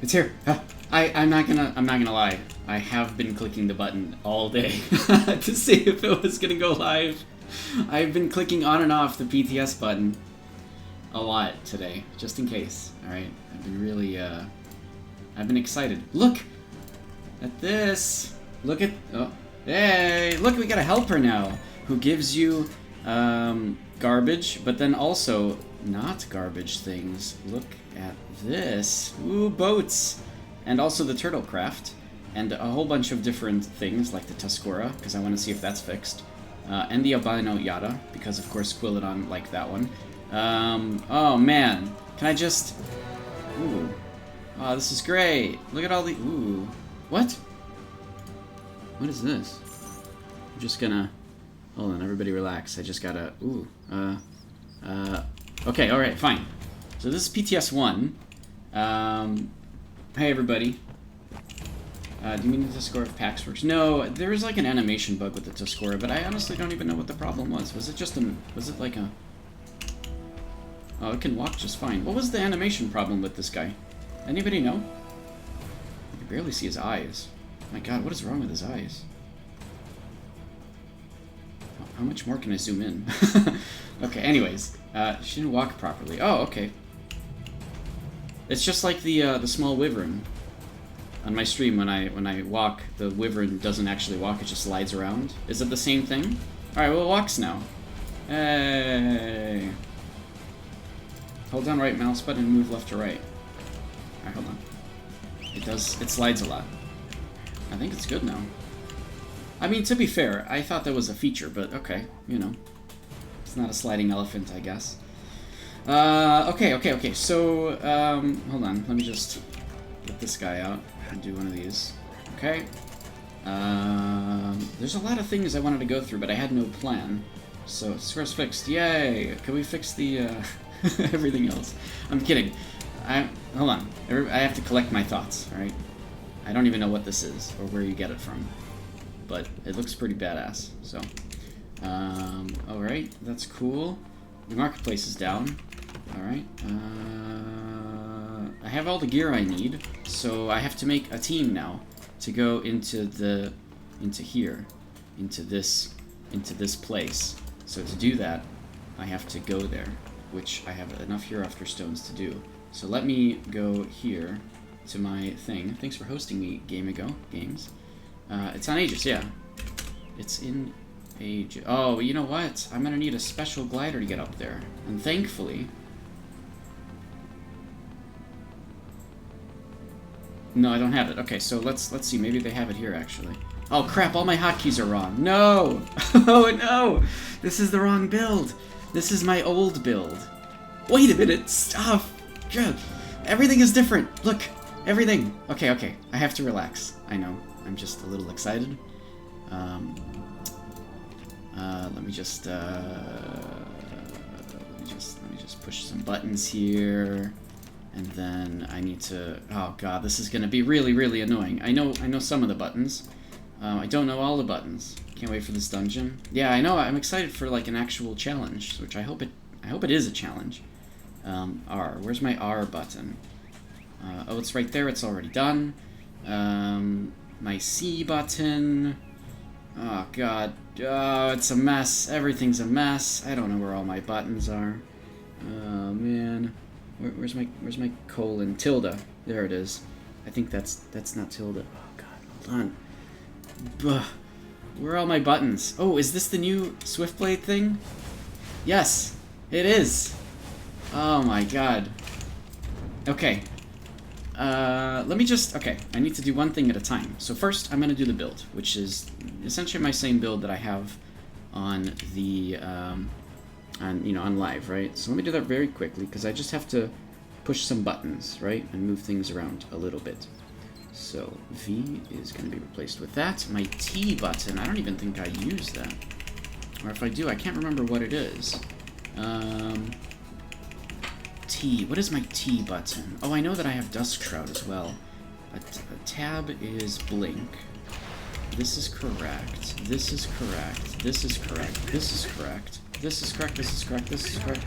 It's here. I'm not gonna lie. I have been clicking the button all day to see if it was gonna go live. I've been clicking on and off the PTS button a lot today, just in case. Alright, I've been really, I've been excited. Look at this! Look at, oh, hey! Look, we got a helper now, who gives you, garbage, but then also not garbage things. Look at this. Ooh, boats! And also the turtle craft, and a whole bunch of different things, like the Tuscora, because I want to see if that's fixed. And the albino yada, because of course Quilladon liked that one. Oh man, can I just... Ooh. Oh, this is great. Look at all the... Ooh. What? What is this? I'm just gonna... Hold on, everybody relax. I just gotta... Ooh. Okay, alright, fine. So this is PTS 1. Hey everybody. Do you mean the Tuscora of Pax works? No, there was like an animation bug with the Tuscora, but I honestly don't even know what the problem was. Was it just a... Was it like a... Oh, it can walk just fine. What was the animation problem with this guy? Anybody know? I can barely see his eyes. My god, what is wrong with his eyes? How much more can I zoom in? Okay, anyways. She didn't walk properly. Oh, okay. It's just like the small wyvern. On my stream, when I walk, the wyvern doesn't actually walk, it just slides around. Is it the same thing? Alright, well it walks now. Hey. Hold down right mouse button and move left to right. Alright, hold on. It slides a lot. I think it's good now. I mean, to be fair, I thought that was a feature, but okay, you know. It's not a sliding elephant, I guess. Okay, so, hold on, let me just get this guy out and do one of these. Okay. There's a lot of things I wanted to go through, but I had no plan. So, square's fixed. Yay! Can we fix the, everything else? I'm kidding. Hold on. I have to collect my thoughts, alright? I don't even know what this is, or where you get it from. But it looks pretty badass, so. Alright, that's cool. The marketplace is down. Alright. I have all the gear I need, so I have to make a team now to go into here, into this place. So to do that, I have to go there, which I have enough Hereafter stones to do. So let me go here to my thing. Thanks for hosting me, Games. It's on Aegis, yeah. It's in Aegis. Oh, you know what? I'm gonna need a special glider to get up there. And thankfully... No, I don't have it. Okay, so let's see. Maybe they have it here, actually. Oh, crap. All my hotkeys are wrong. No! Oh, no! This is the wrong build. This is my old build. Wait a minute. Stop. God. Everything is different. Look. Everything. Okay. I have to relax. I know. I'm just a little excited. Let me just push some buttons here. And then I need to... Oh god, this is going to be really, really annoying. I know some of the buttons. I don't know all the buttons. Can't wait for this dungeon. Yeah, I know. I'm excited for like an actual challenge, which I hope it is a challenge. R. Where's my R button? Oh, it's right there. It's already done. My C button. Oh god. Oh, it's a mess. Everything's a mess. I don't know where all my buttons are. Oh man. Where's my colon? Tilde. There it is. I think that's not tilde. Oh god, hold on. Buh. Where are all my buttons? Oh, is this the new Swiftblade thing? Yes, it is. Oh my god. Okay. Let me just... Okay, I need to do one thing at a time. So first, I'm gonna do the build, which is essentially my same build that I have on the... on live, right? So let me do that very quickly, because I just have to push some buttons, right? And move things around a little bit. So V is going to be replaced with that. My T button, I don't even think I use that. Or if I do, I can't remember what it is. T, what is my T button? Oh, I know that I have Dusk Shroud as well. A tab is Blink. This is correct. This is correct. This is correct. This is correct. This is correct, this is correct, this is correct.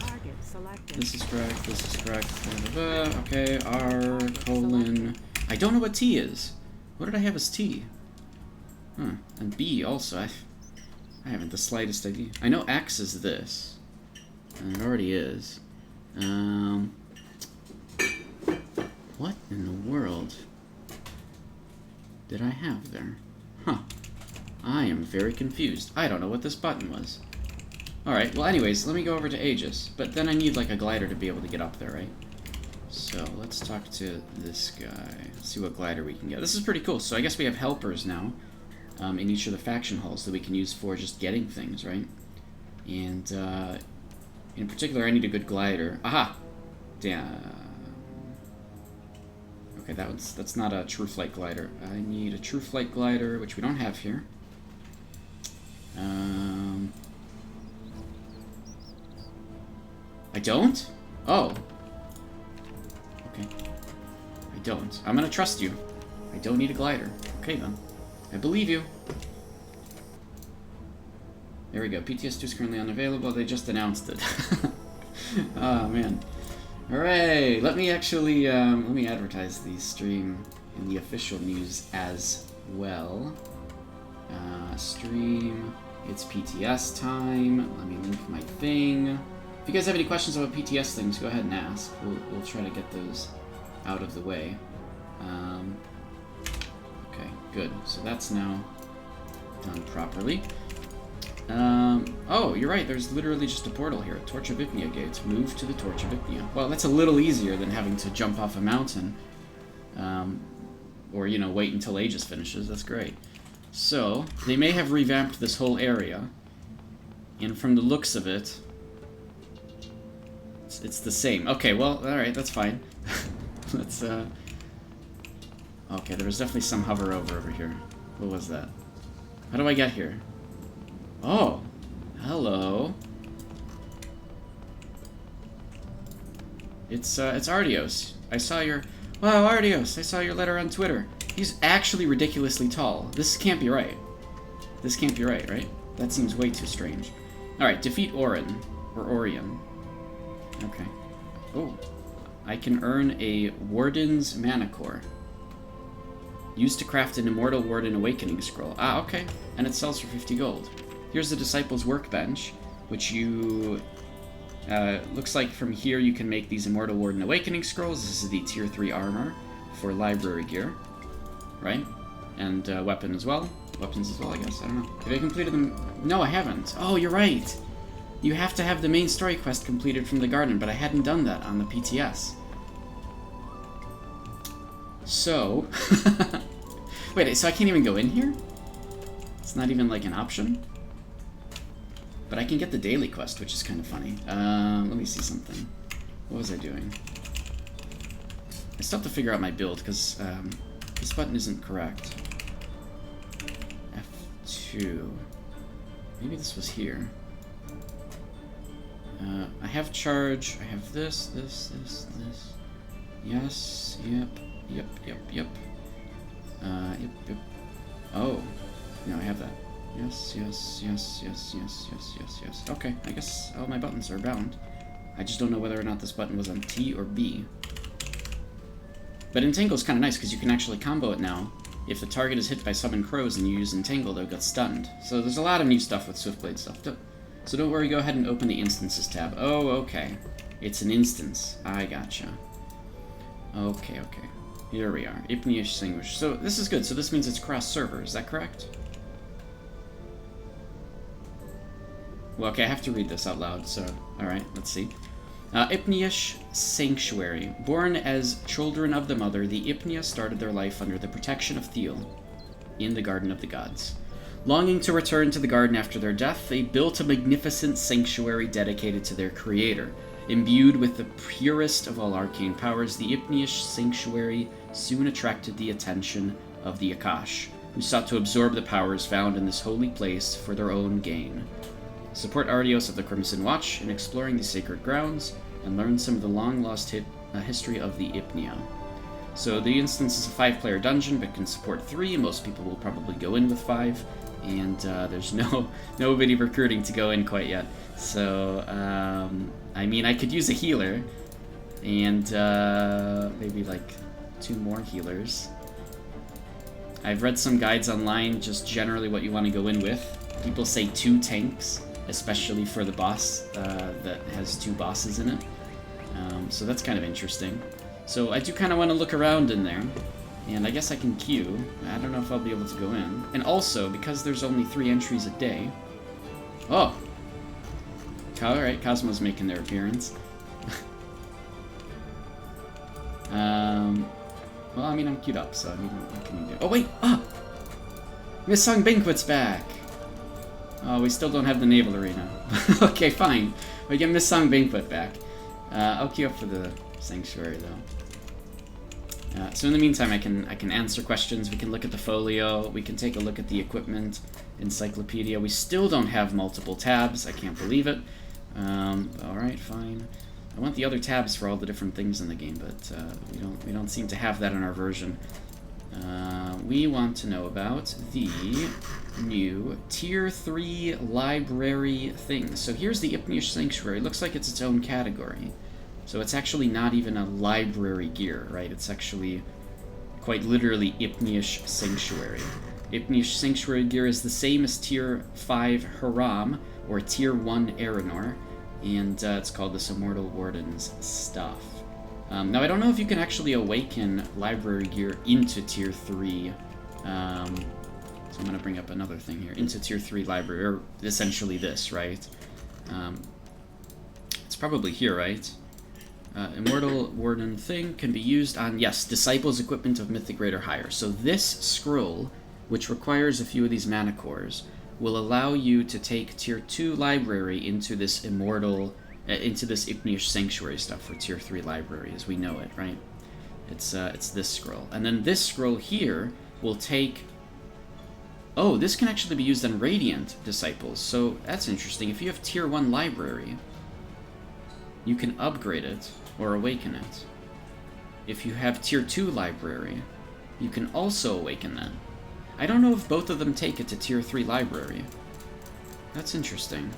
This is correct. This is correct. Okay, R colon. I don't know what T is. What did I have as T? Huh. And B also. I haven't the slightest idea. I know X is this. And it already is. What in the world did I have there? Huh. I am very confused. I don't know what this button was. Alright, well anyways, let me go over to Aegis. But then I need like a glider to be able to get up there, right? So let's talk to this guy. See what glider we can get. This is pretty cool. So I guess we have helpers now in each of the faction halls that we can use for just getting things, right? And in particular, I need a good glider. Aha! Damn. Okay, that's not a true flight glider. I need a true flight glider, which we don't have here. I don't? Oh. Okay. I don't. I'm gonna trust you. I don't need a glider. Okay, then. I believe you. There we go. PTS 2 is currently unavailable. They just announced it. Oh, man. Hooray! Let me actually, let me advertise the stream in the official news as well. Stream. It's PTS time. Let me link my thing. If you guys have any questions about PTS things, go ahead and ask. We'll try to get those out of the way. Okay, good. So that's now done properly. Oh, you're right. There's literally just a portal here. Torch of Ipnia gates. Move to the Torch of Ipnia. Well, that's a little easier than having to jump off a mountain. Or, you know, wait until Aegis finishes. That's great. So, they may have revamped this whole area. And from the looks of it, it's the same. Okay, well, alright, that's fine. Let's, okay, there was definitely some hover over here. What was that? How do I get here? Oh, hello. It's Artios. I saw your... Wow, Artios, I saw your letter on Twitter. He's actually ridiculously tall. This can't be right. This can't be right, right? That seems way too strange. Alright, defeat Orin. Or Orion. Okay. Oh. I can earn a Warden's Mana Core. Used to craft an Immortal Warden Awakening Scroll. Ah, okay. And it sells for 50 gold. Here's the Disciple's Workbench, which you... looks like from here you can make these Immortal Warden Awakening Scrolls. This is the Tier 3 armor for library gear. Right? And weapon as well. Weapons as well, I guess. I don't know. Have I completed them? No, I haven't. Oh, you're right. You have to have the main story quest completed from the garden, but I hadn't done that on the PTS. So... Wait, so I can't even go in here? It's not even like an option? But I can get the daily quest, which is kind of funny. Let me see something. What was I doing? I still have to figure out my build, because this button isn't correct. F2. Maybe this was here. I have charge. I have this. Yes. Yep. Yep. Oh. No, I have that. Yes. Okay, I guess all my buttons are bound. I just don't know whether or not this button was on T or B. But Entangle's kind of nice, because you can actually combo it now. If the target is hit by summoned crows and you use Entangle, they'll get stunned. So there's a lot of new stuff with Swiftblade stuff. So don't worry, go ahead and open the Instances tab. Oh, okay. It's an instance. I gotcha. Okay. Here we are. Ipnia Extinguish. So this is good. So this means it's cross-server. Is that correct? Well, okay, I have to read this out loud, so... Alright, let's see. Ipnia's Sanctuary. Born as children of the Mother, the Ipnia started their life under the protection of Thiel in the Garden of the Gods. Longing to return to the garden after their death, they built a magnificent sanctuary dedicated to their creator. Imbued with the purest of all arcane powers, the Ipnia's Sanctuary soon attracted the attention of the Akash, who sought to absorb the powers found in this holy place for their own gain. Support Artios of the Crimson Watch in exploring the sacred grounds, and learn some of the long-lost history of the Ipnia. So the instance is a 5-player dungeon, but can support 3. Most people will probably go in with 5, and there's nobody recruiting to go in quite yet. So I mean, I could use a healer, and maybe like 2 more healers. I've read some guides online, just generally what you want to go in with. People say 2 tanks, especially for the boss that has 2 bosses in it. So that's kind of interesting. So I do kind of want to look around in there, and I guess I can queue. I don't know if I'll be able to go in. And also, because there's only 3 entries a day... Oh! Alright, Cosmo's making their appearance. Well, I mean, I'm queued up, so I mean, what can you do? Oh, wait! Ah! Miss Sung Banquet's back! Oh, we still don't have the Naval Arena. Okay, fine. We get Miss Sung Banquet back. I'll queue up for the Sanctuary, though. So in the meantime, I can answer questions, we can look at the folio, we can take a look at the equipment encyclopedia. We still don't have multiple tabs, I can't believe it. Alright, fine. I want the other tabs for all the different things in the game, but we don't seem to have that in our version. We want to know about the new Tier 3 library thing. So here's the Ipnish Sanctuary. It looks like it's its own category. So it's actually not even a library gear, right? It's actually quite literally Ipnish Sanctuary. Ipnish Sanctuary gear is the same as Tier 5 Haram or Tier 1 Aranor, and it's called this Immortal Warden's stuff. Now, I don't know if you can actually awaken library gear into Tier 3. So I'm going to bring up another thing here. Into Tier 3 library, or essentially this, right? It's probably here, right? Immortal Warden thing can be used on, yes, Disciples equipment of Mythic Grade or higher. So this scroll, which requires a few of these mana cores, will allow you to take Tier 2 library into this Immortal, into this Ipnish Sanctuary stuff for Tier 3 library as we know it, right? It's this scroll. And then this scroll here will take... Oh, this can actually be used on Radiant Disciples, so that's interesting. If you have Tier 1 library, you can upgrade it or awaken it. If you have Tier 2 library, you can also awaken that. I don't know if both of them take it to Tier 3 library. That's interesting.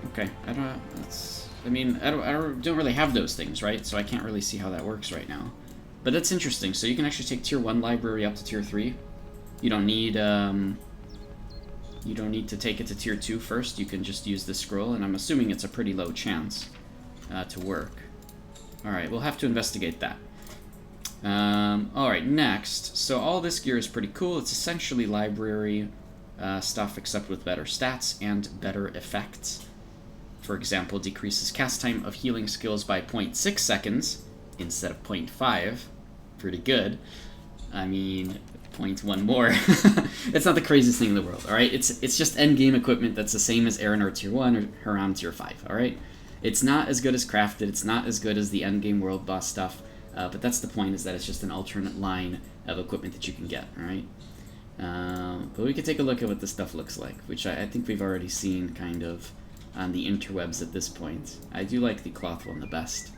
Okay, I don't know. I mean, I don't really have those things, right? So I can't really see how that works right now. But that's interesting. So you can actually take Tier 1 library up to Tier 3. You don't need to take it to Tier 2 first. You can just use this scroll, and I'm assuming it's a pretty low chance to work. Alright, we'll have to investigate that. Alright, next. So all this gear is pretty cool. It's essentially library stuff, except with better stats and better effects. For example, decreases cast time of healing skills by 0.6 seconds instead of 0.5. Pretty good. I mean, 0.1 more. It's not the craziest thing in the world, alright? It's just endgame equipment that's the same as Aranor Tier 1 or Haram Tier 5, alright? It's not as good as Crafted, it's not as good as the endgame world boss stuff, but that's the point, is that it's just an alternate line of equipment that you can get, alright? But we could take a look at what this stuff looks like, which I think we've already seen kind of on the interwebs at this point. I do like the cloth one the best.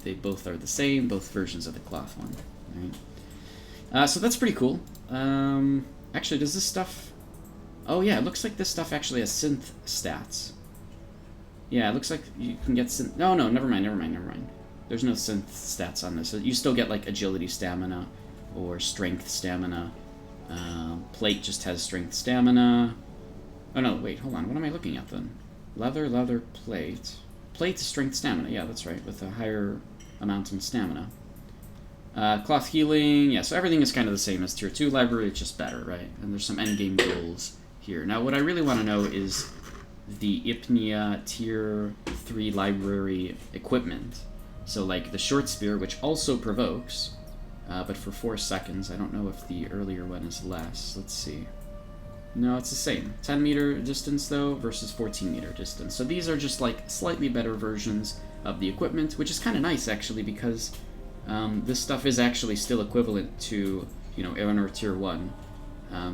They both are the same, both versions of the cloth one, right? So that's pretty cool. Actually, does this stuff... Oh yeah, it looks like this stuff actually has synth stats. Yeah, it looks like you can get synth... No, never mind. There's no synth stats on this. You still get like agility stamina or strength stamina. Plate just has strength stamina. Oh no, wait, hold on. What am I looking at then? Leather, plate. Plate is strength stamina, yeah, that's right, with a higher amount in stamina. Cloth healing, yeah, so everything is kind of the same as Tier 2 library, it's just better, right? And there's some endgame goals here. Now, what I really want to know is the Ipnia Tier 3 library equipment. So, like, the short spear, which also provokes, but for 4 seconds. I don't know if the earlier one is less. Let's see. No, it's the same. 10 meter distance, though, versus 14 meter distance. So these are just, like, slightly better versions of the equipment, which is kind of nice, actually, because this stuff is actually still equivalent to, you know, Aranor Tier 1.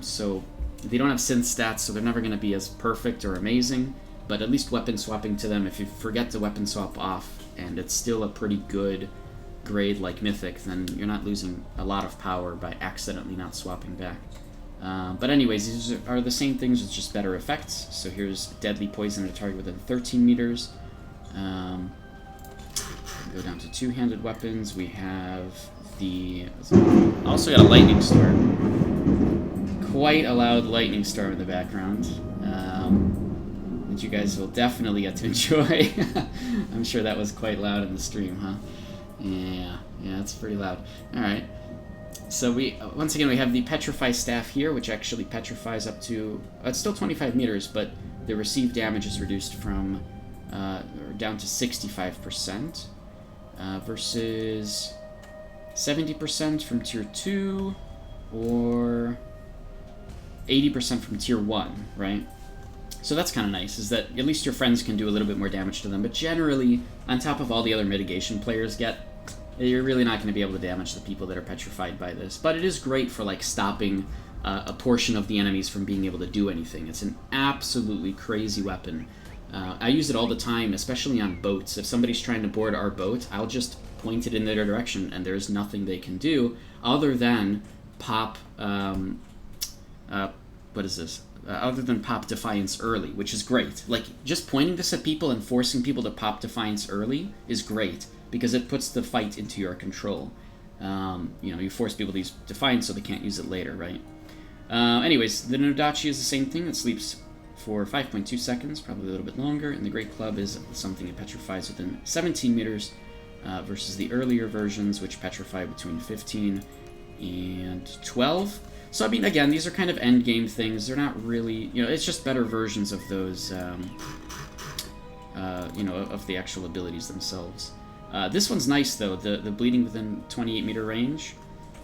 So they don't have synth stats, so they're never going to be as perfect or amazing, but at least weapon swapping to them, if you forget to weapon swap off and it's still a pretty good grade like Mythic, then you're not losing a lot of power by accidentally not swapping back. But anyways, these are the same things with just better effects. So here's Deadly Poison at a target within 13 meters. Go down to two-handed weapons. We have also got a Lightning Storm. Quite a loud Lightning Storm in the background. That you guys will definitely get to enjoy. I'm sure that was quite loud in the stream, huh? Yeah, it's pretty loud. Alright. So once again, we have the Petrify Staff here, which actually petrifies up to... it's still 25 meters, but the received damage is reduced from... down to 65%, versus 70% from Tier 2, or 80% from Tier 1, right? So that's kind of nice, is that at least your friends can do a little bit more damage to them, but generally, on top of all the other mitigation players get, you're really not going to be able to damage the people that are petrified by this. But it is great for, like, stopping a portion of the enemies from being able to do anything. It's an absolutely crazy weapon. I use it all the time, especially on boats. If somebody's trying to board our boat, I'll just point it in their direction, and there's nothing they can do other than pop... what is this? Other than pop Defiance early, which is great. Like, just pointing this at people and forcing people to pop Defiance early is great, because it puts the fight into your control. You force people to use Defiance so they can't use it later, right? Anyways, the Nodachi is the same thing. It sleeps for 5.2 seconds, probably a little bit longer, and the Great Club is something that petrifies within 17 meters, versus the earlier versions, which petrify between 15 and 12. So, I mean, again, these are kind of endgame things. They're not really, it's just better versions of those, of the actual abilities themselves. This one's nice, though, the bleeding within 28 meter range,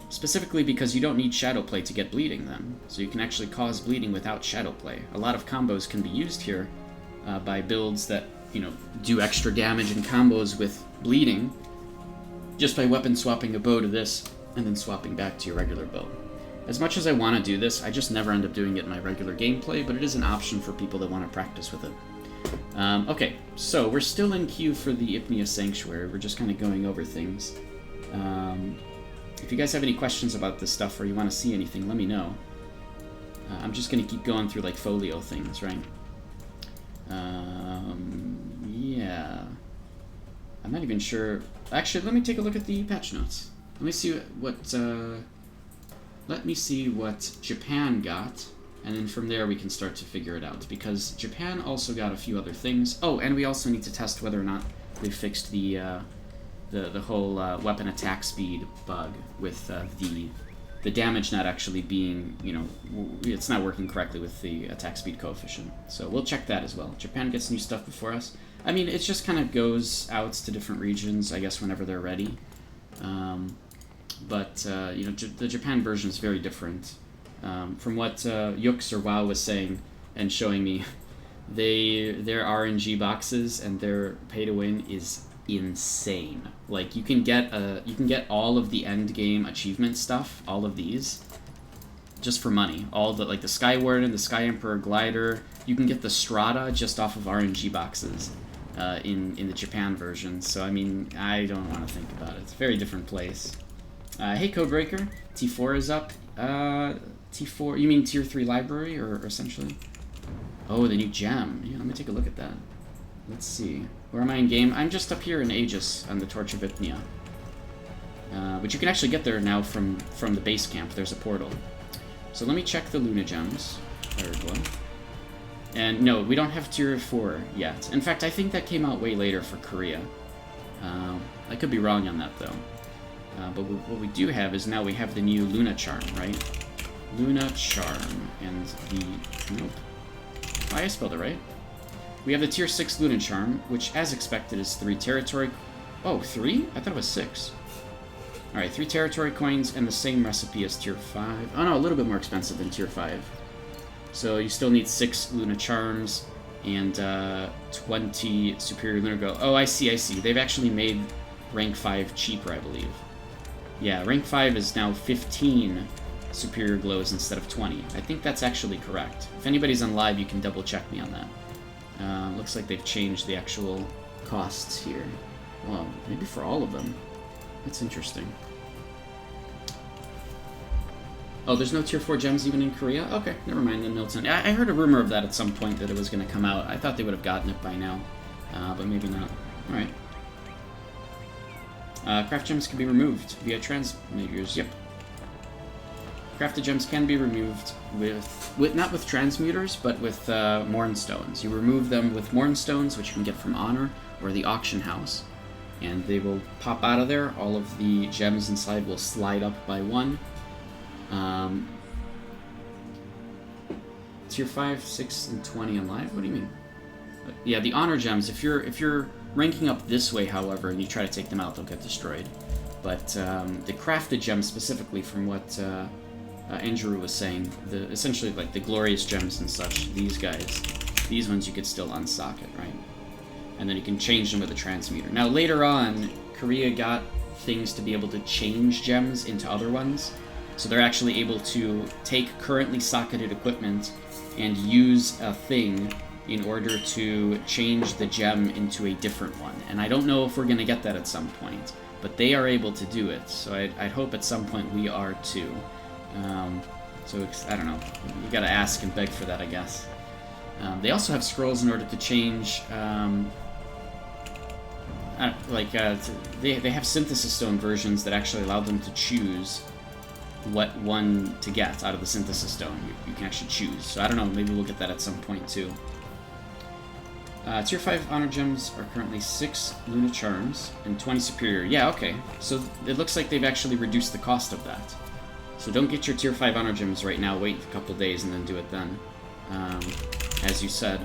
specifically because you don't need Shadow Play to get bleeding then. So you can actually cause bleeding without Shadow Play. A lot of combos can be used here by builds that, do extra damage in combos with bleeding, just by weapon swapping a bow to this, and then swapping back to your regular bow. As much as I want to do this, I just never end up doing it in my regular gameplay, but it is an option for people that want to practice with it. Okay, so we're still in queue for the Ipnia Sanctuary. We're just kind of going over things. If you guys have any questions about this stuff or you want to see anything, let me know. I'm just going to keep going through, like, folio things, right? Yeah. I'm not even sure. Actually, let me take a look at the patch notes. Let me see what Japan got, and then from there we can start to figure it out, because Japan also got a few other things. Oh, and we also need to test whether or not they fixed the whole weapon attack speed bug with the damage not actually being, it's not working correctly with the attack speed coefficient. So we'll check that as well. Japan gets new stuff before us. I mean, it just kind of goes out to different regions, I guess, whenever they're ready. But the Japan version is very different. From what Yux or WoW was saying and showing me, their RNG boxes and their pay to win is insane. Like, you can get all of the end game achievement stuff, all of these, just for money. All the, like, the Sky Warden, the Sky Emperor glider. You can get the Strata just off of RNG boxes in the Japan version. So I mean, I don't want to think about it. It's a very different place. Hey, Codebreaker, T4 is up. T4, you mean Tier 3 library, or essentially? Oh, the new gem. Yeah, let me take a look at that. Let's see. Where am I in game? I'm just up here in Aegis on the Torch of Ipnia. But you can actually get there now from the base camp. There's a portal. So let me check the Luna gems. Third one. And no, we don't have Tier 4 yet. In fact, I think that came out way later for Korea. I could be wrong on that, though. But what we do have is now we have the new Luna Charm, right? Luna Charm, and the... Nope. Oh, I spelled it right. We have the Tier 6 Luna Charm, which, as expected, is 3 territory... Oh, 3? I thought it was 6. Alright, 3 territory coins, and the same recipe as Tier 5. Oh no, a little bit more expensive than Tier 5. So you still need 6 Luna Charms, and 20 Superior Lunar Glow. Oh, I see. They've actually made rank 5 cheaper, I believe. Yeah, rank 5 is now 15 Superior Glows instead of 20. I think that's actually correct. If anybody's on live, you can double check me on that. Looks like they've changed the actual costs here. Well, maybe for all of them. That's interesting. Oh, there's no tier 4 gems even in Korea? Okay, never mind then, Milton. I heard a rumor of that at some point, that it was going to come out. I thought they would have gotten it by now, but maybe not. Alright. Craft gems can be removed via transmuters. Yep. Crafted gems can be removed with not with transmuters, but with Mournstones. You remove them with Mournstones, which you can get from Honor or the auction house, and they will pop out of there. All of the gems inside will slide up by 1. Tier 5, 6, and 20 alive? What do you mean? Yeah, the Honor gems, if you're ranking up this way, however, and you try to take them out, they'll get destroyed. But the crafted gems, specifically from what Andrew was saying, essentially like the glorious gems and such, these guys, these ones you could still unsocket, right? And then you can change them with a transmuter. Now later on, Korea got things to be able to change gems into other ones, so they're actually able to take currently socketed equipment and use a thing in order to change the gem into a different one. And I don't know if we're going to get that at some point, but they are able to do it, so I'd hope at some point we are too. So I don't know, you gotta ask and beg for that, I guess. They also have scrolls in order to change, they have synthesis stone versions that actually allow them to choose what one to get out of the synthesis stone. You can actually choose, so I don't know, maybe we'll get that at some point too. Tier 5 honor gems are currently 6 Lunar charms and 20 superior. Yeah, okay, so it looks like they've actually reduced the cost of that. So don't get your tier 5 honor gems right now, wait a couple days and then do it then. As you said,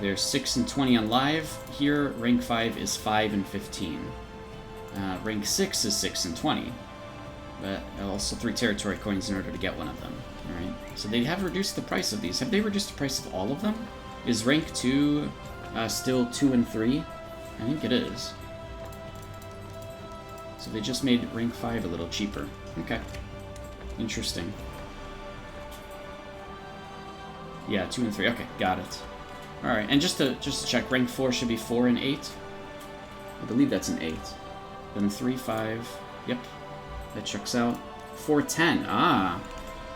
there's 6 and 20 on live. Here, rank 5 is 5 and 15. Rank 6 is 6 and 20. But also 3 territory coins in order to get one of them. Alright, so they have reduced the price of these. Have they reduced the price of all of them? Is rank 2 still 2 and 3? I think it is. So they just made rank 5 a little cheaper. Okay. Interesting. Yeah, 2 and 3. Okay, got it. Alright, and just to check, rank 4 should be 4 and 8. I believe that's an 8. Then 3, 5. Yep. That checks out. 4, 10. Ah!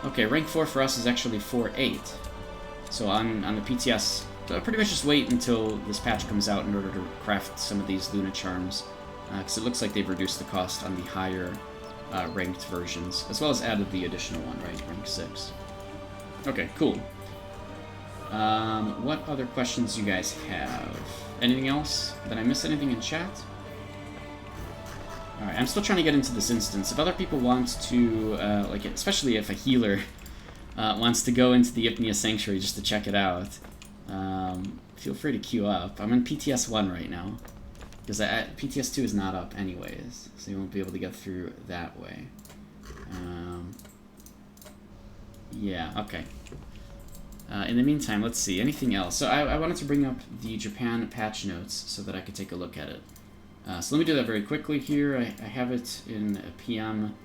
Okay, rank 4 for us is actually 4, 8. So on the PTS, so pretty much just wait until this patch comes out in order to craft some of these Lunar charms. Because it looks like they've reduced the cost on the higher ranked versions, as well as added the additional one, right? Rank 6. Okay, cool. What other questions do you guys have? Anything else? Did I miss anything in chat? Alright, I'm still trying to get into this instance. If other people want to, like, especially if a healer wants to go into the Ypnia Sanctuary just to check it out, feel free to queue up. I'm in PTS 1 right now, because PTS 2 is not up anyways, so you won't be able to get through that way. Yeah, okay. In the meantime, let's see, anything else? So I wanted to bring up the Japan patch notes so that I could take a look at it. So let me do that very quickly here. I have it in a PM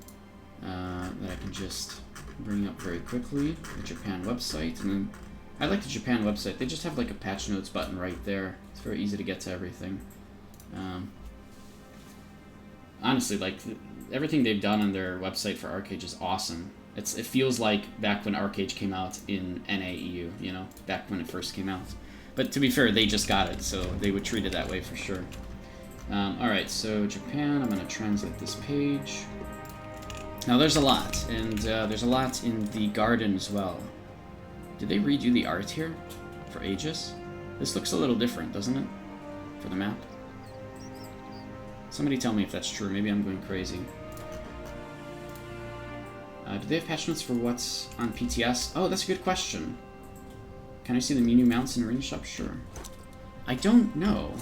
that I can just bring up very quickly, the Japan website. And then I like the Japan website. They just have like a patch notes button right there. It's very easy to get to everything. Honestly, like everything they've done on their website for Archeage is awesome. It feels like back when Archeage came out in NAEU, you know, back when it first came out. But to be fair, they just got it, so they would treat it that way for sure. Alright, so Japan, I'm going to translate this page. Now there's a lot, and there's a lot in the garden as well. Did they redo the art here for Aegis? This looks a little different, doesn't it? For the map? Somebody tell me if that's true, maybe I'm going crazy. Do they have patch notes for what's on PTS? Oh, that's a good question. Can I see the new mounts in Arena Shop? Sure. I don't know.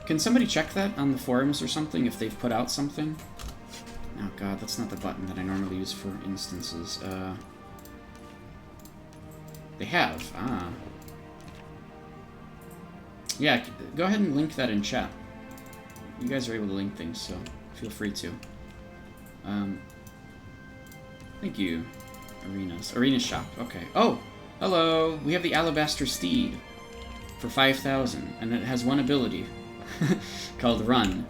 Can somebody check that on the forums or something, if they've put out something? Oh god, that's not the button that I normally use for instances. They have. Ah. Yeah, go ahead and link that in chat. You guys are able to link things, so feel free to. Thank you. Arena Shop, okay. Oh! Hello! We have the Alabaster Steed for 5,000, and it has one ability. called Run.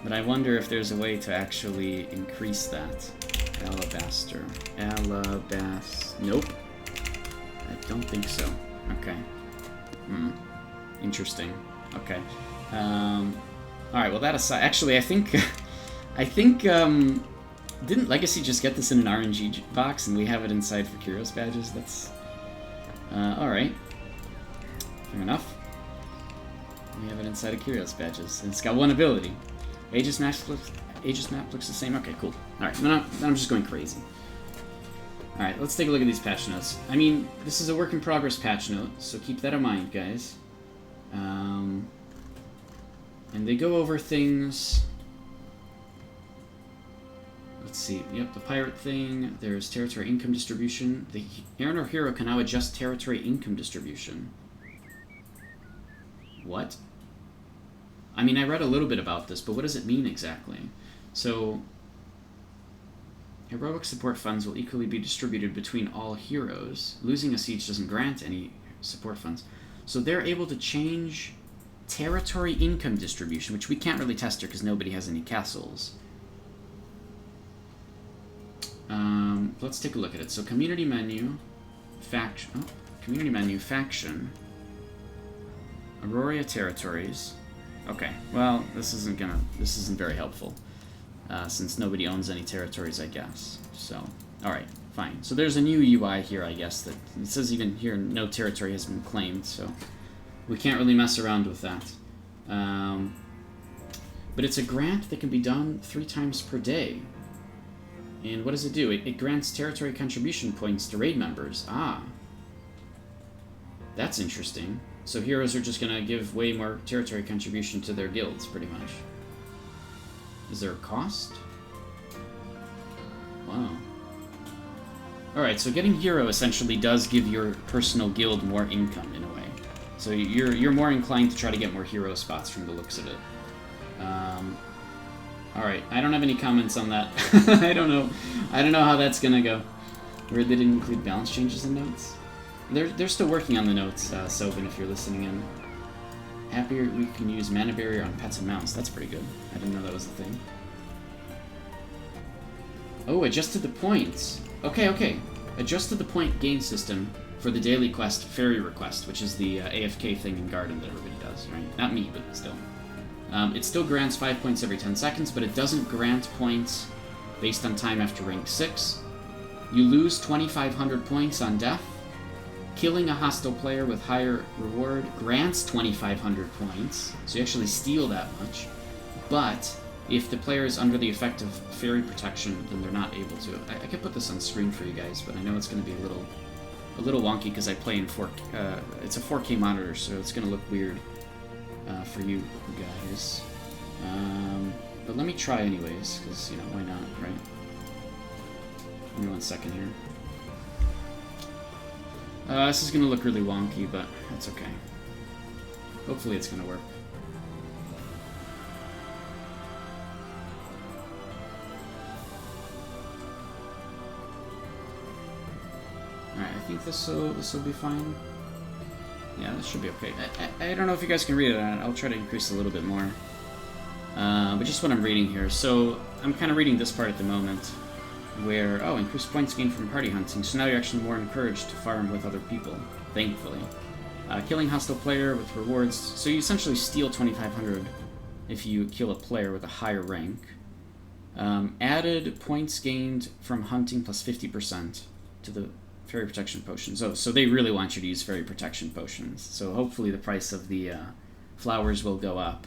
But I wonder if there's a way to actually increase that. Alabaster. Nope. I don't think so. Okay. Interesting. Okay. Alright, well that aside... Actually, I think... didn't Legacy just get this in an RNG box and we have it inside for Curios badges? That's... alright. Fair enough. We have it inside of Curios badges. And it's got one ability. Aegis map looks the same? Okay, cool. Alright, then I'm just going crazy. Alright, let's take a look at these patch notes. I mean, this is a work in progress patch note, so keep that in mind, guys. And they go over things... Let's see. Yep, the pirate thing. There's territory income distribution. The Mariner hero can now adjust territory income distribution. What? I mean, I read a little bit about this, but what does it mean exactly? So, heroic support funds will equally be distributed between all heroes. Losing a siege doesn't grant any support funds. So they're able to change territory income distribution, which we can't really test here because nobody has any castles. Let's take a look at it. So community menu, faction, Aurora territories. Okay, well, this isn't very helpful, since nobody owns any territories, I guess. So, alright, fine. So there's a new UI here, I guess, that it says even here no territory has been claimed, so we can't really mess around with that. But it's a grant that can be done 3 times per day. And what does it do? It grants territory contribution points to raid members. Ah. That's interesting. So heroes are just going to give way more territory contribution to their guilds, pretty much. Is there a cost? Wow. Alright, so getting hero essentially does give your personal guild more income, in a way. So you're more inclined to try to get more hero spots from the looks of it. Alright, I don't have any comments on that. I don't know how that's going to go. Where they didn't include balance changes in notes? They're still working on the notes, Sobin, if you're listening in. Happier we can use mana barrier on pets and mounts. That's pretty good. I didn't know that was a thing. Oh, adjusted the points. Okay. Adjusted the point gain system for the daily quest Fairy Request, which is the AFK thing in Garden that everybody does, right? Not me, but still. It still grants 5 points every 10 seconds, but it doesn't grant points based on time after rank 6. You lose 2,500 points on death. Killing a hostile player with higher reward grants 2,500 points, so you actually steal that much. But if the player is under the effect of fairy protection, then they're not able to. I could put this on screen for you guys, but I know it's going to be a little wonky because I play in 4K. It's a 4K monitor, so it's going to look weird for you guys. But let me try anyways, because you know why not, right? Give me 1 second here. This is going to look really wonky, but that's okay. Hopefully it's going to work. Alright, I think this will be fine. Yeah, this should be okay. I don't know if you guys can read it. I'll try to increase a little bit more. But just what I'm reading here. So, I'm kind of reading this part at the moment. Where, increased points gained from party hunting, so now you're actually more encouraged to farm with other people, thankfully. Killing hostile player with rewards, so you essentially steal 2,500 if you kill a player with a higher rank. Added points gained from hunting plus 50% to the fairy protection potions. So they really want you to use fairy protection potions, so hopefully the price of the flowers will go up.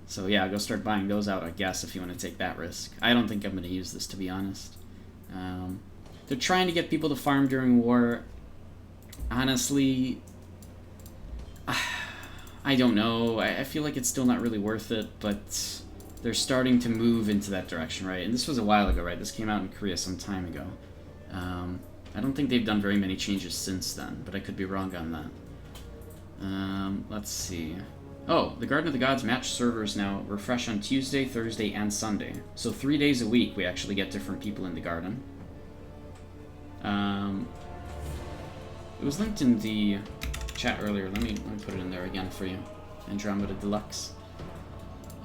So yeah, go start buying those out, I guess, if you want to take that risk. I don't think I'm going to use this, to be honest. They're trying to get people to farm during war. Honestly, I don't know. I feel like it's still not really worth it, but they're starting to move into that direction, right? And this was a while ago, right? This came out in Korea some time ago. I don't think they've done very many changes since then, but I could be wrong on that. Let's see. Oh, the Garden of the Gods match servers now refresh on Tuesday, Thursday, and Sunday. So 3 days a week we actually get different people in the garden. It was linked in the chat earlier. Let me put it in there again for you. Andromeda Deluxe.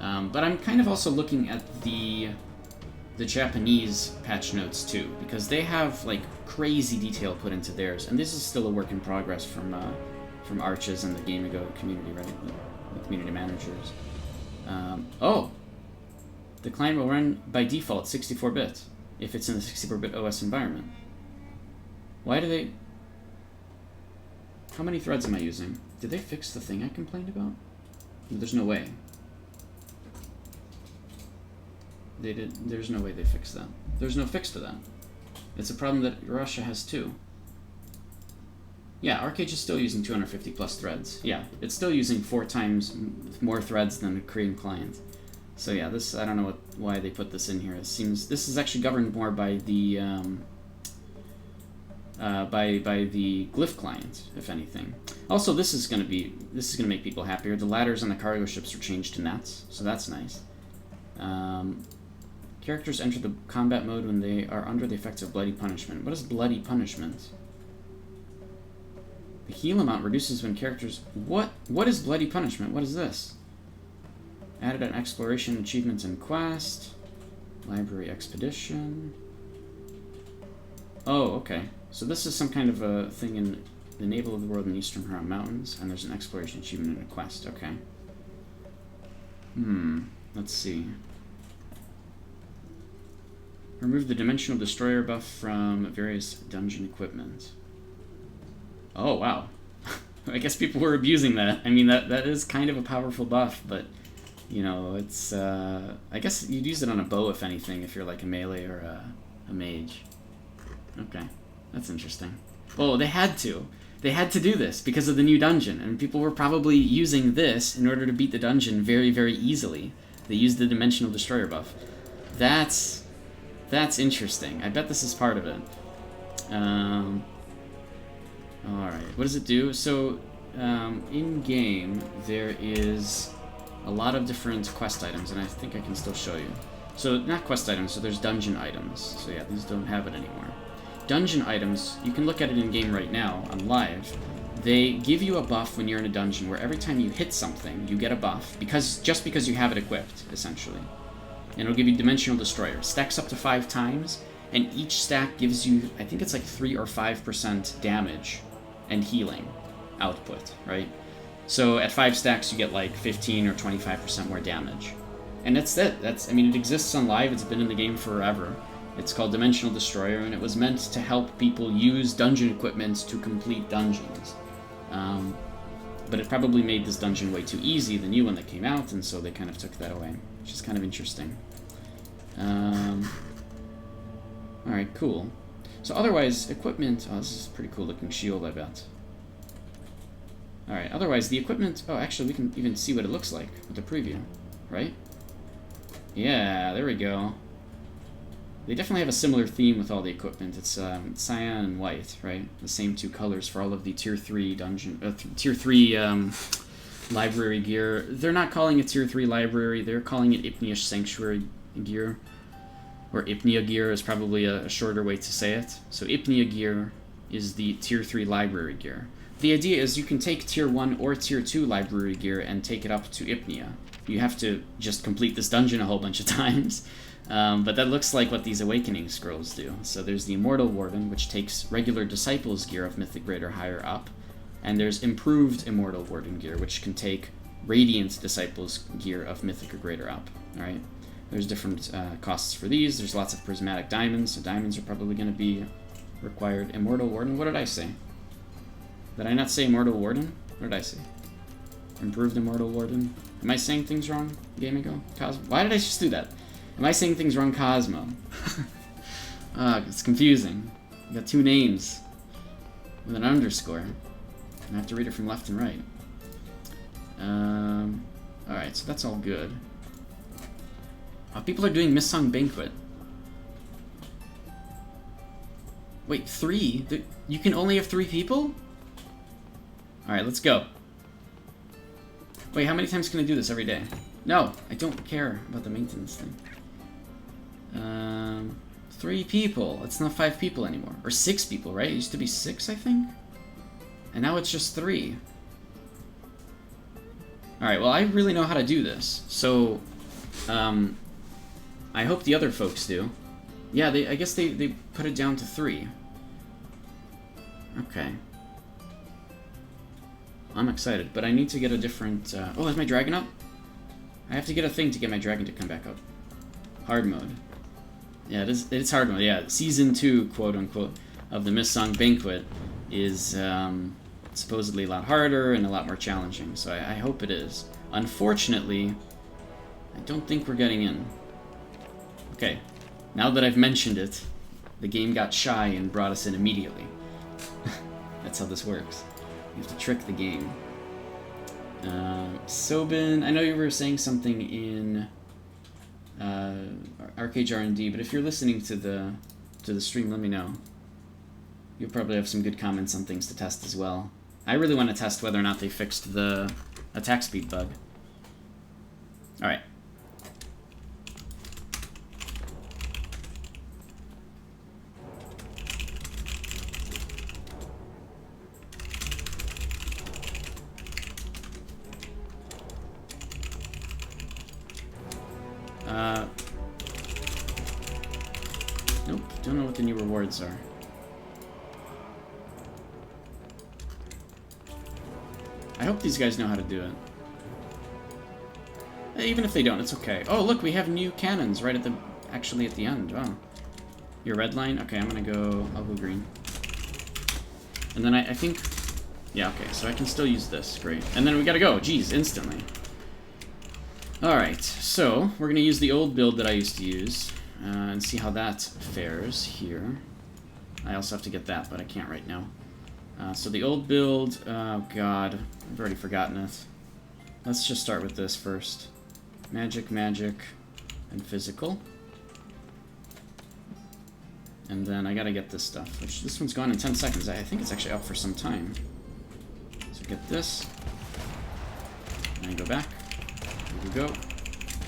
But I'm kind of also looking at the Japanese patch notes too, because they have like crazy detail put into theirs, and this is still a work in progress from Arches and the Game Ago community, right? The community managers. Oh, the client will run by default 64-bit if it's in the 64-bit OS environment. Why do they? How many threads am I using? Did they fix the thing I complained about? There's no way. They did. There's no way they fixed that. There's no fix to that. It's a problem that Russia has too. Yeah, Archeage is still using 250 plus threads. Yeah, it's still using 4 times more threads than a Korean client. So yeah, this, I don't know why they put this in here. It seems this is actually governed more by the by the glyph client, if anything. Also, this is gonna make people happier. The ladders on the cargo ships are changed to nets, so that's nice. Characters enter the combat mode when they are under the effects of bloody punishment. What is bloody punishment? The heal amount reduces when characters... What is bloody punishment? What is this? Added an exploration, achievements, and quest. Library expedition. Oh, okay. So this is some kind of a thing in the navel of the world in the Eastern Huron Mountains, and there's an exploration achievement and a quest. Okay. Let's see. Remove the Dimensional Destroyer buff from various dungeon equipment. Oh, wow. I guess people were abusing that. I mean, that is kind of a powerful buff, but, you know, it's, I guess you'd use it on a bow, if anything, if you're like a melee or a mage. Okay, that's interesting. Oh, they had to. They had to do this because of the new dungeon, and people were probably using this in order to beat the dungeon very, very easily. They used the Dimensional Destroyer buff. That's interesting. I bet this is part of it. Alright, what does it do? So, in-game, there is a lot of different quest items, and I think I can still show you. So, not quest items, so there's dungeon items. So yeah, these don't have it anymore. Dungeon items, you can look at it in-game right now, on live. They give you a buff when you're in a dungeon, where every time you hit something, you get a buff, just because you have it equipped, essentially. And it'll give you Dimensional Destroyer. Stacks up to 5 times, and each stack gives you, I think it's like 3 or 5% damage and healing output, right? So at 5 stacks, you get like 15 or 25% more damage. And that's it. I mean, it exists on live. It's been in the game forever. It's called Dimensional Destroyer, and it was meant to help people use dungeon equipment to complete dungeons. But it probably made this dungeon way too easy, the new one that came out, and so they kind of took that away, which is kind of interesting. Alright, cool. So otherwise, equipment... Oh, this is a pretty cool looking shield, I bet. Alright, otherwise, the equipment... Oh, actually, we can even see what it looks like with the preview, right? Yeah, there we go. They definitely have a similar theme with all the equipment. It's cyan and white, right? The same 2 colors for all of the Tier 3 dungeon... Tier 3 library gear. They're not calling it Tier 3 library. They're calling it Ipnia Sanctuary gear. Or Ipnia gear is probably a shorter way to say it. So Ipnia gear is the Tier 3 library gear. The idea is you can take Tier 1 or Tier 2 library gear and take it up to Ipnia. You have to just complete this dungeon a whole bunch of times. But that looks like what these Awakening Scrolls do. So there's the Immortal Warden, which takes regular Disciples gear of Mythic Grade or higher up. And there's Improved Immortal Warden gear, which can take Radiant Disciples gear of Mythic or greater up. Alright? There's different costs for these. There's lots of Prismatic Diamonds, so diamonds are probably going to be required. Immortal Warden, what did I say? Did I not say Immortal Warden? What did I say? Improved Immortal Warden? Am I saying things wrong, Game Ago? Cosmo? Why did I just do that? Am I saying things wrong, Cosmo? It's confusing. You got 2 names with an underscore. I have to read it from left and right. Alright, so that's all good. People are doing Missung Banquet. Wait, 3? You can only have 3 people? Alright, let's go. Wait, how many times can I do this every day? No, I don't care about the maintenance thing. 3 people. It's not 5 people anymore. Or 6 people, right? It used to be 6, I think? And now it's just 3. Alright, well, I really know how to do this. So, I hope the other folks do. Yeah, I guess they put it down to 3. Okay. I'm excited, but I need to get a different... oh, is my dragon up? I have to get a thing to get my dragon to come back up. Hard mode. Yeah, it's hard mode, yeah. Season 2, quote-unquote, of the Mist-Song Banquet is supposedly a lot harder and a lot more challenging, so I hope it is. Unfortunately, I don't think we're getting in. Okay, now that I've mentioned it, the game got shy and brought us in immediately. That's how this works. You have to trick the game. Sobin, I know you were saying something in Archeage R&D, but if you're listening to the stream, let me know. You'll probably have some good comments on things to test as well. I really want to test whether or not they fixed the attack speed bug. Alright. Nope, don't know what the new rewards are. I hope these guys know how to do it. Even if they don't, it's okay. Oh, look, we have new cannons right at the... actually at the end. Wow. Your red line? Okay, I'll go green. And then I think... yeah, okay, so I can still use this. Great. And then we gotta go. Jeez, instantly. Alright, so we're going to use the old build that I used to use and see how that fares here. I also have to get that, but I can't right now. So the old build, oh god, I've already forgotten it. Let's just start with this first. Magic, magic, and physical. And then I gotta get this stuff, which this one's gone in 10 seconds. I think it's actually up for some time. So get this, and go back. Here we go.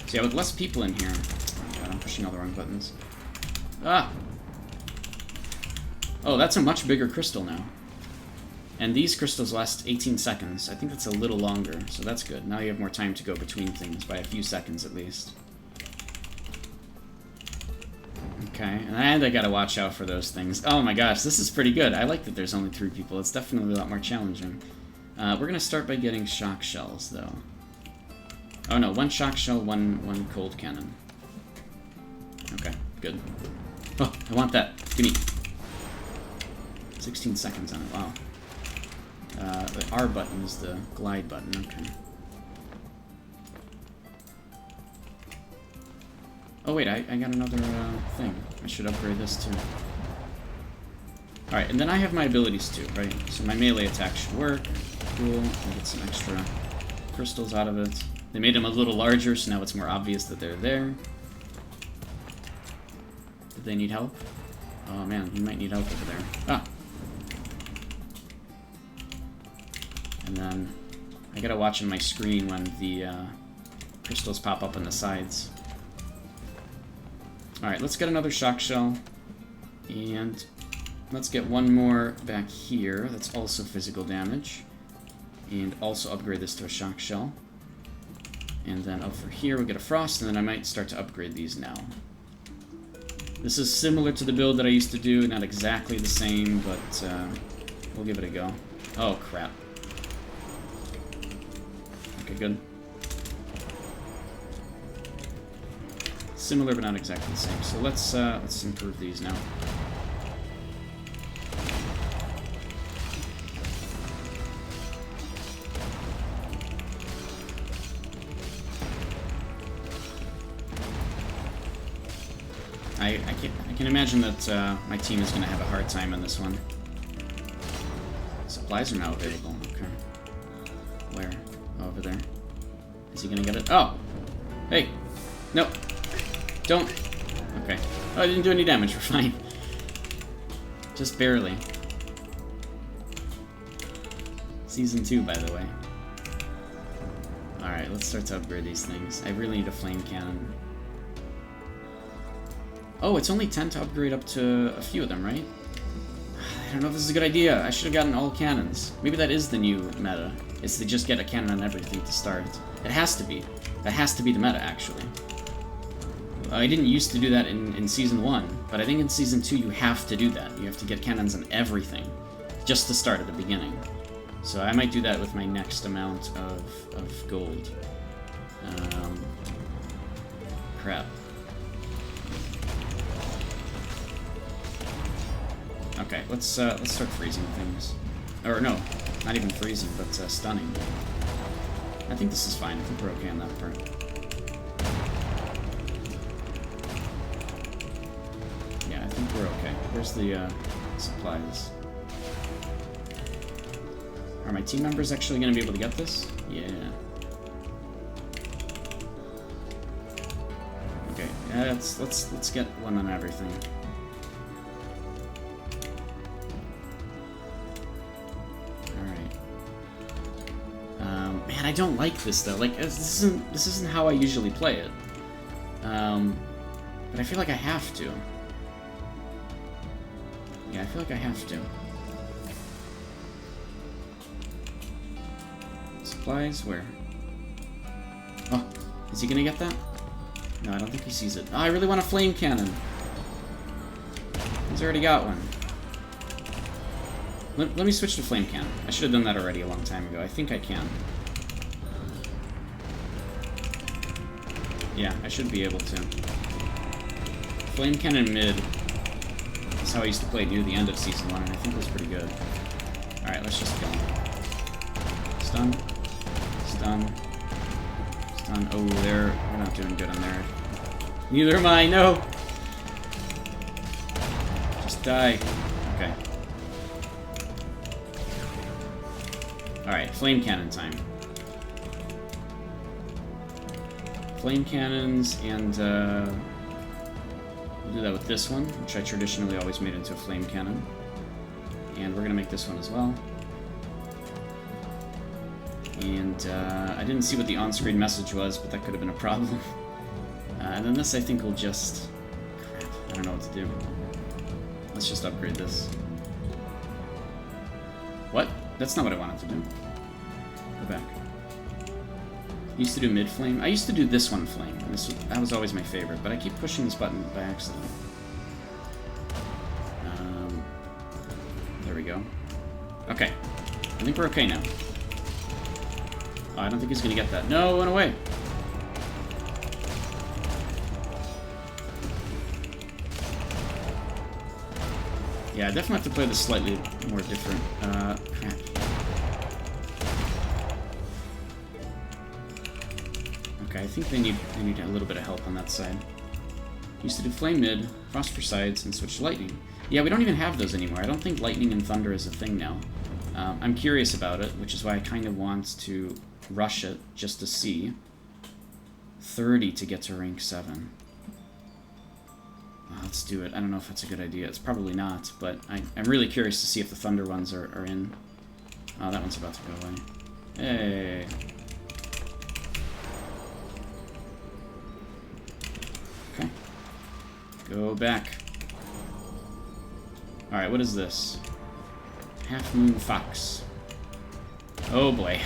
So yeah, with less people in here... oh god, I'm pushing all the wrong buttons. Ah! Oh, that's a much bigger crystal now. And these crystals last 18 seconds. I think that's a little longer, so that's good. Now you have more time to go between things, by a few seconds at least. Okay, and I gotta watch out for those things. Oh my gosh, this is pretty good. I like that there's only 3 people. It's definitely a lot more challenging. We're gonna start by getting shock shells, though. Oh no, 1 shock shell, one cold cannon. Okay, good. Oh, I want that. Gimme. 16 seconds on it, wow. The R button is the glide button, okay. Oh wait, I got another thing. I should upgrade this too. Alright, and then I have my abilities too, right? So my melee attack should work. Cool, I'll get some extra crystals out of it. They made them a little larger, so now it's more obvious that they're there. Did they need help? Oh man, you might need help over there. Ah! And then I gotta watch on my screen when the crystals pop up on the sides. Alright, let's get another shock shell. And let's get one more back here. That's also physical damage. And also upgrade this to a shock shell. And then over here we'll get a frost, and then I might start to upgrade these now. This is similar to the build that I used to do, not exactly the same, but we'll give it a go. Oh crap. Okay, good. Similar but not exactly the same. So let's improve these now. I can imagine that my team is going to have a hard time on this one. Supplies are now available. Okay. Where? Oh, over there. Is he going to get it? Oh! Hey! Nope. Don't. Okay. Oh, I didn't do any damage. We're fine. Just barely. Season 2, by the way. Alright, let's start to upgrade these things. I really need a flame cannon. Oh, it's only 10 to upgrade up to a few of them, right? I don't know if this is a good idea. I should have gotten all cannons. Maybe that is the new meta. Is to just get a cannon on everything to start. It has to be. That has to be the meta, actually. I didn't used to do that in Season 1, but I think in Season 2 you have to do that. You have to get cannons on everything, just to start at the beginning. So I might do that with my next amount of gold. Crap. Okay, let's start freezing things. Or no, not even freezing, but stunning. I think this is fine. I think we're okay on that part. Yeah, I think we're okay. Where's the supplies? Are my team members actually going to be able to get this? Yeah. Okay, let's get one on everything. Man, I don't like this though. Like, this isn't how I usually play it. But I feel like I have to. Yeah, I feel like I have to. Supplies, where? Oh, is he gonna get that? No, I don't think he sees it. Oh, I really want a flame cannon. He's already got one. Let me switch to flame cannon. I should have done that already a long time ago. I think I can. Yeah, I should be able to. Flame cannon mid is how I used to play near the end of Season 1, and I think it was pretty good. Alright, let's just kill him. Stun. Stun. Stun. Oh, we're not doing good on there. Neither am I, no! Just die. Okay. Alright, flame cannon time. Flame cannons, and we'll do that with this one, which I traditionally always made into a flame cannon. And we're gonna make this one as well. And I didn't see what the on-screen message was, but that could have been a problem. And then this I think will just... Crap, I don't know what to do. Let's just upgrade this. What? That's not what I wanted to do. Go back. Used to do mid-flame. I used to do this one flame. And that was always my favorite, but I keep pushing this button by accident. There we go. Okay. I think we're okay now. Oh, I don't think he's gonna get that. No, it went away! Yeah, I definitely have to play this slightly more different. Crap. Okay, I think they need a little bit of help on that side. Used to do flame mid, phosphor sides, and switch to lightning. Yeah, we don't even have those anymore. I don't think lightning and thunder is a thing now. I'm curious about it, which is why I kind of want to rush it just to see. 30 to get to rank 7. Let's do it. I don't know if that's a good idea. It's probably not, but I'm really curious to see if the thunder ones are in. Oh, that one's about to go away. Hey. Okay. Go back. Alright, what is this? Half Moon Fox. Oh boy.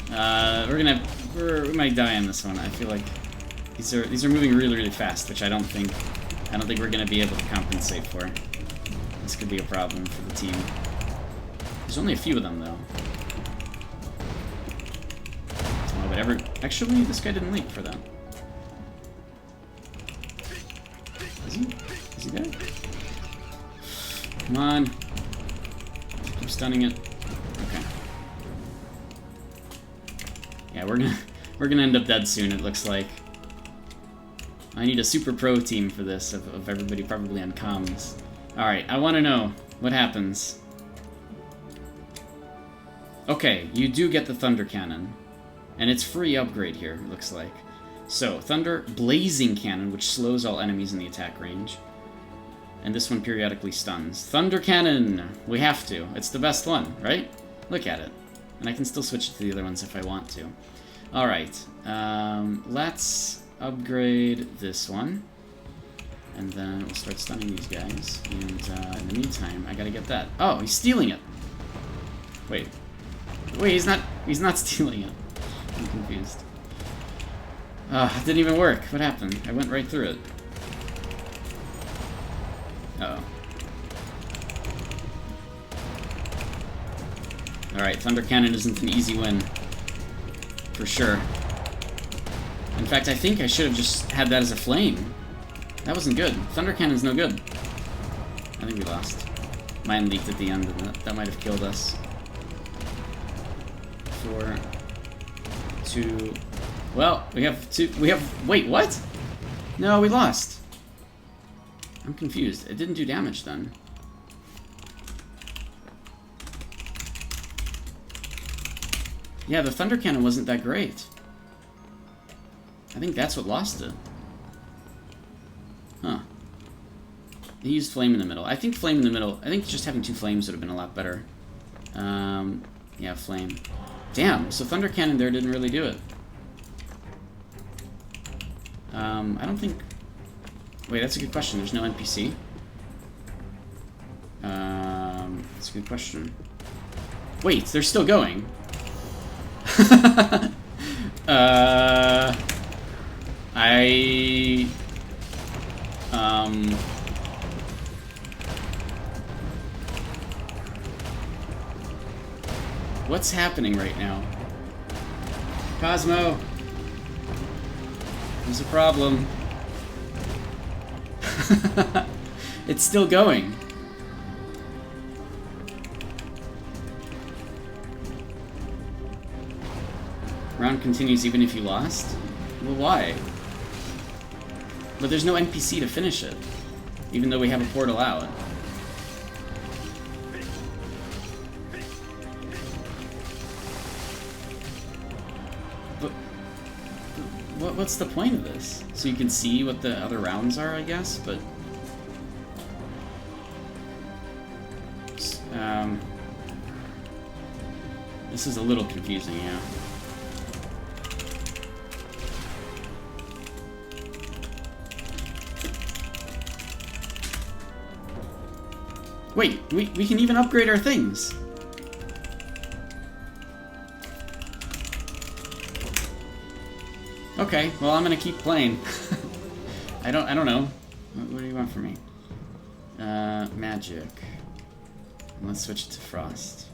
We might die on this one. I feel like these are moving really, really fast, which I don't think we're gonna be able to compensate for. This could be a problem for the team. There's only a few of them though. Oh, but actually, this guy didn't leap for that. Is he? Is he dead? Come on. Keep stunning it. Okay. Yeah, we're gonna end up dead soon, it looks like. I need a super pro team for this, of everybody probably on comms. Alright, I want to know what happens. Okay, you do get the Thunder Cannon. And it's free upgrade here, it looks like. So, Thunder Blazing Cannon, which slows all enemies in the attack range. And this one periodically stuns. Thunder Cannon! We have to. It's the best one, right? Look at it. And I can still switch it to the other ones if I want to. Alright, let's upgrade this one. And then we'll start stunning these guys. And in the meantime, I gotta get that. Oh, he's stealing it! Wait, he's not stealing it. I'm confused. It didn't even work. What happened? I went right through it. Uh-oh. Alright, Thunder Cannon isn't an easy win. For sure. In fact, I think I should have just had that as a flame. That wasn't good. Thunder Cannon's no good. I think we lost. Mine leaked at the end, and that might have killed us. 4, 2... Well, we have 2... We have... Wait, what? No, we lost. I'm confused. It didn't do damage then. Yeah, the Thunder Cannon wasn't that great. I think that's what lost it. Huh. He used Flame in the middle. I think Flame in the middle... I think just having 2 flames would have been a lot better. Yeah, Flame. Damn, so Thunder Cannon there didn't really do it. I don't think... Wait, that's a good question. There's no NPC? That's a good question. Wait, they're still going. What's happening right now? Cosmo! There's a problem. It's still going. Round continues even if you lost? Well, why? But there's no NPC to finish it, even though we have a portal out. But what's the point of this? So you can see what the other rounds are, I guess, but... This is a little confusing, yeah. Wait, we can even upgrade our things. Okay, well I'm gonna keep playing. I don't know. What do you want from me? Magic. Let's switch it to Frost.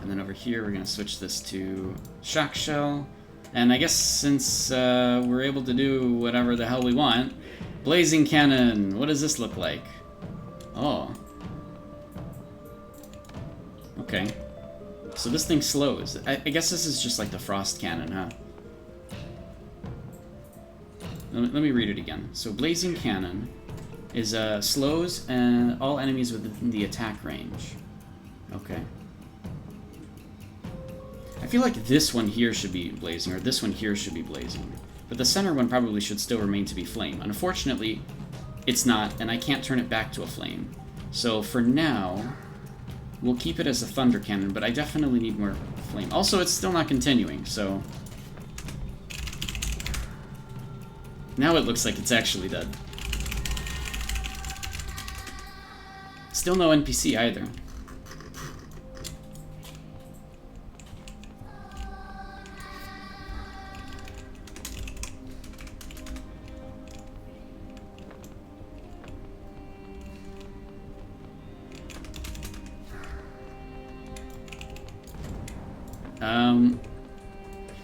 And then over here we're gonna switch this to Shock Shell. And I guess since we're able to do whatever the hell we want, Blazing Cannon. What does this look like? Oh. Okay. So this thing slows. I guess this is just like the Frost Cannon, huh? Let me read it again. So Blazing Cannon is slows all enemies within the attack range. Okay. I feel like this one here should be blazing, or this one here should be blazing. But the center one probably should still remain to be flame. Unfortunately, it's not, and I can't turn it back to a flame. So for now, we'll keep it as a Thunder Cannon, but I definitely need more flame. Also, it's still not continuing, so... Now it looks like it's actually dead. Still no NPC either.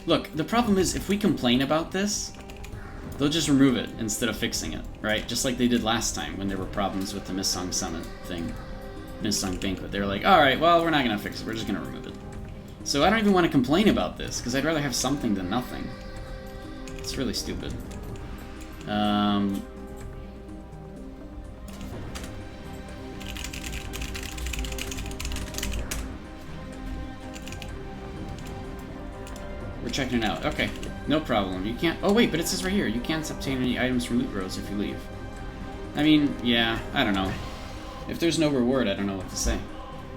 Look, the problem is if we complain about this, they'll just remove it instead of fixing it, right? Just like they did last time when there were problems with the Missong Summit thing. Missong Banquet. They were like, alright, well, we're not going to fix it. We're just going to remove it. So I don't even want to complain about this, because I'd rather have something than nothing. It's really stupid. We're checking it out. Okay, no problem. You can't... Oh, wait, but it says right here, you can't obtain any items from loot rows if you leave. I mean, yeah, I don't know. If there's no reward, I don't know what to say.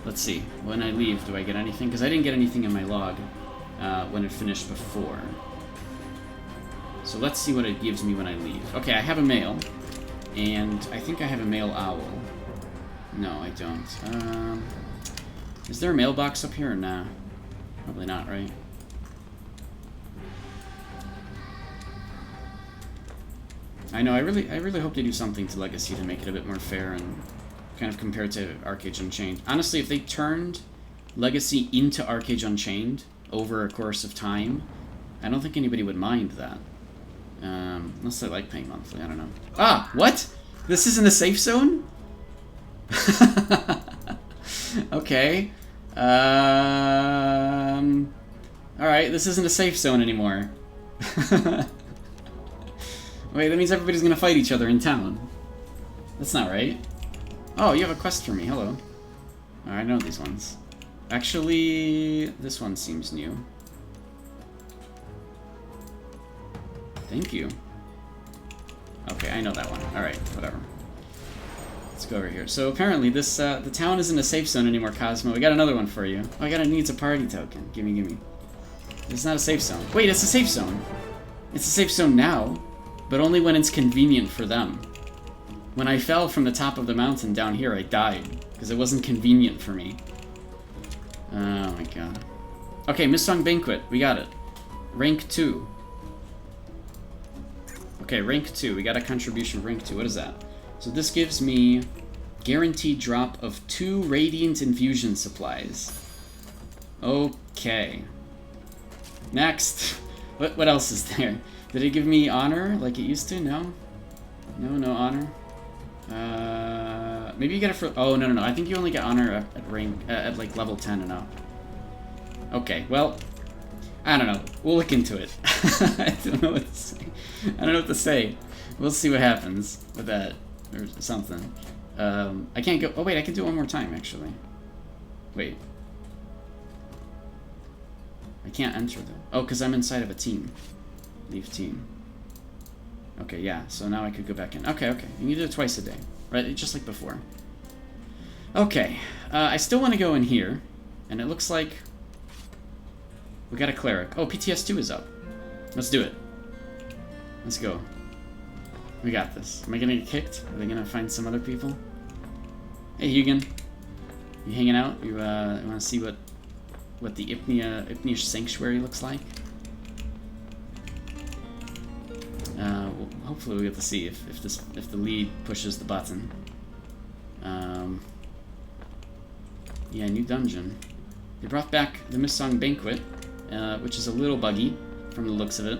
Let's see. When I leave, do I get anything? Because I didn't get anything in my log when it finished before. So let's see what it gives me when I leave. Okay, I have a mail. And I think I have a mail owl. No, I don't. Is there a mailbox up here or nah? Probably not, right? I know, I really hope they do something to Legacy to make it a bit more fair and kind of compared to Archeage Unchained. Honestly, if they turned Legacy into Archeage Unchained over a course of time, I don't think anybody would mind that. Unless they like paying monthly, I don't know. Ah, what? This isn't a safe zone? Okay. Alright, this isn't a safe zone anymore. Wait, that means everybody's gonna fight each other in town. That's not right. Oh, you have a quest for me, hello. Oh, I know these ones. Actually, this one seems new. Thank you. Okay, I know that one. Alright, whatever. Let's go over here. So apparently this, the town isn't a safe zone anymore, Cosmo. We got another one for you. Oh, I got a needs a party token. Gimme, gimme. It's not a safe zone. Wait, it's a safe zone. It's a safe zone now, but only when it's convenient for them. When I fell from the top of the mountain down here, I died, because it wasn't convenient for me. Oh my god. Okay, Missong Banquet. We got it. Rank 2. Okay, rank 2. We got a contribution of rank 2. What is that? So this gives me guaranteed drop of 2 Radiant Infusion Supplies. Okay. Next. What else is there? Did it give me honor like it used to? No? No honor? Maybe you get it for... Oh, no. I think you only get honor at rank... at like level 10 and up. Okay, well... I don't know. We'll look into it. I don't know what to say. I don't know what to say. We'll see what happens with that. Or something. I can't go... Oh, wait, I can do it one more time, actually. Wait. I can't enter them. Oh, because I'm inside of a team. Leave team. Okay, yeah. So now I could go back in. Okay. You need to do it twice a day. Right? Just like before. Okay. I still want to go in here. And it looks like... we got a cleric. Oh, PTS 2 is up. Let's do it. Let's go. We got this. Am I gonna get kicked? Are they gonna find some other people? Hey, Hugin. You hanging out? You wanna see what the Ipnish Sanctuary looks like? Well, hopefully we get to see if the lead pushes the button. Yeah, new dungeon. They brought back the Missong Banquet, which is a little buggy from the looks of it.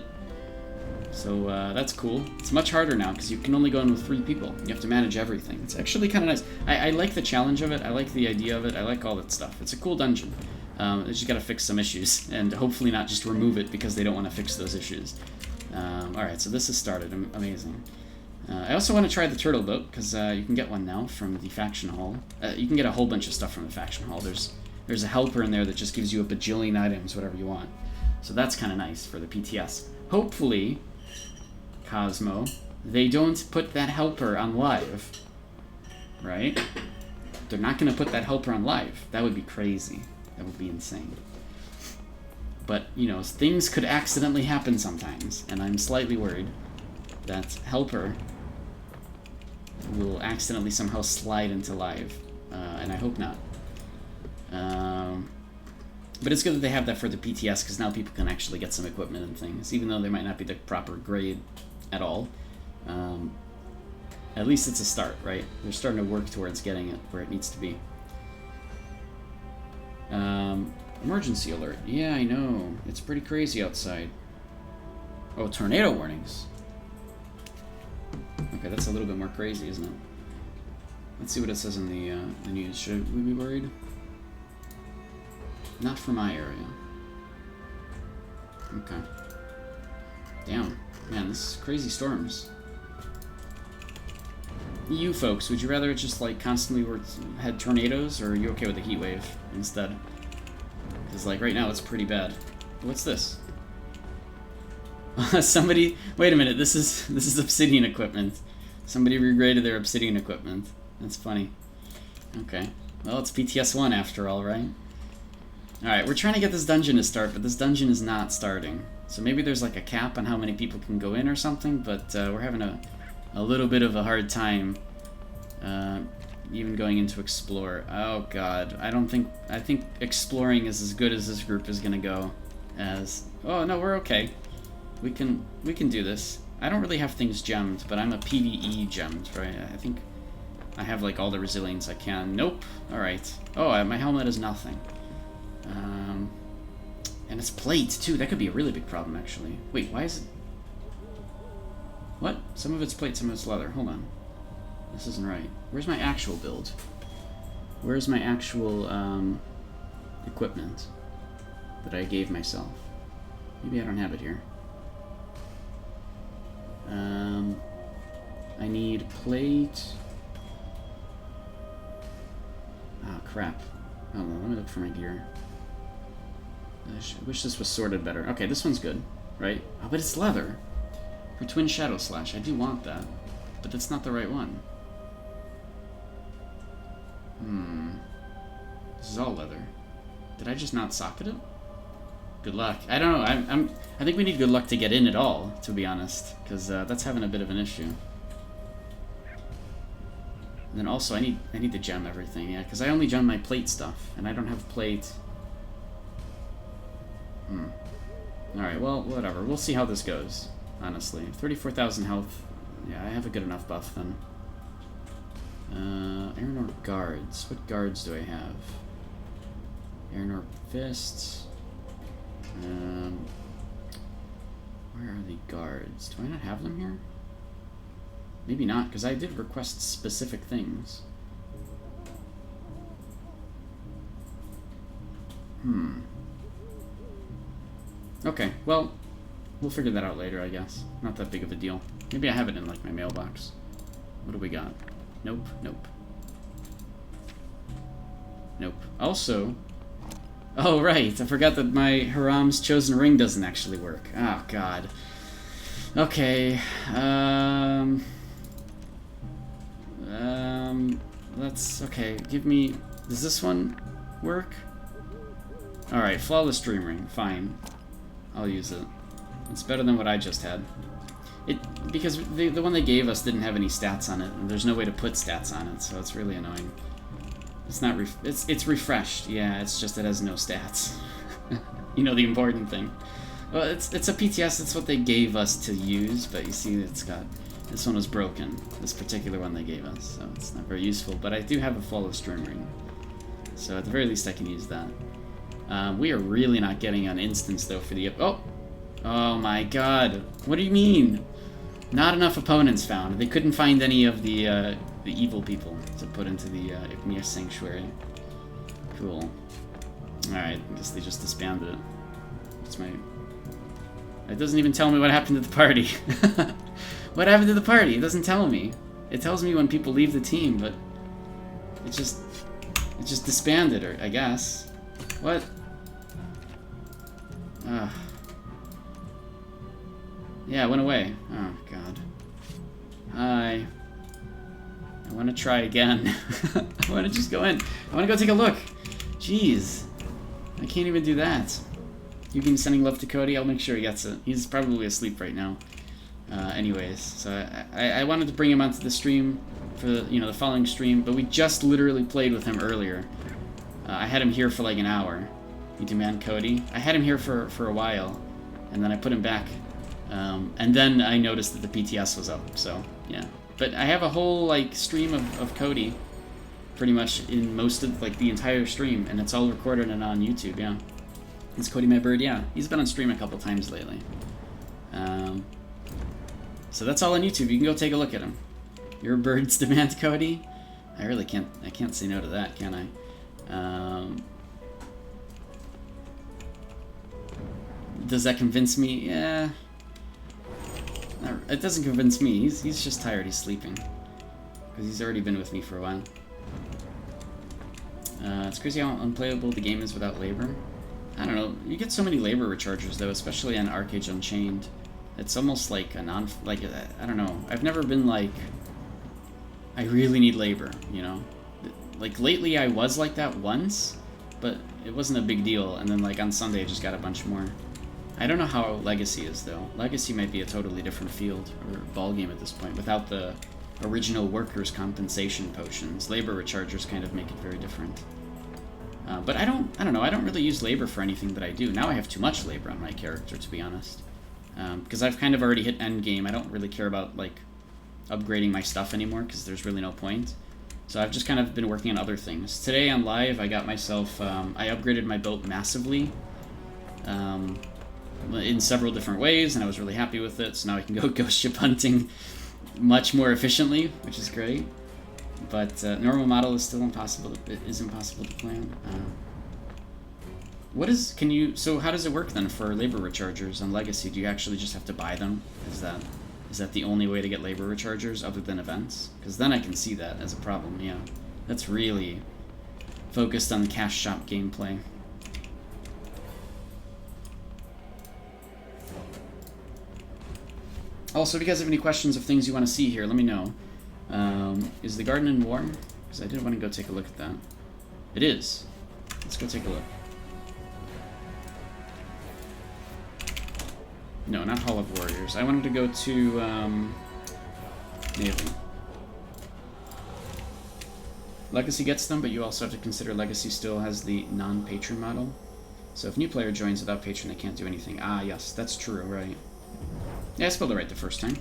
So that's cool. It's much harder now because you can only go in with 3 people. You have to manage everything. It's actually kind of nice. I like the challenge of it. I like the idea of it. I like all that stuff. It's a cool dungeon. They just got to fix some issues and hopefully not just remove it because they don't want to fix those issues. Alright, so this has started. Amazing. I also want to try the turtle boat because you can get one now from the faction hall. You can get a whole bunch of stuff from the faction hall. There's a helper in there that just gives you a bajillion items, whatever you want. So that's kind of nice for the PTS. Hopefully, Cosmo, they don't put that helper on live. Right? They're not going to put that helper on live. That would be crazy. That would be insane. But, you know, things could accidentally happen sometimes, and I'm slightly worried that helper will accidentally somehow slide into live, and I hope not. But it's good that they have that for the PTS, because now people can actually get some equipment and things, even though they might not be the proper grade at all. At least it's a start, right? They're starting to work towards getting it where it needs to be. Emergency alert. Yeah, I know. It's pretty crazy outside. Oh, tornado warnings. Okay, that's a little bit more crazy, isn't it? Let's see what it says in the news. Should we be worried? Not for my area. Okay. Damn. Man, this is crazy storms. You folks, would you rather just like constantly had tornadoes, or are you okay with the heat wave instead? Because like right now it's pretty bad. What's this? Somebody, wait a minute, this is obsidian equipment. Somebody regraded their obsidian equipment. That's funny. Okay. Well, it's PTS 1 after all, right? Alright, we're trying to get this dungeon to start, but this dungeon is not starting. So maybe there's like a cap on how many people can go in or something, but we're having a little bit of a hard time even going into explore. Oh god, I think exploring is as good as this group is gonna go as... Oh no, we're okay. We can do this. I don't really have things gemmed, but I'm a PvE gemmed, right? I think I have like all the resilience I can. Nope. Alright. Oh, my helmet is nothing. And it's plate, too. That could be a really big problem, actually. Wait, why is it... What? Some of it's plate, some of it's leather. Hold on. This isn't right. Where's my actual build? Where's my actual, equipment that I gave myself? Maybe I don't have it here. I need plate... Oh, crap. Hold on, let me look for my gear. I wish this was sorted better. Okay, this one's good, right? Oh, but it's leather. For Twin Shadow Slash, I do want that. But that's not the right one. This is all leather. Did I just not socket it? Good luck. I don't know. I think we need good luck to get in at all, to be honest. Because that's having a bit of an issue. And then also, I need to gem everything, yeah, because I only gem my plate stuff, and I don't have plate. Alright, well, whatever. We'll see how this goes, honestly. 34,000 health. Yeah, I have a good enough buff, then. Aranor guards. What guards do I have? Aranor fists. Where are the guards? Do I not have them here? Maybe not, because I did request specific things. Okay, well, we'll figure that out later, I guess. Not that big of a deal. Maybe I have it in, like, my mailbox. What do we got? Nope, nope. Nope. Also... Oh, right, I forgot that my Haram's Chosen Ring doesn't actually work. Oh, God. Okay, let's... Okay, give me... Does this one work? Alright, Flawless Dream Ring. Fine. I'll use it. It's better than what I just had. Because the one they gave us didn't have any stats on it, and there's no way to put stats on it, so it's really annoying. It's not... It's refreshed. Yeah, it's just it has no stats. You know, the important thing. Well, it's a PTS, it's what they gave us to use, but you see it's got... This one was broken, this particular one they gave us, so it's not very useful. But I do have a Flawless Dream Ring, so at the very least I can use that. We are really not getting an instance, though, for the... Oh! Oh my god. What do you mean? Not enough opponents found. They couldn't find any of the evil people to put into the Igneous Sanctuary. Cool. Alright, I guess they just disbanded it. What's my... It doesn't even tell me what happened to the party. What happened to the party? It doesn't tell me. It tells me when people leave the team, but... It just disbanded, or I guess. What? Yeah, it went away. Oh, God. I want to try again. I want to just go in. I want to go take a look. Jeez. I can't even do that. You've been sending love to Cody. I'll make sure he gets it. He's probably asleep right now. Anyways, so I wanted to bring him onto the stream for the following stream, but we just literally played with him earlier. I had him here for like an hour. You demand Cody. I had him here for a while, and then I put him back. And then I noticed that the PTS was up, so yeah. But I have a whole like stream of Cody, pretty much in most of like the entire stream, and it's all recorded and on YouTube. Yeah, it's Cody my bird. Yeah, he's been on stream a couple times lately. So that's all on YouTube. You can go take a look at him. Your birds demand Cody. I really can't. I can't say no to that, can I? Does that convince me? Yeah. It doesn't convince me. He's just tired. He's sleeping. Because he's already been with me for a while. It's crazy how unplayable the game is without labor. I don't know. You get so many labor rechargers, though, especially on Archeage Unchained. It's almost like a I don't know. I've never been like... I really need labor, you know? Like, lately I was like that once, but it wasn't a big deal. And then, like, on Sunday I just got a bunch more. I don't know how Legacy is, though. Legacy might be a totally different field, or ballgame at this point, without the original workers' compensation potions. Labor rechargers kind of make it very different. But I don't know, I don't really use labor for anything that I do. Now I have too much labor on my character, to be honest. Because I've kind of already hit end game. I don't really care about, like, upgrading my stuff anymore, because there's really no point. So I've just kind of been working on other things. Today on live, I got myself, I upgraded my boat massively in several different ways, and I was really happy with it. So now I can go ghost ship hunting much more efficiently, which is great. But normal model is still impossible. It is impossible to plan. So how does it work then for labor rechargers on Legacy? Do you actually just have to buy them? Is that the only way to get labor rechargers other than events? Because then I can see that as a problem, yeah. That's really focused on the cash shop gameplay. Also, if you guys have any questions of things you want to see here, let me know. Is the garden in war? Because I did want to go take a look at that. It is. Let's go take a look. No, not Hall of Warriors. I wanted to go to Naval. Legacy gets them, but you also have to consider Legacy still has the non-patron model. So if new player joins without patron, they can't do anything. Ah, yes, that's true, right. Yeah, I spelled it right the first time.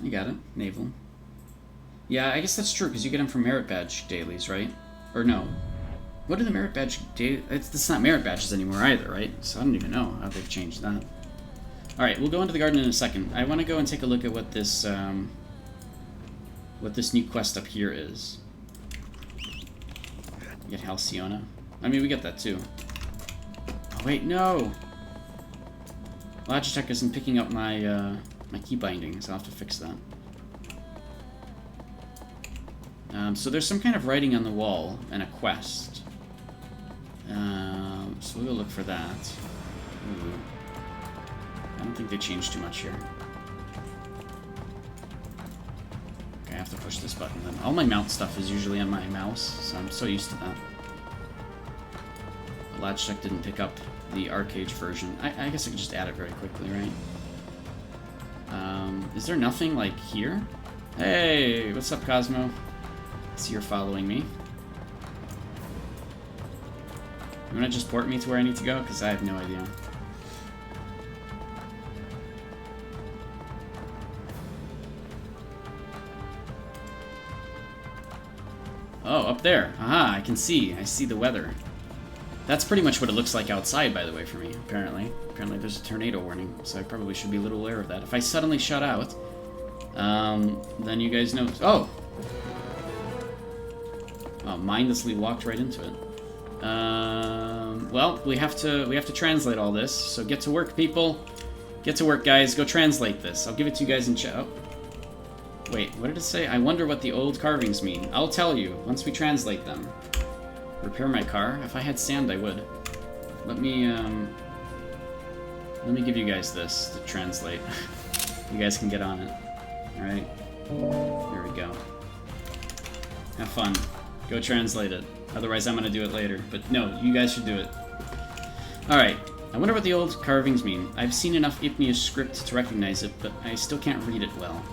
You got it. Naval. Yeah, I guess that's true, because you get them from merit badge dailies, right? Or no. What are the merit badge dailies? It's not merit badges anymore either, right? So I don't even know how they've changed that. Alright, we'll go into the garden in a second. I want to go and take a look at what this new quest up here is. Get Halcyona. I mean, we get that too. Oh, wait, no! Logitech isn't picking up my, my key binding, so I'll have to fix that. So there's some kind of writing on the wall and a quest. So we'll go look for that. Ooh. I don't think they changed too much here. Okay, I have to push this button then. All my mount stuff is usually on my mouse, so I'm so used to that. Logitech didn't pick up the Archeage version. I guess I could just add it very quickly, right? Is there nothing, like, here? Hey, what's up, Cosmo? I see you're following me. You wanna just port me to where I need to go? Because I have no idea. Oh, up there. Aha, I can see. I see the weather. That's pretty much what it looks like outside, by the way, for me, apparently. Apparently there's a tornado warning, so I probably should be a little aware of that. If I suddenly shut out, then you guys know... Oh! Oh, mindlessly walked right into it. Well, we have to translate all this, so get to work, people. Get to work, guys. Go translate this. I'll give it to you guys in chat. Oh. Wait, what did it say? I wonder what the old carvings mean. I'll tell you once we translate them. Repair my car? If I had sand, I would. Let me give you guys this to translate. You guys can get on it. Alright? There we go. Have fun. Go translate it. Otherwise, I'm gonna do it later. But no, you guys should do it. Alright. I wonder what the old carvings mean. I've seen enough Ipnia's script to recognize it, but I still can't read it well.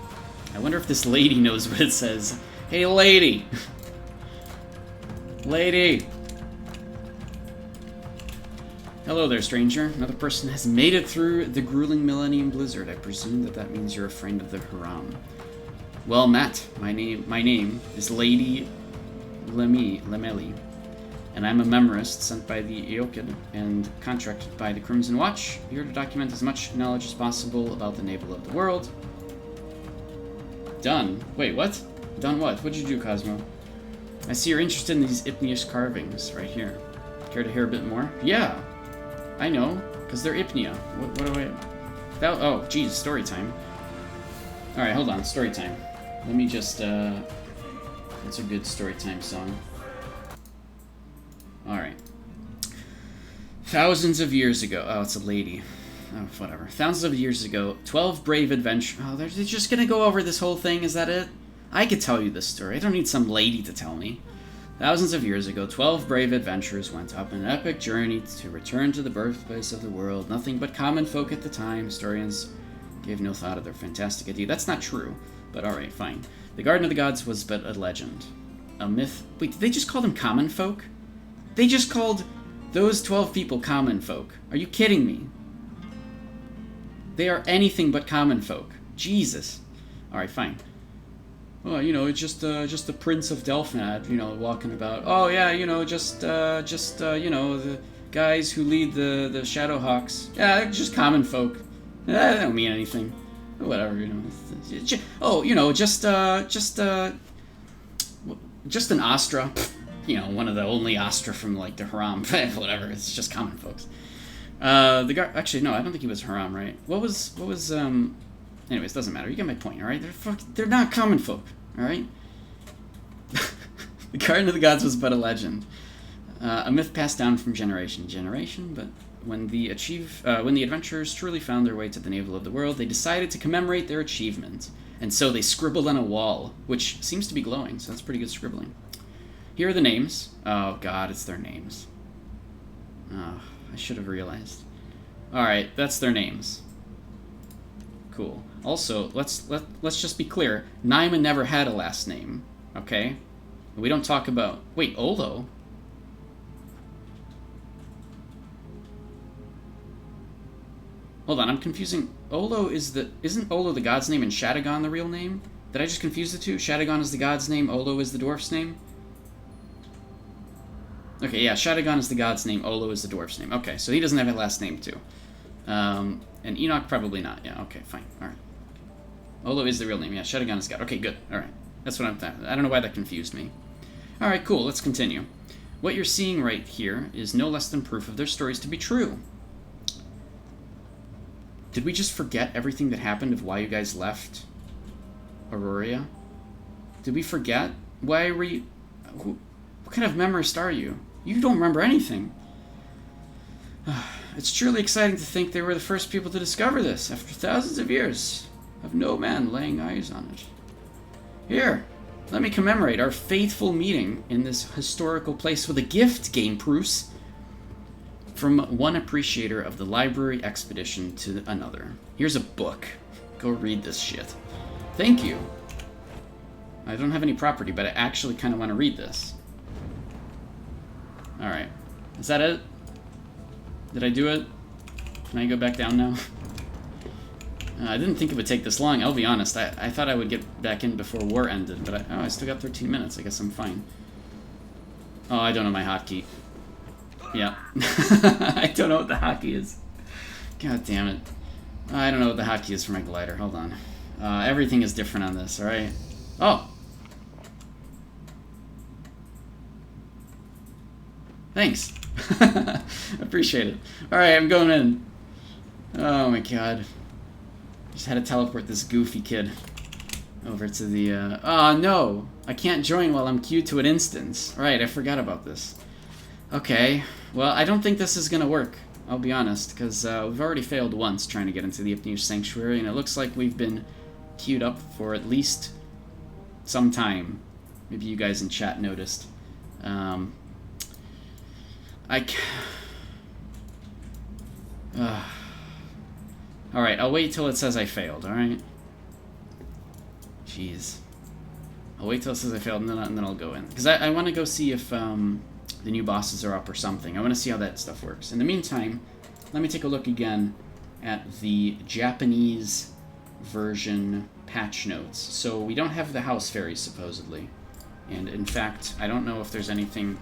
I wonder if this lady knows what it says. Hey, lady! Lady! Hello there, stranger. Another person has made it through the grueling Millennium Blizzard. I presume that means you're a friend of the Haram. Well met. My name is Lady Lemeli, and I'm a memorist sent by the Eokid and contracted by the Crimson Watch, here to document as much knowledge as possible about the navel of the world. Done. Wait, what? Done what? What'd you do, Cosmo? I see you're interested in these Ipnia's carvings right here. Care to hear a bit more? Yeah, I know, because they're Ipnia. What do I... oh, geez, story time. Alright, hold on, story time. Let me just, What's a good story time song? Alright. Thousands of years ago... Oh, it's a lady. Oh, whatever. Thousands of years ago, 12 brave adventurers... Oh, they're just gonna go over this whole thing? Is that it? I could tell you this story. I don't need some lady to tell me. Thousands of years ago, 12 brave adventurers went up an epic journey to return to the birthplace of the world. Nothing but common folk at the time. Historians gave no thought of their fantastic idea. That's not true, but alright, fine. The Garden of the Gods was but a legend. A myth... Wait, did they just call them common folk? They just called those 12 people common folk. Are you kidding me? They are anything but common folk. Jesus. Alright, fine. Well, you know, it's just the Prince of Delphinad, you know, walking about. Oh, yeah, you know, just you know, the guys who lead the Shadowhawks. Yeah, they're just common folk. They don't mean anything. Whatever, you know. Oh, you know, just an Astra. You know, one of the only Astra from, like, the Haram. Whatever, it's just common folks. The guy, actually, no, I don't think he was Haram, right? What was, anyways, doesn't matter. You get my point, alright? They're not common folk, alright? The Garden of the Gods was but a legend. A myth passed down from generation to generation, but when the adventurers truly found their way to the navel of the world, they decided to commemorate their achievement. And so they scribbled on a wall, which seems to be glowing, so that's pretty good scribbling. Here are the names. Oh god, it's their names. Oh, I should have realized. Alright, that's their names. Cool. Also, let's just be clear. Naima never had a last name, okay? We don't talk about... Wait, Olo? Hold on, I'm confusing... Olo is the... Isn't Olo the god's name and Shadagon the real name? Did I just confuse the two? Shadagon is the god's name, Olo is the dwarf's name? Okay, yeah, Shadagon is the god's name, Olo is the dwarf's name. Okay, so he doesn't have a last name, too. And Enoch probably not. Yeah, okay, fine. Alright. Olo is the real name. Yeah, Shadagon is god. Okay, good. Alright. That's what I don't know why that confused me. Alright, cool. Let's continue. What you're seeing right here is no less than proof of their stories to be true. Did we just forget everything that happened of why you guys left Aurora? Did we forget? Why were you... What kind of memorist are you? You don't remember anything. It's truly exciting to think they were the first people to discover this, after thousands of years of no man laying eyes on it. Here, let me commemorate our faithful meeting in this historical place with a gift, Game Bruce. From one appreciator of the library expedition to another. Here's a book. Go read this shit. Thank you. I don't have any property, but I actually kind of want to read this. Alright. Is that it? Did I do it? Can I go back down now? I didn't think it would take this long, I'll be honest. I thought I would get back in before war ended, but I still got 13 minutes. I guess I'm fine. Oh, I don't know my hotkey. Yeah. I don't know what the hotkey is. God damn it. I don't know what the hotkey is for my glider. Hold on. Everything is different on this, alright? Oh! Thanks. Appreciate it. Alright, I'm going in. Oh my god. Just had to teleport this goofy kid over to the, Oh no! I can't join while I'm queued to an instance. Right, I forgot about this. Okay. Well, I don't think this is gonna work. I'll be honest, because we've already failed once trying to get into the Ipnish Sanctuary, and it looks like we've been queued up for at least some time. Maybe you guys in chat noticed. Alright, I'll wait till it says I failed, alright? Jeez. I'll wait till it says I failed, and then I'll go in. Because I want to go see if the new bosses are up or something. I want to see how that stuff works. In the meantime, let me take a look again at the Japanese version patch notes. So we don't have the house fairies, supposedly. And in fact, I don't know if there's anything...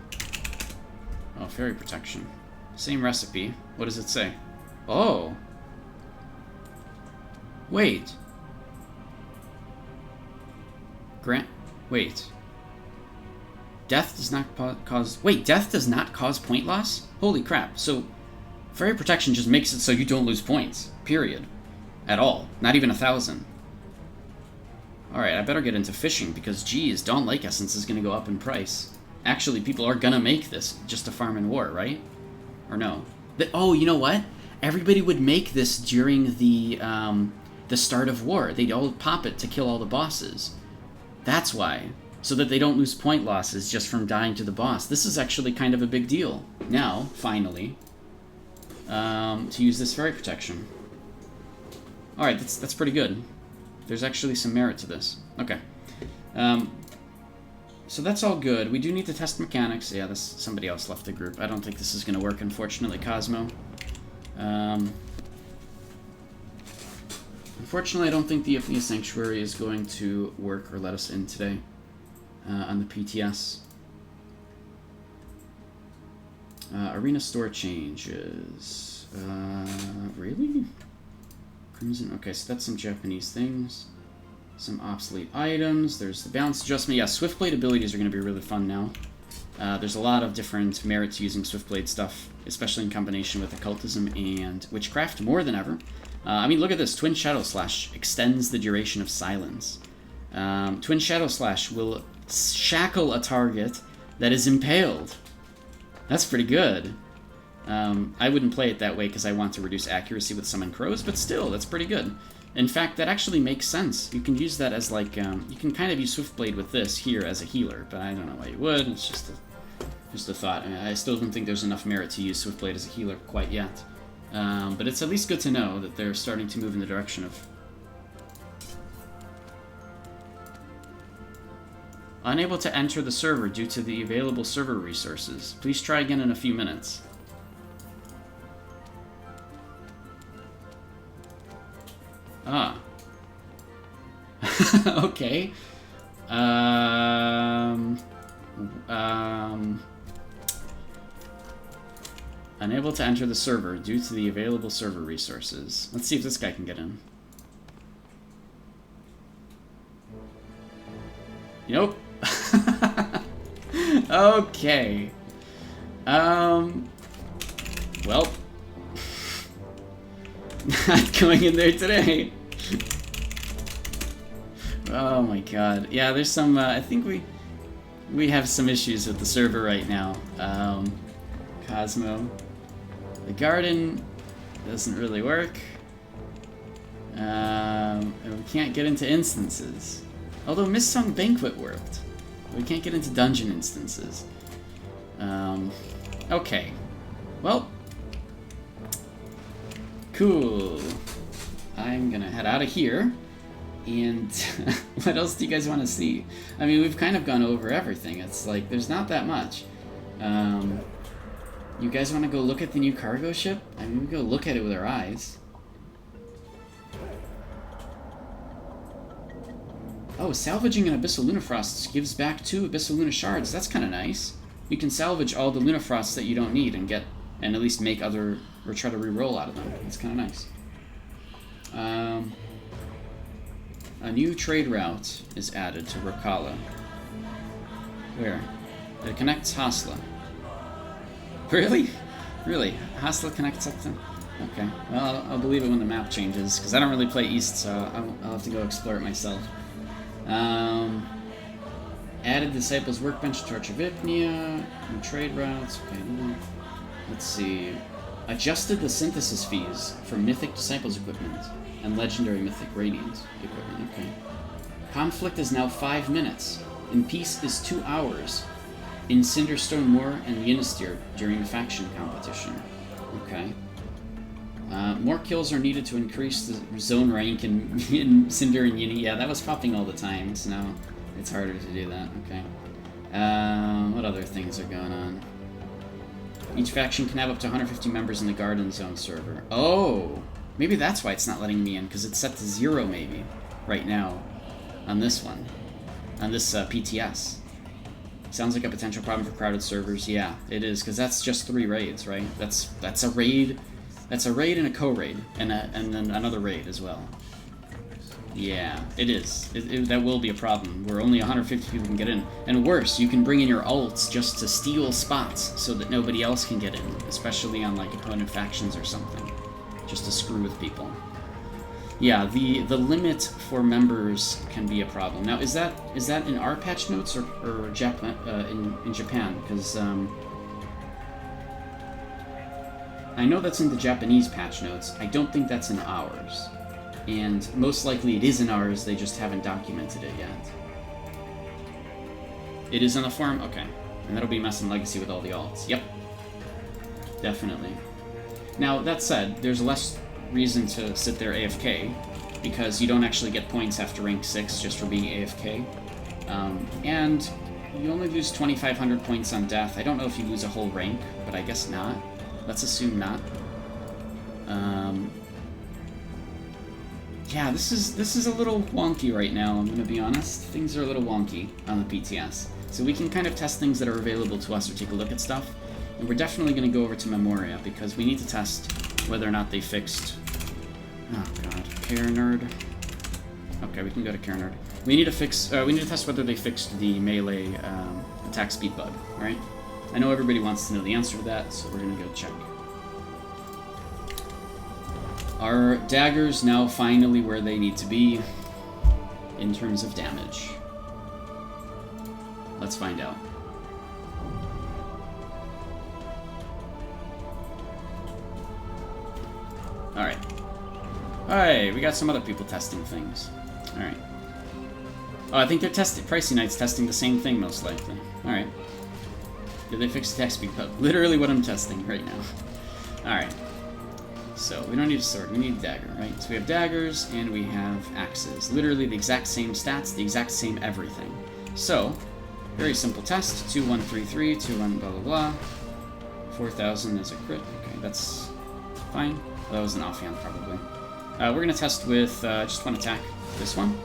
Oh, fairy protection. Same recipe. What does it say? Oh! Wait. Wait. Death does not cause... Wait, death does not cause point loss? Holy crap. So, fairy protection just makes it so you don't lose points. Period. At all. Not even 1,000. Alright, I better get into fishing, because, geez, Dawn Lake Essence is going to go up in price. Actually, people are going to make this just to farm in war, right? Or no? Oh, you know what? Everybody would make this during the start of war. They'd all pop it to kill all the bosses. That's why. So that they don't lose point losses just from dying to the boss. This is actually kind of a big deal. Now, finally, to use this fairy protection. Alright, that's pretty good. There's actually some merit to this. Okay. So that's all good. We do need to test mechanics. Yeah, somebody else left the group. I don't think this is going to work, unfortunately, Cosmo. Unfortunately, I don't think the Ifnia Sanctuary is going to work or let us in today on the PTS. Arena store changes. Really? Crimson. Okay, so that's some Japanese things. Some obsolete items. There's the balance adjustment. Yeah, Swiftblade abilities are going to be really fun now. There's a lot of different merits to using Swiftblade stuff, especially in combination with Occultism and Witchcraft more than ever. I mean, look at this. Twin Shadow Slash extends the duration of silence. Twin Shadow Slash will shackle a target that is impaled. That's pretty good. I wouldn't play it that way because I want to reduce accuracy with Summon Crows, but still, that's pretty good. In fact, that actually makes sense. You can use that as like, you can kind of use Swiftblade with this here as a healer, but I don't know why you would. It's just a thought. I mean, I still don't think there's enough merit to use Swiftblade as a healer quite yet. But it's at least good to know that they're starting to move in the direction of... Unable to enter the server due to the available server resources. Please try again in a few minutes. Ah. Okay. Unable to enter the server due to the available server resources. Let's see if this guy can get in. Nope. Okay. Well. Not going in there today. Oh my god. Yeah, there's some, I think we have some issues with the server right now. Cosmo. The garden doesn't really work. And we can't get into instances. Although Mist-Sung Banquet worked. We can't get into dungeon instances. Okay. Well. Cool. I'm gonna head out of here. And what else do you guys want to see? I mean, we've kind of gone over everything. It's like, there's not that much. You guys want to go look at the new cargo ship? I mean, we go look at it with our eyes. Oh, salvaging an Abyssal Lunafrost gives back 2 Abyssal Luna Shards. That's kind of nice. You can salvage all the Lunafrosts that you don't need and get, and at least make other, or try to re-roll out of them. That's kind of nice. A new trade route is added to Rakala. Where? It connects Hasla. Really? Really? Hasla connects up to... Okay. Well, I'll believe it when the map changes, because I don't really play East, so I'll have to go explore it myself. Added Disciples Workbench, Torch of Ipnia, new trade routes. Okay, let's see. Adjusted the synthesis fees for Mythic Disciples equipment and Legendary Mythic Radiant equipment. Okay. Conflict is now 5 minutes. In Peace is 2 hours. In Cinderstone Moor and Yinnistir during the faction competition. Okay. More kills are needed to increase the zone rank in Cinder and Yini. Yeah, that was popping all the time, so now it's harder to do that. Okay. What other things are going on? Each faction can have up to 150 members in the Garden Zone server. Oh! Maybe that's why it's not letting me in, because it's set to 0 maybe, right now, on this one. On this PTS. Sounds like a potential problem for crowded servers. Yeah, it is, because that's just 3 raids, right? That's a raid. That's a raid and a co-raid, and then another raid as well. Yeah, it is. That will be a problem, where only 150 people can get in. And worse, you can bring in your ults just to steal spots so that nobody else can get in, especially on like opponent factions or something, just to screw with people. Yeah, the limit for members can be a problem. Now, is that in our patch notes or in Japan? Because I know that's in the Japanese patch notes. I don't think that's in ours. And most likely it is in ours, they just haven't documented it yet. It is on the forum? Okay. And that'll be Mess and Legacy with all the alts. Yep. Definitely. Now, that said, there's less reason to sit there AFK, because you don't actually get points after rank 6 just for being AFK. And you only lose 2,500 points on death. I don't know if you lose a whole rank, but I guess not. Let's assume not. Yeah, this is a little wonky right now, I'm gonna be honest. Things are a little wonky on the PTS. So we can kind of test things that are available to us or take a look at stuff. And we're definitely gonna go over to Memoria because we need to test whether or not they fixed... Oh god, Care Nerd. Okay, we can go to Care Nerd. We need to test whether they fixed the melee attack speed bug, right? I know everybody wants to know the answer to that, so we're gonna go check. Are daggers now finally where they need to be in terms of damage? Let's find out. Alright. Alright, we got some other people testing things. Alright. Oh, I think they're testing... Pricey Knight's testing the same thing, most likely. Alright. Did they fix the attack speed bug? Literally what I'm testing right now. Alright. So, we don't need a sword, we need a dagger, right? So we have daggers, and we have axes. Literally the exact same stats, the exact same everything. So, very simple test. 2, 1, 3, 3, 2, 1, blah, blah, blah. 4,000 is a crit. Okay, that's fine. Well, that was an offhand, probably. We're going to test with just one attack. This one.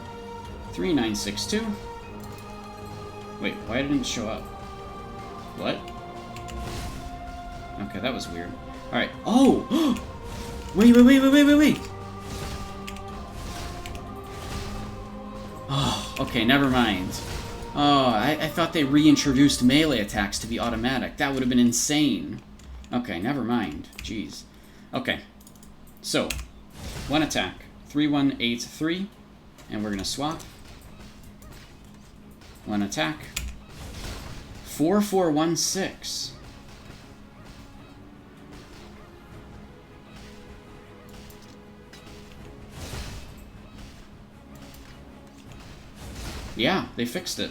3962. Wait, why didn't it show up? What? Okay, that was weird. Alright. Oh! Wait. Oh, okay, never mind. Oh, I thought they reintroduced melee attacks to be automatic. That would have been insane. Okay, never mind. Jeez. Okay. So, one attack. 3183. And we're going to swap. One attack. 4416. Yeah, they fixed it.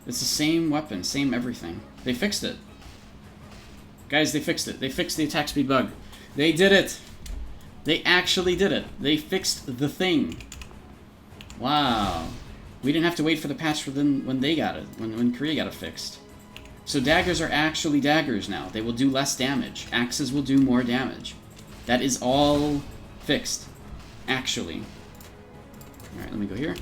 It's the same weapon, same everything. They fixed it. Guys, they fixed it. They fixed the attack speed bug. They did it. They actually did it. They fixed the thing. Wow. We didn't have to wait for the patch for them when they got it, when Korea got it fixed. So daggers are actually daggers now. They will do less damage. Axes will do more damage. That is all fixed. Actually. Alright, let me go here.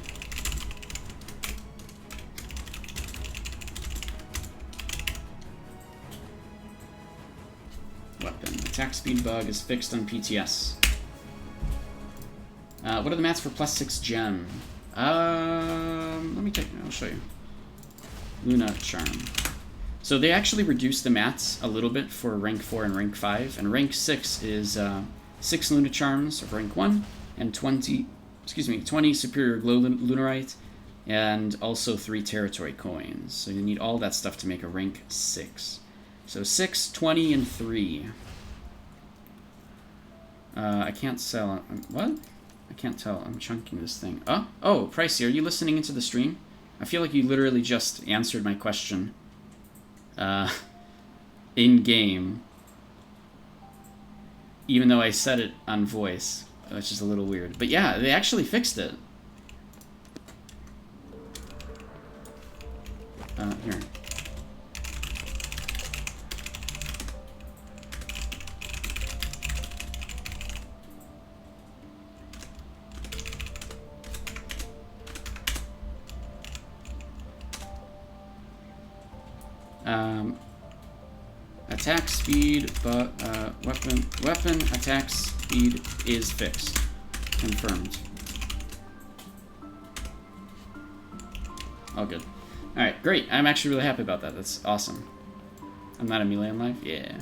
Weapon. Attack speed bug is fixed on PTS. What are the mats for +6 gem? Let me take... I'll show you. Lunar Charm. So they actually reduced the mats a little bit for rank 4 and rank 5, and rank 6 is 6 Lunar Charms of rank 1 and 20 Superior Glow Lunarite, and also 3 Territory Coins. So you need all that stuff to make a rank 6. So 6, 20, and 3. I can't sell... What? I can't tell. I'm chunking this thing. Oh, Pricey, are you listening into the stream? I feel like you literally just answered my question. In-game, even though I said it on voice, which is a little weird. But yeah, they actually fixed it. Here. Attack speed, but weapon attack speed is fixed. Confirmed. All good. Alright, great. I'm actually really happy about that. That's awesome. I'm not a melee in life? Yeah.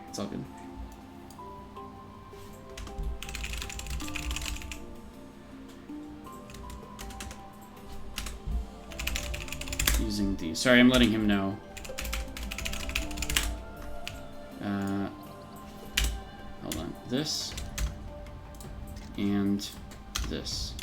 It's all good. Using these. Sorry, I'm letting him know. Hold on. This. And this.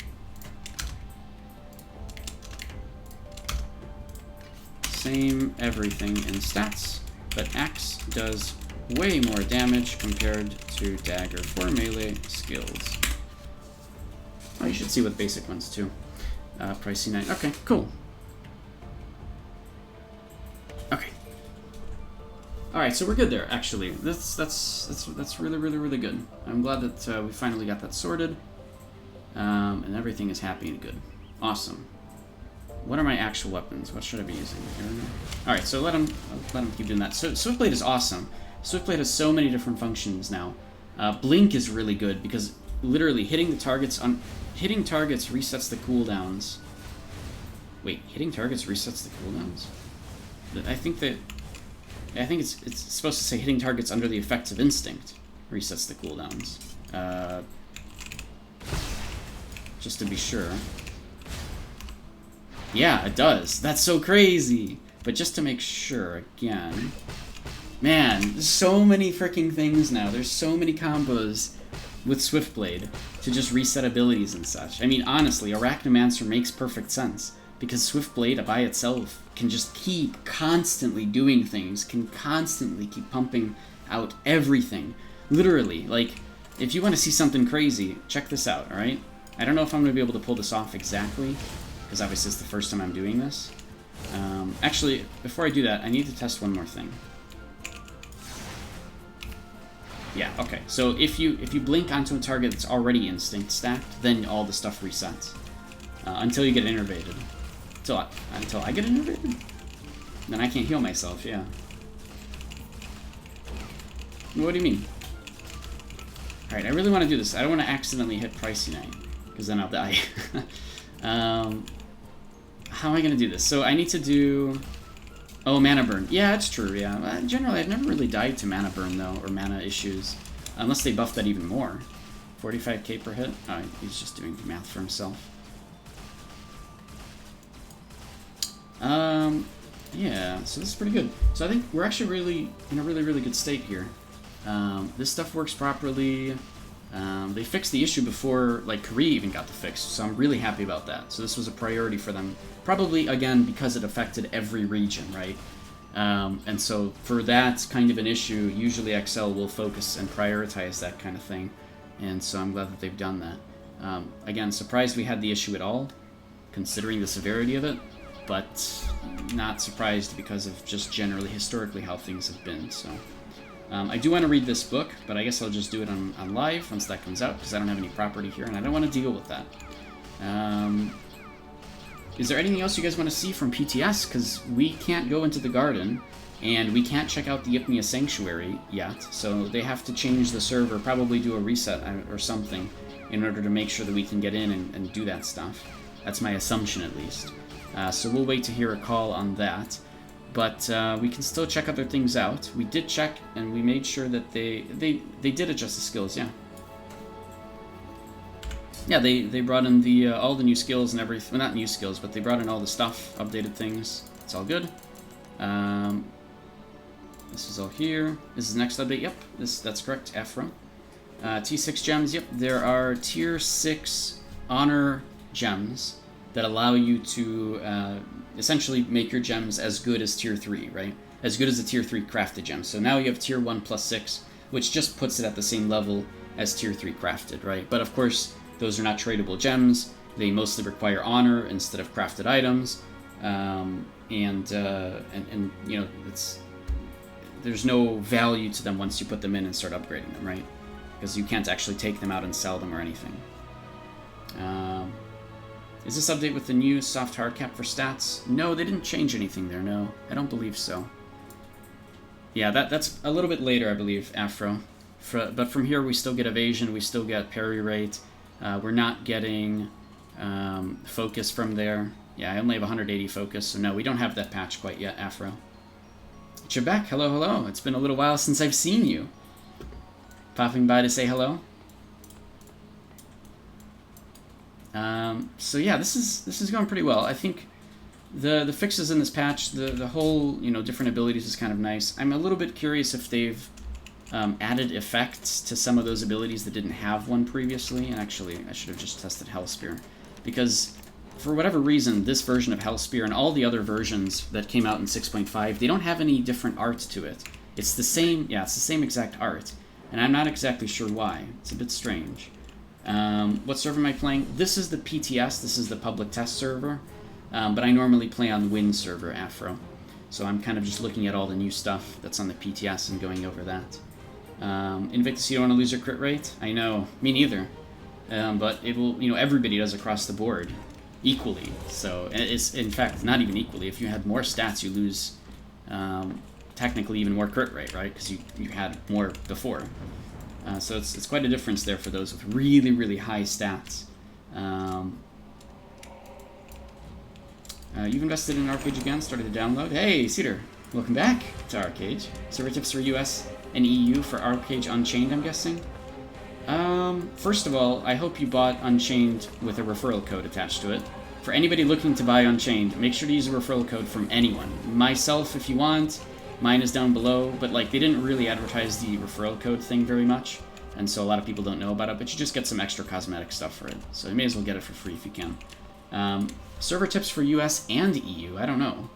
Same everything in stats, but axe does way more damage compared to dagger for melee skills. Oh, you should see with basic ones too. Pricey 9. Okay, cool. Okay. Alright, so we're good there, actually. That's really, really, really good. I'm glad that we finally got that sorted. And everything is happy and good. Awesome. What are my actual weapons? What should I be using? Alright, so let him keep doing that. So Swiftblade is awesome. Swiftblade has so many different functions now. Blink is really good because literally hitting targets resets the cooldowns. Wait, hitting targets resets the cooldowns? I think it's supposed to say hitting targets under the effects of instinct resets the cooldowns. Just to be sure. Yeah, it does. That's so crazy. But just to make sure, again... Man, there's so many freaking things now. There's so many combos with Swiftblade to just reset abilities and such. I mean, honestly, Arachnomancer makes perfect sense. Because Swiftblade by itself can just keep constantly doing things, can constantly keep pumping out everything. Literally, like, if you want to see something crazy, check this out, alright? I don't know if I'm going to be able to pull this off exactly, because obviously it's the first time I'm doing this. Actually, before I do that, I need to test one more thing. Yeah, okay. So if you blink onto a target that's already instinct stacked, then all the stuff resets. Until you get innervated. Until I get innervated? Then I can't heal myself, yeah. What do you mean? Alright, I really want to do this. I don't want to accidentally hit Pricey Knight, because then I'll die. How am I going to do this? So I need to do... Oh, mana burn. Yeah, it's true, yeah. Generally, I've never really died to mana burn, though, or mana issues. Unless they buff that even more. 45k per hit? Oh, he's just doing math for himself. Yeah, so this is pretty good. So I think we're actually really in a really, really good state here. This stuff works properly. They fixed the issue before, like, Korea even got the fix, so I'm really happy about that. So this was a priority for them. Probably, again, because it affected every region, right? And so for that kind of an issue, usually XL will focus and prioritize that kind of thing. And so I'm glad that they've done that. Again, surprised we had the issue at all, considering the severity of it. But not surprised because of just generally, historically, how things have been, so... I do want to read this book, but I guess I'll just do it on live once that comes out, because I don't have any property here, and I don't want to deal with that. Is there anything else you guys want to see from PTS? Because we can't go into the garden, and we can't check out the Ypnia Sanctuary yet, so they have to change the server, probably do a reset or something, in order to make sure that we can get in and do that stuff. That's my assumption, at least. So we'll wait to hear a call on that. But we can still check other things out. We did check, and we made sure that they did adjust the skills, yeah. Yeah, they brought in the all the new skills and everything. Well, not new skills, but they brought in all the stuff, updated things. It's all good. This is all here. This is the next update. Yep, that's correct. Afro. T6 gems. Yep, there are tier 6 honor gems that allow you to essentially make your gems as good as tier 3, right? As good as a tier 3 crafted gem. So now you have tier 1 plus 6, which just puts it at the same level as tier 3 crafted, right? But of course, those are not tradable gems. They mostly require honor instead of crafted items. And you know, there's no value to them once you put them in and start upgrading them, right? Because you can't actually take them out and sell them or anything. Is this update with the new soft hard cap for stats? No, they didn't change anything there, no. I don't believe so. Yeah, that's a little bit later, I believe, Afro. But from here, we still get evasion, we still get parry rate. We're not getting focus from there. Yeah, I only have 180 focus, so no, we don't have that patch quite yet, Afro. Trebek, hello, hello. It's been a little while since I've seen you. Popping by to say hello. So yeah, this is going pretty well. I think the fixes in this patch, the whole, you know, different abilities is kind of nice. I'm a little bit curious if they've added effects to some of those abilities that didn't have one previously. And actually, I should have just tested Hellspear, because for whatever reason, this version of Hellspear and all the other versions that came out in 6.5, they don't have any different art to it. It's the same, yeah, it's the same exact art, and I'm not exactly sure why. It's a bit strange. What server am I playing? This is the PTS, this is the public test server, but I normally play on the Win server, Afro. So I'm kind of just looking at all the new stuff that's on the PTS and going over that. Invictus, you don't want to lose your crit rate? I know, me neither. But it will, you know, everybody does across the board equally. So it's, in fact, not even equally. If you had more stats, you lose technically even more crit rate, right? Because you had more before. So it's quite a difference there for those with really, really high stats. You've invested in Archeage again, started the download. Hey, Cedar, welcome back to Archeage. Server tips for US and EU for Archeage Unchained, I'm guessing. First of all, I hope you bought Unchained with a referral code attached to it. For anybody looking to buy Unchained, make sure to use a referral code from anyone. Myself, if you want. Mine is down below, but like they didn't really advertise the referral code thing very much, and so a lot of people don't know about it, but you just get some extra cosmetic stuff for it. So you may as well get it for free if you can. Server tips for US and EU, I don't know.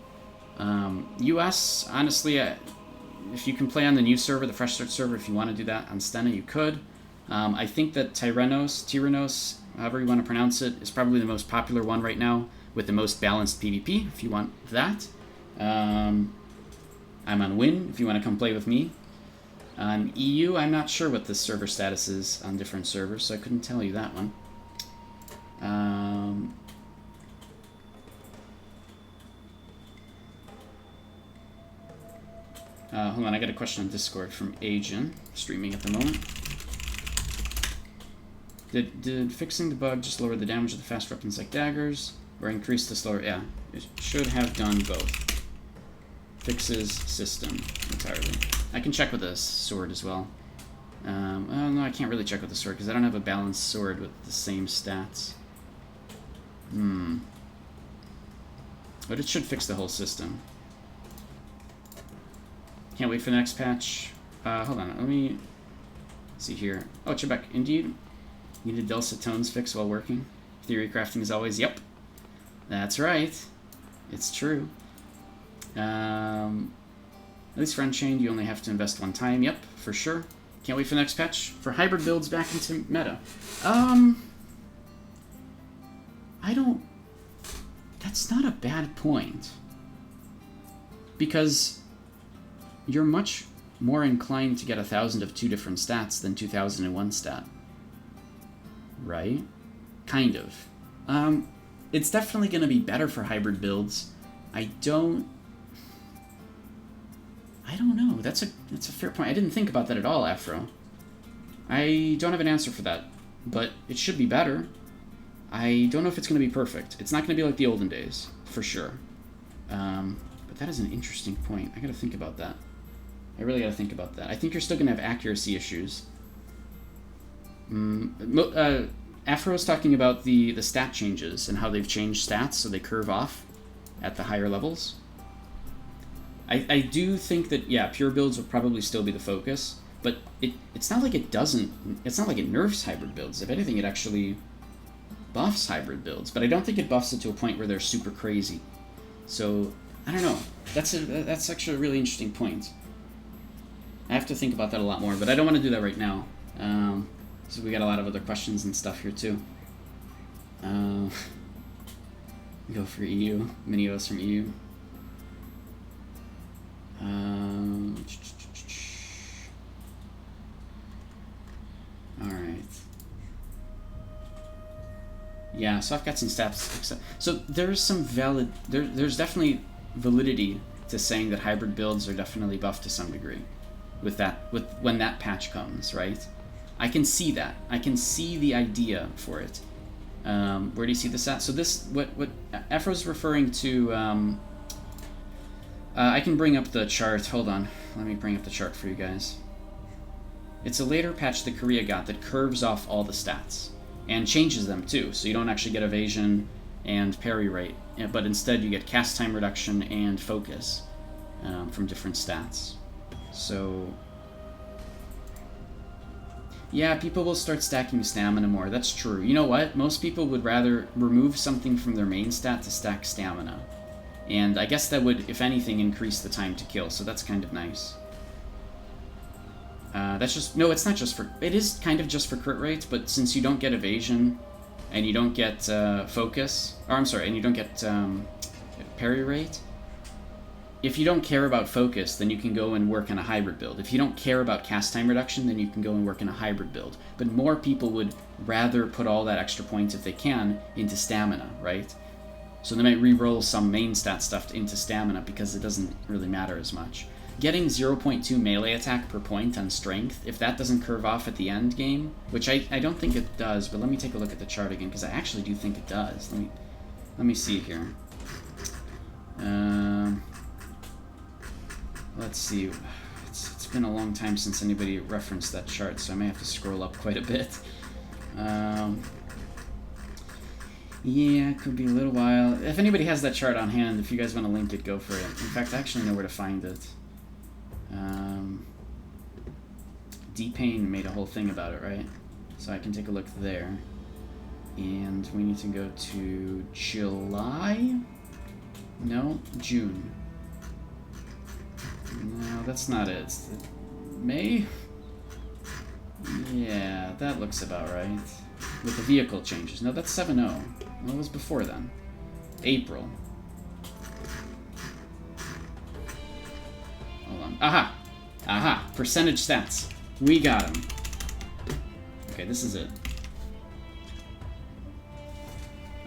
US, honestly, if you can play on the new server, the Fresh Start server, if you want to do that on Stena, you could. I think that Tyrannos, however you want to pronounce it, is probably the most popular one right now, with the most balanced PvP, if you want that. I'm on Win, if you want to come play with me. On EU, I'm not sure what the server status is on different servers, so I couldn't tell you that one. Hold on, I got a question on Discord from Agent, streaming at the moment. Did fixing the bug just lower the damage of the fast weapons like daggers, or increase the slower? Yeah, it should have done both. Fixes system entirely. I can check with the sword as well. Oh, no, I can't really check with the sword because I don't have a balanced sword with the same stats. But it should fix the whole system. Can't wait for the next patch. Hold on, let me see here. Oh, Trebek, indeed. Needed dulcet tones fix while working. Theory crafting is always, yep. That's right. It's true. At least for Unchained, you only have to invest one time. Yep, for sure. Can't wait for the next patch. For hybrid builds back into meta. I don't... That's not a bad point. Because you're much more inclined to get 1,000 of 2 different stats than 2,000 in 1 stat. Right? Kind of. It's definitely going to be better for hybrid builds. I don't know. That's a fair point. I didn't think about that at all, Afro. I don't have an answer for that, but it should be better. I don't know if it's going to be perfect. It's not going to be like the olden days, for sure. But that is an interesting point. I got to think about that. I really got to think about that. I think you're still going to have accuracy issues. Afro is talking about the stat changes and how they've changed stats so they curve off at the higher levels. I do think that, yeah, pure builds will probably still be the focus, but it's not like it doesn't, it's not like it nerfs hybrid builds. If anything, it actually buffs hybrid builds, but I don't think it buffs it to a point where they're super crazy. So, I don't know. That's actually a really interesting point. I have to think about that a lot more, but I don't want to do that right now. So we got a lot of other questions and stuff here too. Go for EU. Many of us from EU. Alright. Yeah, so I've got some stats. So there's some valid... There's definitely validity to saying that hybrid builds are definitely buffed to some degree with when that patch comes, right? I can see that. I can see the idea for it. Where do you see this at? So this, what Afro's referring to, I can bring up the chart. Hold on. Let me bring up the chart for you guys. It's a later patch that Korea got that curves off all the stats and changes them too. So you don't actually get evasion and parry rate, but instead you get cast time reduction and focus from different stats. So yeah, people will start stacking stamina more. That's true. You know what? Most people would rather remove something from their main stat to stack stamina. And I guess that would, if anything, increase the time to kill, so that's kind of nice. That's just... No, it's not just for... It is kind of just for crit rate, but since you don't get evasion, and you don't get focus... Or, I'm sorry, and you don't get parry rate, if you don't care about focus, then you can go and work on a hybrid build. If you don't care about cast time reduction, then you can go and work in a hybrid build. But more people would rather put all that extra points, if they can, into stamina, right? So they might re-roll some main stat stuff into stamina because it doesn't really matter as much. Getting 0.2 melee attack per point on strength, if that doesn't curve off at the end game, which I don't think it does, but let me take a look at the chart again, because I actually do think it does. Let me see here. Let's see. It's been a long time since anybody referenced that chart, so I may have to scroll up quite a bit. Yeah, it could be a little while. If anybody has that chart on hand, if you guys want to link it, go for it. In fact, I actually know where to find it. D-Pain made a whole thing about it, right? So I can take a look there. And we need to go to July? No, June. No, that's not it. It's May? Yeah, that looks about right. With the vehicle changes. No, that's 7.0. What was before then? April. Hold on. Aha! Aha! Percentage stats. We got them. Okay, this is it.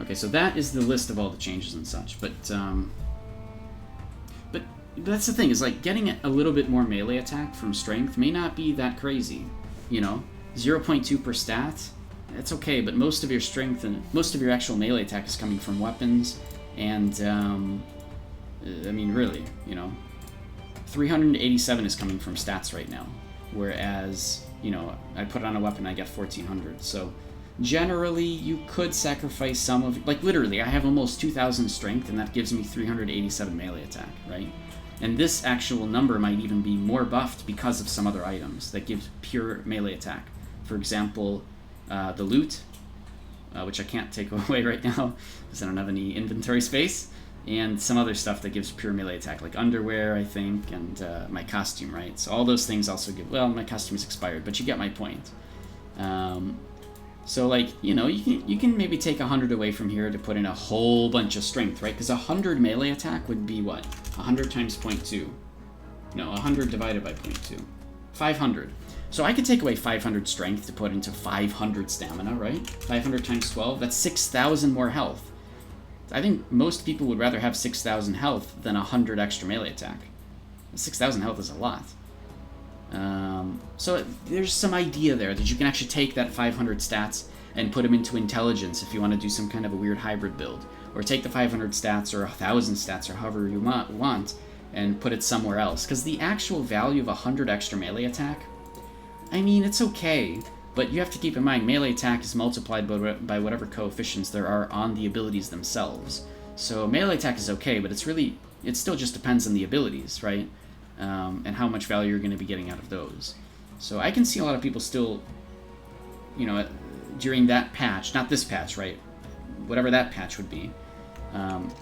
Okay, so that is the list of all the changes and such, but that's the thing, is like getting a little bit more melee attack from strength may not be that crazy, you know? 0.2 per stat, that's okay, but most of your strength and most of your actual melee attack is coming from weapons, and I mean, really, you know, 387 is coming from stats right now, whereas, you know, I put on a weapon, I get 1400, so generally you could sacrifice some of, like literally, I have almost 2000 strength, and that gives me 387 melee attack, right? And this actual number might even be more buffed because of some other items that give pure melee attack. For example, the loot, which I can't take away right now because I don't have any inventory space, and some other stuff that gives pure melee attack, like underwear, I think, and my costume, right? So all those things also give, well, my costume is expired, but you get my point. So, like, you know, you can maybe take 100 away from here to put in a whole bunch of strength, right? Because 100 melee attack would be what? 100 times 0.2. No, 100 divided by 0.2. 500. So I could take away 500 strength to put into 500 stamina, right? 500 times 12, that's 6,000 more health. I think most people would rather have 6,000 health than 100 extra melee attack. 6,000 health is a lot. So there's some idea there that you can actually take that 500 stats and put them into intelligence if you want to do some kind of a weird hybrid build. Or take the 500 stats or 1,000 stats or however you want and put it somewhere else. Because the actual value of 100 extra melee attack, I mean, it's okay, but you have to keep in mind melee attack is multiplied by whatever coefficients there are on the abilities themselves. So melee attack is okay, but it still just depends on the abilities, right? And how much value you're going to be getting out of those. So I can see a lot of people still, you know, during that patch, not this patch, right? Whatever that patch would be.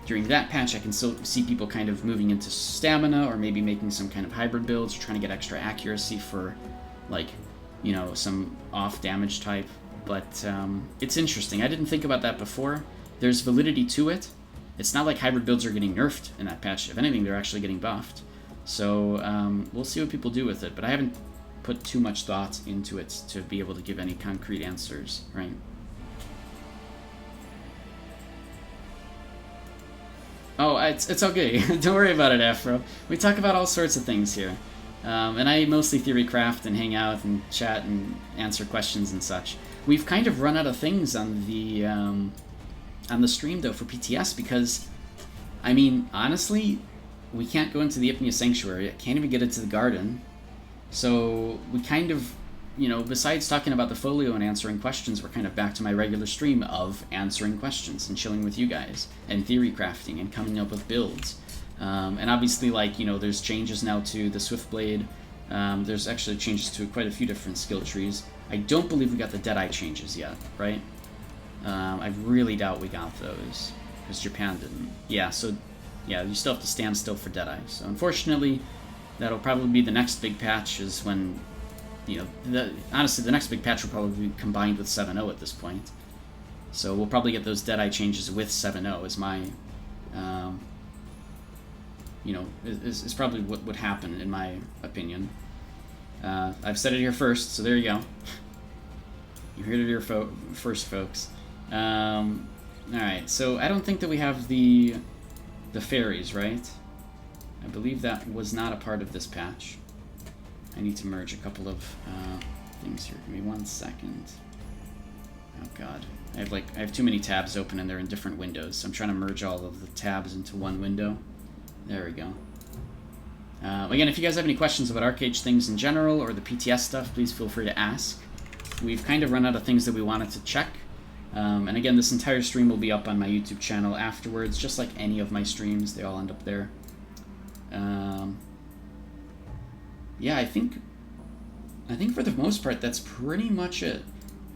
During that patch, I can still see people kind of moving into stamina or maybe making some kind of hybrid builds or trying to get extra accuracy for, like, you know, some off damage type. But it's interesting. I didn't think about that before. There's validity to it. It's not like hybrid builds are getting nerfed in that patch. If anything, they're actually getting buffed. So we'll see what people do with it, but I haven't put too much thought into it to be able to give any concrete answers, right? Oh, it's okay. Don't worry about it, Afro. We talk about all sorts of things here. And I mostly theory craft and hang out and chat and answer questions and such. We've kind of run out of things on the stream, though, for PTS because, I mean, honestly, we can't go into the Ipnia Sanctuary. I can't even get into the garden. So we kind of, you know, besides talking about the folio and answering questions, we're kind of back to my regular stream of answering questions and chilling with you guys and theory crafting and coming up with builds. And obviously, like, you know, there's changes now to the Swiftblade. There's actually changes to quite a few different skill trees. I don't believe we got the Deadeye changes yet, right? I really doubt we got those because Japan didn't. Yeah, so yeah, you still have to stand still for Deadeye. So unfortunately, that'll probably be the next big patch is when, you know, honestly, the next big patch will probably be combined with 7.0 at this point. So we'll probably get those Deadeye changes with 7.0 is my you know, is probably what would happen, in my opinion. I've said it here first, so there you go. You heard it here first, folks. Alright, so I don't think that we have the fairies, right? I believe that was not a part of this patch. I need to merge a couple of things here. Give me 1 second. Oh god. I have too many tabs open and they're in different windows, so I'm trying to merge all of the tabs into one window. There we go. Again, if you guys have any questions about Archeage things in general or the PTS stuff, please feel free to ask. We've kind of run out of things that we wanted to check. And again, this entire stream will be up on my YouTube channel afterwards, just like any of my streams. They all end up there. Yeah, I think for the most part, that's pretty much it.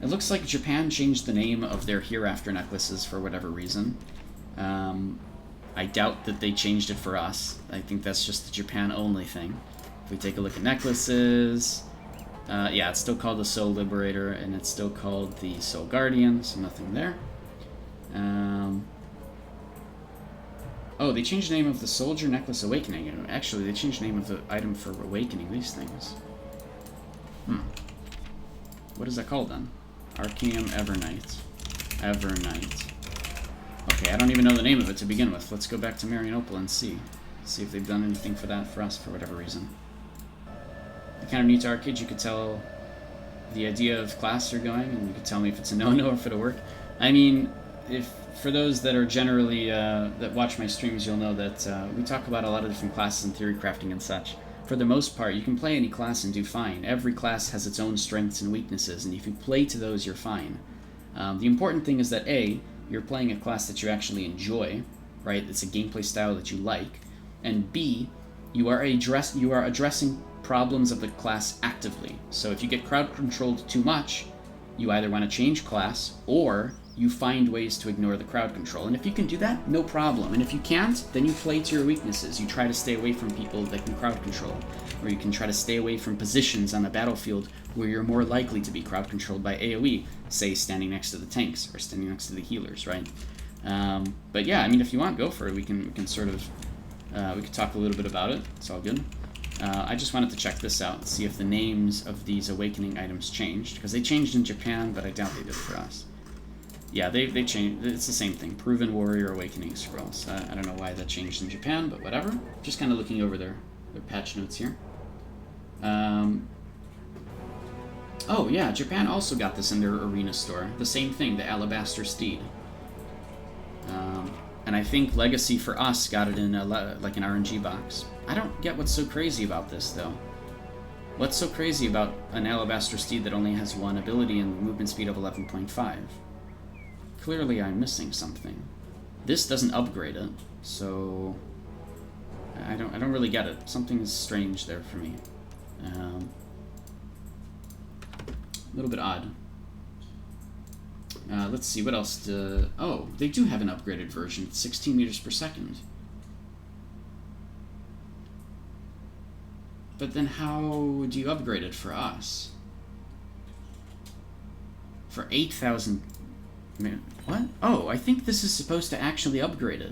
It looks like Japan changed the name of their Hereafter necklaces for whatever reason. I doubt that they changed it for us. I think that's just the Japan-only thing. If we take a look at necklaces... yeah, it's still called the Soul Liberator, and it's still called the Soul Guardian, so nothing there. Oh, they changed the name of the Soldier Necklace Awakening. Actually, they changed the name of the item for awakening these things. What is that called, then? Arceum Evernight. Evernight. Okay, I don't even know the name of it to begin with. Let's go back to Marianople and see. See if they've done anything for that for us, for whatever reason. You're kind of new to Archeage, you could tell the idea of class you're going, and you could tell me if it's a no-no or if it'll work. I mean, for those that are generally, that watch my streams, you'll know that we talk about a lot of different classes in theory crafting and such. For the most part, you can play any class and do fine. Every class has its own strengths and weaknesses, and if you play to those, you're fine. The important thing is that A, you're playing a class that you actually enjoy, right? It's a gameplay style that you like, and B, you are addressing problems of the class actively. So if you get crowd controlled too much, you either want to change class or you find ways to ignore the crowd control. And if you can do that, no problem. And if you can't, then you play to your weaknesses. You try to stay away from people that can crowd control, or you can try to stay away from positions on the battlefield where you're more likely to be crowd controlled by AoE, say standing next to the tanks or standing next to the healers, right? But yeah, I mean, if you want, go for it. We can sort of we could talk a little bit about it. It's all good. I just wanted to check this out and see if the names of these awakening items changed, because they changed in Japan, but I doubt they did for us. Yeah, they changed. It's the same thing. Proven Warrior Awakening Scrolls. I don't know why that changed in Japan, but whatever. Just kind of looking over their patch notes here. Oh yeah, Japan also got this in their arena store. The same thing, the Alabaster Steed. And I think Legacy for us got it in like an RNG box. I don't get what's so crazy about this, though. What's so crazy about an Alabaster Steed that only has one ability and movement speed of 11.5? Clearly I'm missing something. This doesn't upgrade it, so I don't really get it. Something is strange there for me. A little bit odd. Let's see, what else? Oh, they do have an upgraded version. It's 16 meters per second. But then how do you upgrade it for us? For 8,000... What? Oh, I think this is supposed to actually upgrade it.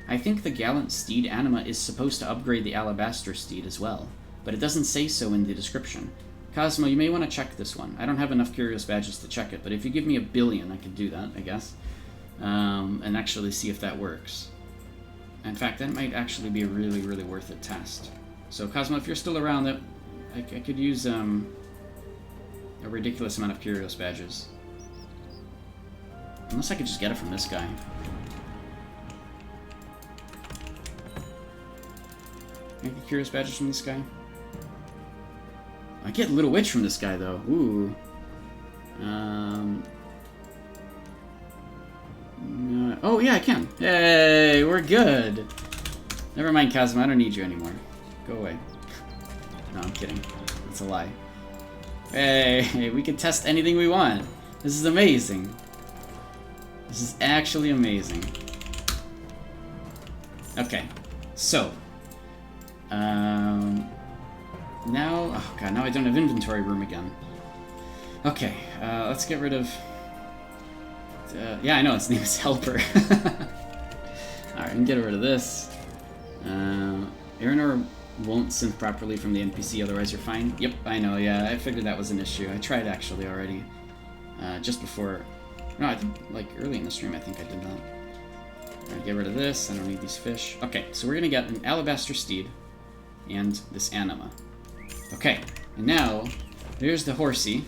I think the Gallant Steed Anima is supposed to upgrade the Alabaster Steed as well, but it doesn't say so in the description. Cosmo, you may want to check this one. I don't have enough Curious Badges to check it, but if you give me 1 billion, I could do that, I guess. And actually see if that works. In fact, that might actually be a really, really worth it test. So, Cosmo, if you're still around, I could use a ridiculous amount of Curious Badges. Unless I could just get it from this guy. Can I get Curious Badges from this guy? I get Little Witch from this guy, though. Ooh. Oh, yeah, I can. Hey, we're good. Never mind, Cosmo. I don't need you anymore. Go away. No, I'm kidding. That's a lie. Hey, we can test anything we want. This is amazing. This is actually amazing. Okay, so now, oh god, now I don't have inventory room again. Okay, let's get rid of. Yeah, I know its name is Helper. All right, I can get rid of this. Aranor won't synth properly from the NPC, otherwise you're fine. Yep, I know, yeah, I figured that was an issue. I tried actually already. Just before... No, I think, like, early in the stream I think I did that. Alright, get rid of this. I don't need these fish. Okay, so we're gonna get an Alabaster Steed and this Anima. Okay, and now, here's the horsey.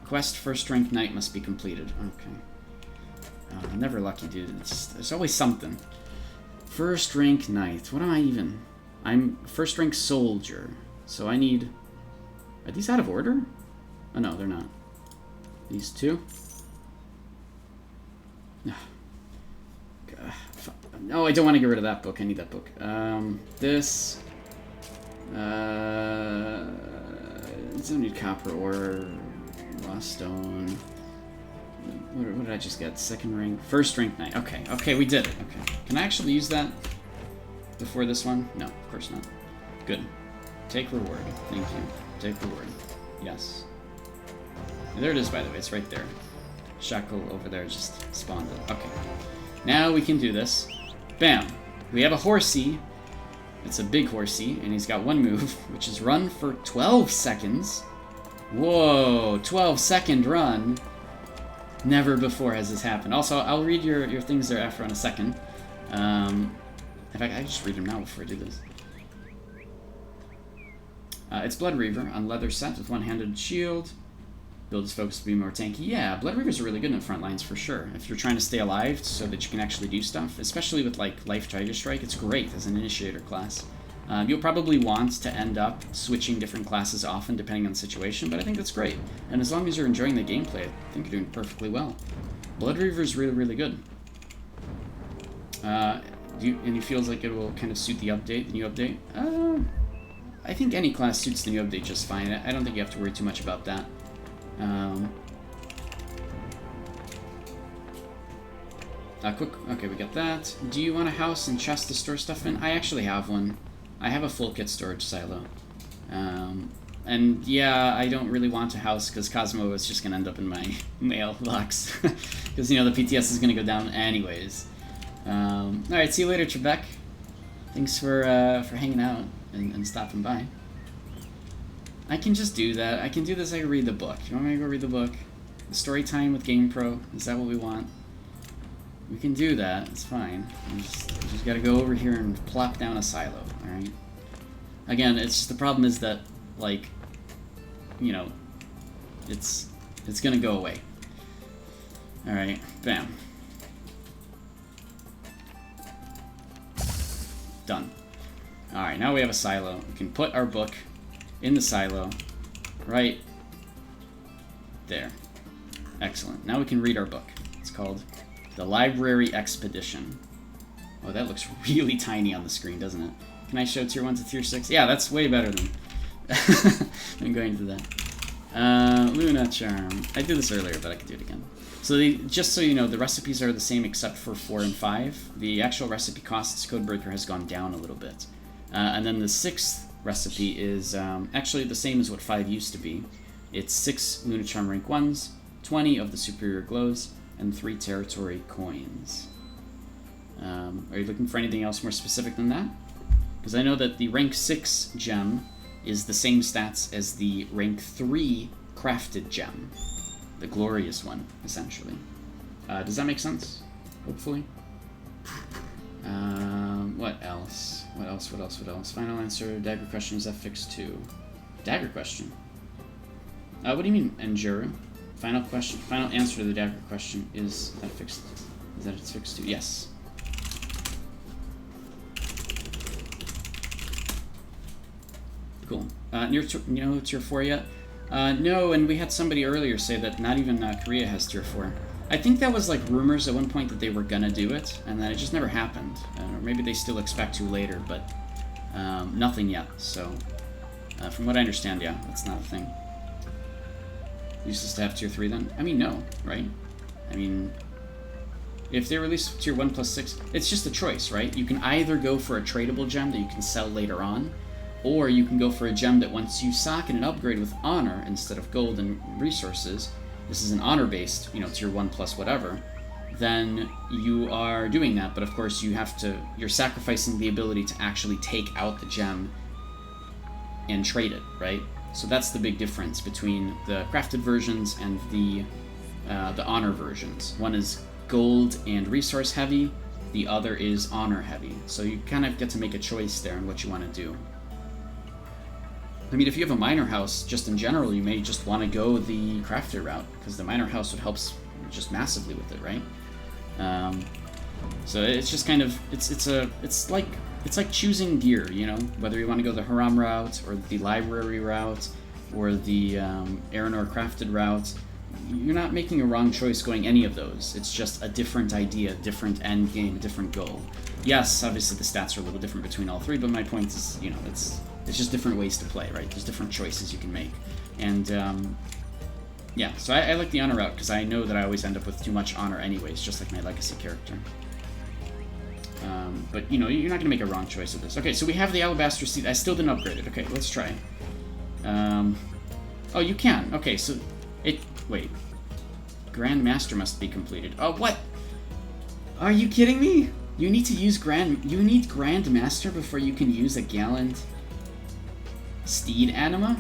Quest First Rank Knight must be completed. Okay. Never lucky, dude. There's always something. First Rank Knight. What am I even? I'm First Rank Soldier. So I need... Are these out of order? Oh, no, they're not. These two? No, I don't want to get rid of that book. I need that book. This... don't need copper ore, lost stone. What did I just get? Second rank, first rank knight. Okay, okay, we did it. Okay, can I actually use that before this one? No, of course not. Good. Take reward. Thank you. Take reward. Yes. There it is, by the way. It's right there. Shackle over there just spawned it. Okay. Now we can do this. Bam. We have a horsey. It's a big horsey, and he's got one move, which is run for 12 seconds. Whoa, 12-second run. Never before has this happened. Also, I'll read your things there after in a second. In fact, I just read them now before I do this. It's Blood Reaver on leather set with one-handed shield. Build his focus to be more tanky. Yeah, Blood Reavers are really good in the front lines for sure. If you're trying to stay alive so that you can actually do stuff, especially with like Life Tiger Strike, it's great as an initiator class. You'll probably want to end up switching different classes often depending on the situation, but I think that's great. And as long as you're enjoying the gameplay, I think you're doing perfectly well. Blood Reaver is really, really good. And it feels like it will kind of suit the update, the new update. I think any class suits the new update just fine. I don't think you have to worry too much about that. Okay, we got that. Do you want a house and chest to store stuff in? I actually have one. I have a full kit storage silo. And yeah, I don't really want a house because Cosmo is just gonna end up in my mailbox. Because, you know, the PTS is gonna go down anyways. Alright, see you later, Trebek. Thanks for hanging out and stopping by. I can just do that. I can do this. I can read the book. You want me to go read the book? Story time with GamePro. Is that what we want? We can do that. It's fine. We just gotta go over here and plop down a silo. All right. Again, it's just the problem is that, like, you know, it's gonna go away. All right. Bam. Done. All right. Now we have a silo. We can put our book in the silo, right there. Excellent. Now we can read our book. It's called The Library Expedition. Oh, that looks really tiny on the screen, doesn't it? Can I show tier 1 to tier 6? Yeah, that's way better than I'm going to that. Luna Charm. I did this earlier, but I can do it again. So just so you know, the recipes are the same except for 4 and 5. The actual recipe costs Codebreaker has gone down a little bit. And then the 6th recipe is actually the same as what 5 used to be. It's 6 Lunar Charm rank 1s, 20 of the superior glows, and 3 territory coins. Are you looking for anything else more specific than that? Because I know that the rank 6 gem is the same stats as the rank 3 crafted gem. The glorious one, essentially. Does that make sense? Hopefully. What else? What else? Final answer, dagger question, is that fixed too? Dagger question? What do you mean, Enjuru? Final question, final answer to the dagger question, is that fixed? Is that it's fixed too? Yes. Cool. No tier 4 yet? No, and we had somebody earlier say that not even Korea has tier 4. I think that was like rumors at one point that they were gonna do it, and then it just never happened. Or maybe they still expect to later, but nothing yet. So, from what I understand, yeah, that's not a thing. Useless to have tier 3 then? I mean, no, right? I mean, if they release tier 1 plus 6, it's just a choice, right? You can either go for a tradable gem that you can sell later on, or you can go for a gem that once you socket and upgrade with honor instead of gold and resources, this is an honor-based, you know, tier 1 plus whatever, then you are doing that. But of course, you're sacrificing the ability to actually take out the gem and trade it, right? So that's the big difference between the crafted versions and the honor versions. One is gold and resource heavy, the other is honor heavy. So you kind of get to make a choice there on what you want to do. I mean, if you have a miner house, just in general, you may just want to go the crafter route, because the miner house would help just massively with it, right? So it's just kind of it's like choosing gear, you know, whether you want to go the Haram route or the library route or the Aranor crafted route. You're not making a wrong choice going any of those. It's just a different idea, different end game, different goal. Yes, obviously the stats are a little different between all three, but my point is, you know, it's just different ways to play, right? There's different choices you can make. And yeah, so I like the honor route because I know that I always end up with too much honor anyways, just like my legacy character. But, you know, you're not going to make a wrong choice with this. Okay, so we have the Alabaster Seed. I still didn't upgrade it. Okay, let's try. Oh, you can. Okay, so it... Wait. Grand Master must be completed. Oh, what? Are you kidding me? You need to use You need Grand Master before you can use a Gallant Steed Anima?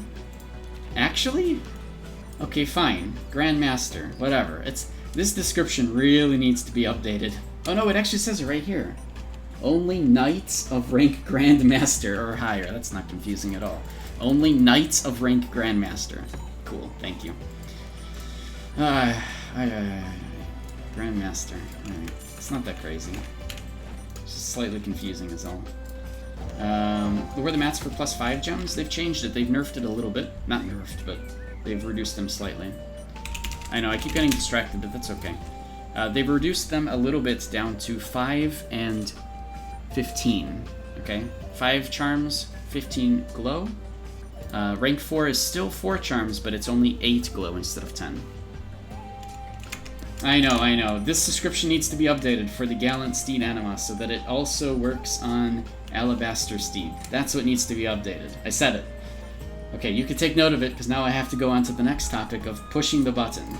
Actually? Okay, fine. Grand Master. Whatever. This description really needs to be updated. Oh no, it actually says it right here. Only Knights of rank Grand Master or higher. That's not confusing at all. Only Knights of rank Grand Master. Cool, thank you. Grand Master. Alright. It's not that crazy. It's just slightly confusing is all. Were the mats for +5 gems? They've changed it. They've nerfed it a little bit. Not nerfed, but they've reduced them slightly. I know, I keep getting distracted, but that's okay. They've reduced them a little bit down to 5 and 15. Okay? 5 charms, 15 glow. Rank 4 is still 4 charms, but it's only 8 glow instead of 10. I know. This description needs to be updated for the Gallant Steed Anima so that it also works on Alabaster Steed. That's what needs to be updated. I said it. Okay, you can take note of it, because now I have to go on to the next topic of pushing the button.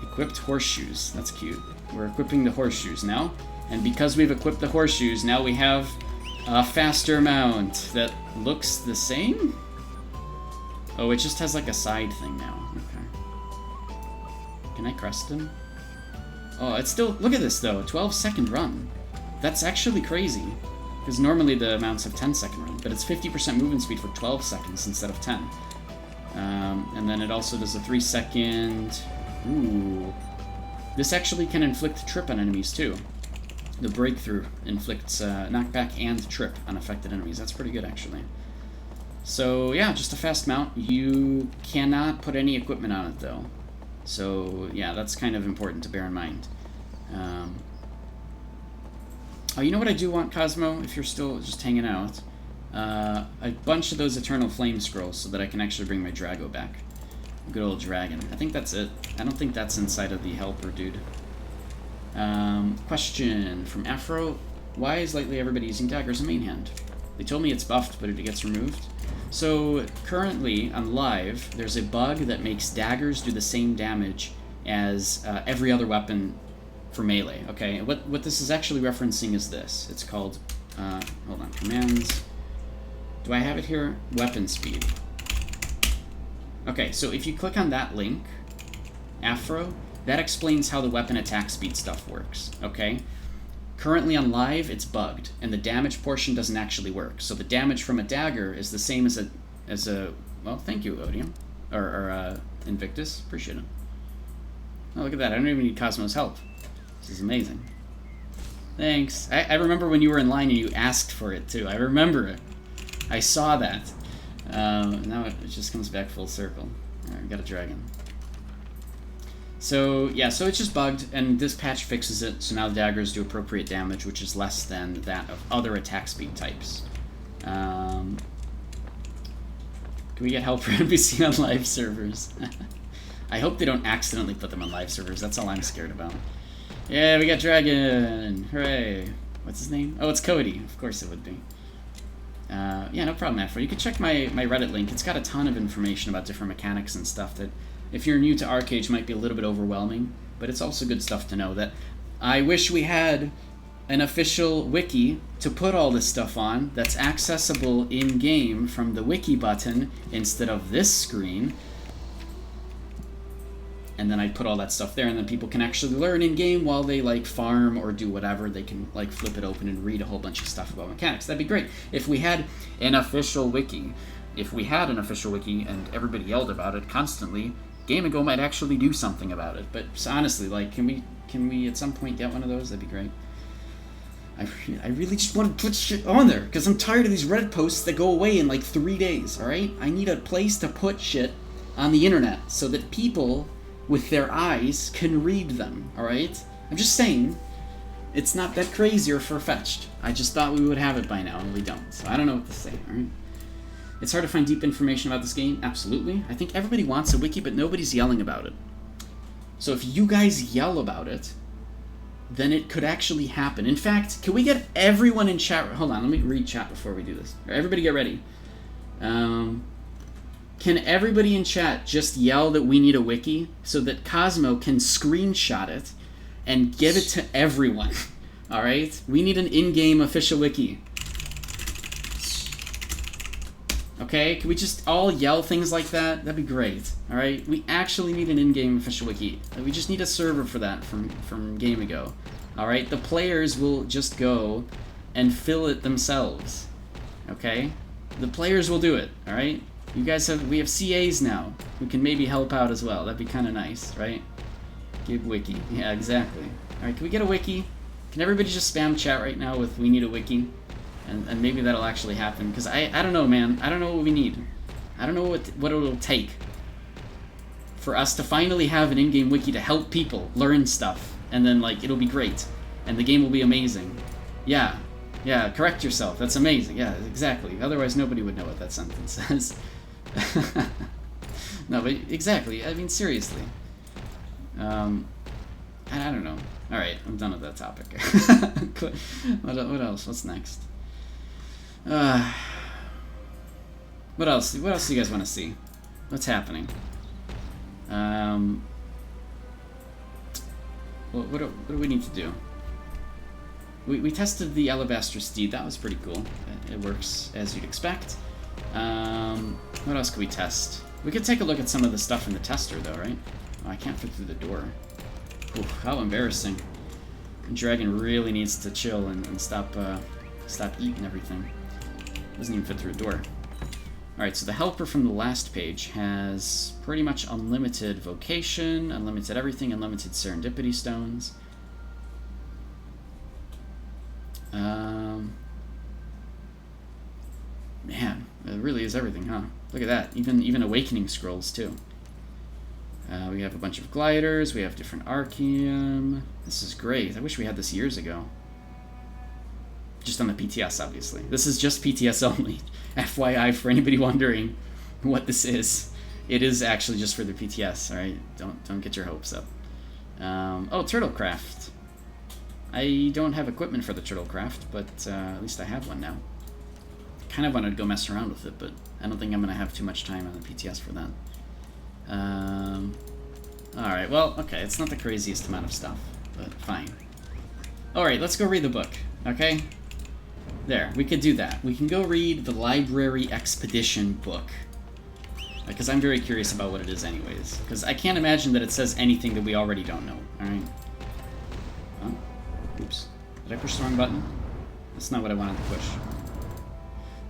Equipped Horseshoes. That's cute. We're equipping the Horseshoes now. And because we've equipped the Horseshoes, now we have a faster mount that looks the same? Oh, it just has like a side thing now. Okay. Can I crest him? Oh, it's still... Look at this, though. 12-second run. That's actually crazy. Because normally the mounts have 10-second run, but it's 50% movement speed for 12 seconds instead of 10. And then it also does a 3-second... Ooh. This actually can inflict trip on enemies, too. The breakthrough inflicts knockback and trip on affected enemies. That's pretty good, actually. So, yeah, just a fast mount. You cannot put any equipment on it, though. So, yeah, that's kind of important to bear in mind. Oh, you know what I do want, Cosmo, if you're still just hanging out? A bunch of those Eternal Flame Scrolls so that I can actually bring my Drago back. Good old dragon. I think that's it. I don't think that's inside of the helper, dude. Question from Afro. Why is lately everybody using daggers in main hand? They told me it's buffed, but it gets removed. So, currently, on live, there's a bug that makes daggers do the same damage as every other weapon for melee, okay? What this is actually referencing is this. It's called, hold on, commands. Do I have it here? Weapon speed. Okay, so if you click on that link, Afro, that explains how the weapon attack speed stuff works, okay? Currently on live, it's bugged, and the damage portion doesn't actually work. So the damage from a dagger is the same as a well, thank you, Odium. Or Invictus. Appreciate it. Oh, look at that. I don't even need Cosmo's help. This is amazing. Thanks. I remember when you were in line and you asked for it, too. I remember it. I saw that. Now it just comes back full circle. Alright, we got a dragon. So, yeah, so it's just bugged, and this patch fixes it, so now the daggers do appropriate damage, which is less than that of other attack speed types. Can we get help for NPC on live servers? I hope they don't accidentally put them on live servers, that's all I'm scared about. Yeah, we got Dragon! Hooray! What's his name? Oh, it's Cody. Of course it would be. Yeah, no problem, Afro. You can check my Reddit link. It's got a ton of information about different mechanics and stuff that if you're new to Archeage, it might be a little bit overwhelming, but it's also good stuff to know that I wish we had an official wiki to put all this stuff on that's accessible in-game from the wiki button instead of this screen. And then I'd put all that stuff there, and then people can actually learn in-game while they, like, farm or do whatever. They can, like, flip it open and read a whole bunch of stuff about mechanics. That'd be great. If we had an official wiki, and everybody yelled about it constantly, Game & Go might actually do something about it. But honestly, like, can we at some point get one of those? That'd be great. I really just want to put shit on there, because I'm tired of these Reddit posts that go away in, like, 3 days, alright? I need a place to put shit on the internet so that people with their eyes can read them, alright? I'm just saying, it's not that crazy or far-fetched. I just thought we would have it by now, and we don't. So I don't know what to say, alright? It's hard to find deep information about this game, absolutely. I think everybody wants a wiki, but nobody's yelling about it. So if you guys yell about it, then it could actually happen. In fact, can we get everyone in chat? Hold on, let me read chat before we do this. Everybody get ready. Can everybody in chat just yell that we need a wiki so that Cosmo can screenshot it and give it to everyone? All right? We need an in-game official wiki. Okay? Can we just all yell things like that? That'd be great. All right? We actually need an in-game official wiki. We just need a server for that from Game & Go. All right? The players will just go and fill it themselves. Okay? The players will do it. All right? You guys we have CAs now who can maybe help out as well. That'd be kind of nice, right? Give wiki. Yeah, exactly. All right, can we get a wiki? Can everybody just spam chat right now with "we need a wiki"? And maybe that'll actually happen. Because I don't know, man. I don't know what we need. I don't know what it'll take for us to finally have an in-game wiki to help people learn stuff. And then, like, it'll be great. And the game will be amazing. Yeah. Yeah, correct yourself. That's amazing. Yeah, exactly. Otherwise, nobody would know what that sentence says. No, but exactly. I mean, seriously. I don't know. All right, I'm done with that topic. What else? What's next? What else? What else do you guys want to see? What's happening? What do we need to do? We tested the Alabaster Steed. That was pretty cool. It works as you'd expect. What else could we test? We could take a look at some of the stuff in the tester, though, right? Oh, I can't fit through the door. Oof, how embarrassing. The dragon really needs to chill and stop eating everything. Doesn't even fit through a door. Alright, so the helper from the last page has pretty much unlimited vocation, unlimited everything, unlimited serendipity stones. Man, it really is everything, huh? Look at that. Even awakening scrolls, too. We have a bunch of gliders. We have different Archeum. This is great. I wish we had this years ago. Just on the PTS, obviously. This is just PTS only. FYI, for anybody wondering what this is. It is actually just for the PTS, alright? Don't get your hopes up. Oh, Turtlecraft. I don't have equipment for the Turtlecraft, but at least I have one now. Kind of wanted to go mess around with it, but I don't think I'm going to have too much time on the PTS for that. Alright, well, okay, it's not the craziest amount of stuff, but fine. Alright, let's go read the book, okay? There, we could do that. We can go read the Library Expedition book. Because I'm very curious about what it is anyways. Because I can't imagine that it says anything that we already don't know, alright? Oh, oops. Did I push the wrong button? That's not what I wanted to push.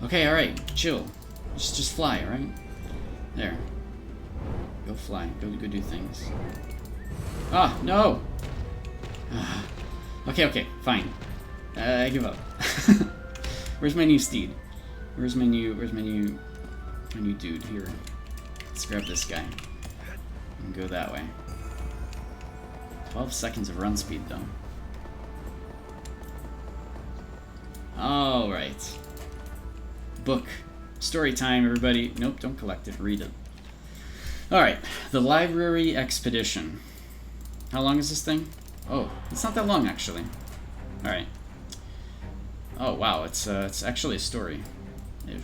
Okay, alright, chill. Just fly, alright? There. Go fly. Go do things. Ah, no! Okay, fine. I give up. Where's my new steed? Where's my new dude? Here. Let's grab this guy. And go that way. 12 seconds of run speed, though. Alright. Book. Story time, everybody. Nope, don't collect it. Read it. Alright. The Library Expedition. How long is this thing? Oh, it's not that long, actually. Alright. Oh, wow. It's actually a story.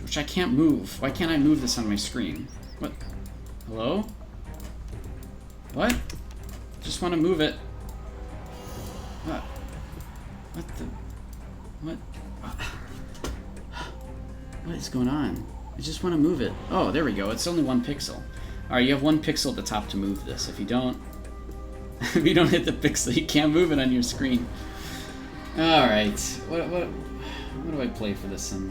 Which I can't move. Why can't I move this on my screen? What? Hello? What? Just want to move it. What? What the... What? What is going on? I just want to move it. Oh, there we go. It's only 1 pixel. Alright, you have 1 pixel at the top to move this. If you don't... if you don't hit the pixel, you can't move it on your screen. Alright. What do I play for this one?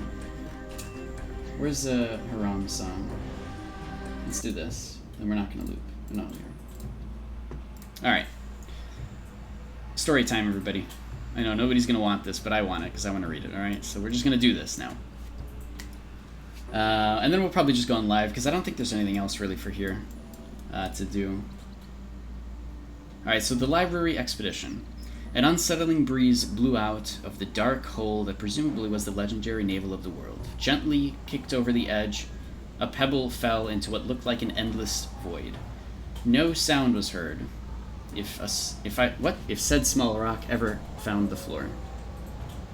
Where's the Haram song? Let's do this. Then we're not going to loop. No, here. Alright. Story time, everybody. I know nobody's going to want this, but I want it because I want to read it, alright? So we're just going to do this now. And then we'll probably just go on live because I don't think there's anything else really for here to do. Alright, so the library expedition. An unsettling breeze blew out of the dark hole that presumably was the legendary navel of the world. Gently kicked over the edge, a pebble fell into what looked like an endless void. No sound was heard. If said small rock ever found the floor.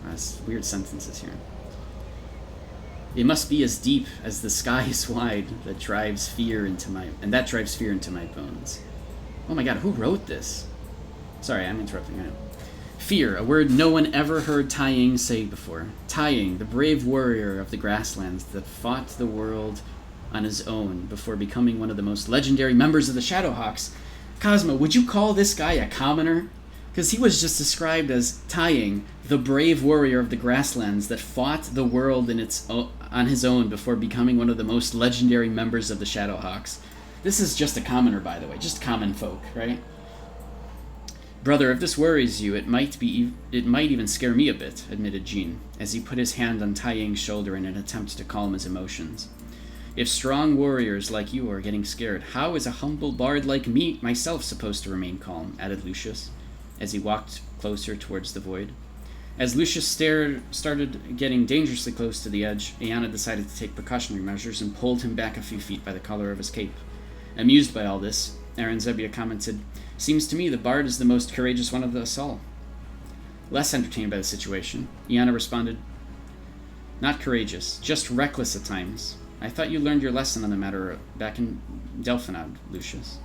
That's weird sentences here. It must be as deep as the sky is wide that drives fear into my bones. Oh my god, who wrote this? Sorry, I'm interrupting. I know. Fear, a word no one ever heard Tai Ying say before. Tai Ying, the brave warrior of the grasslands that fought the world on his own before becoming one of the most legendary members of the Shadowhawks. Cosmo, would you call this guy a commoner? Because he was just described as Tai Ying, the brave warrior of the grasslands that fought the world on his own before becoming one of the most legendary members of the Shadowhawks. This is just a commoner, by the way, just common folk, right? Brother, if this worries you, it might even scare me a bit, admitted Jean, as he put his hand on Tai Ying's shoulder in an attempt to calm his emotions. If strong warriors like you are getting scared, how is a humble bard like me, myself, supposed to remain calm? Added Lucius, as he walked closer towards the void. As Lucius started getting dangerously close to the edge, Ayanna decided to take precautionary measures and pulled him back a few feet by the collar of his cape. Amused by all this, Aranzebia commented, "Seems to me the bard is the most courageous one of us all." Less entertained by the situation, Ayanna responded, "Not courageous, just reckless at times. I thought you learned your lesson on the matter back in Delphinad, Lucius."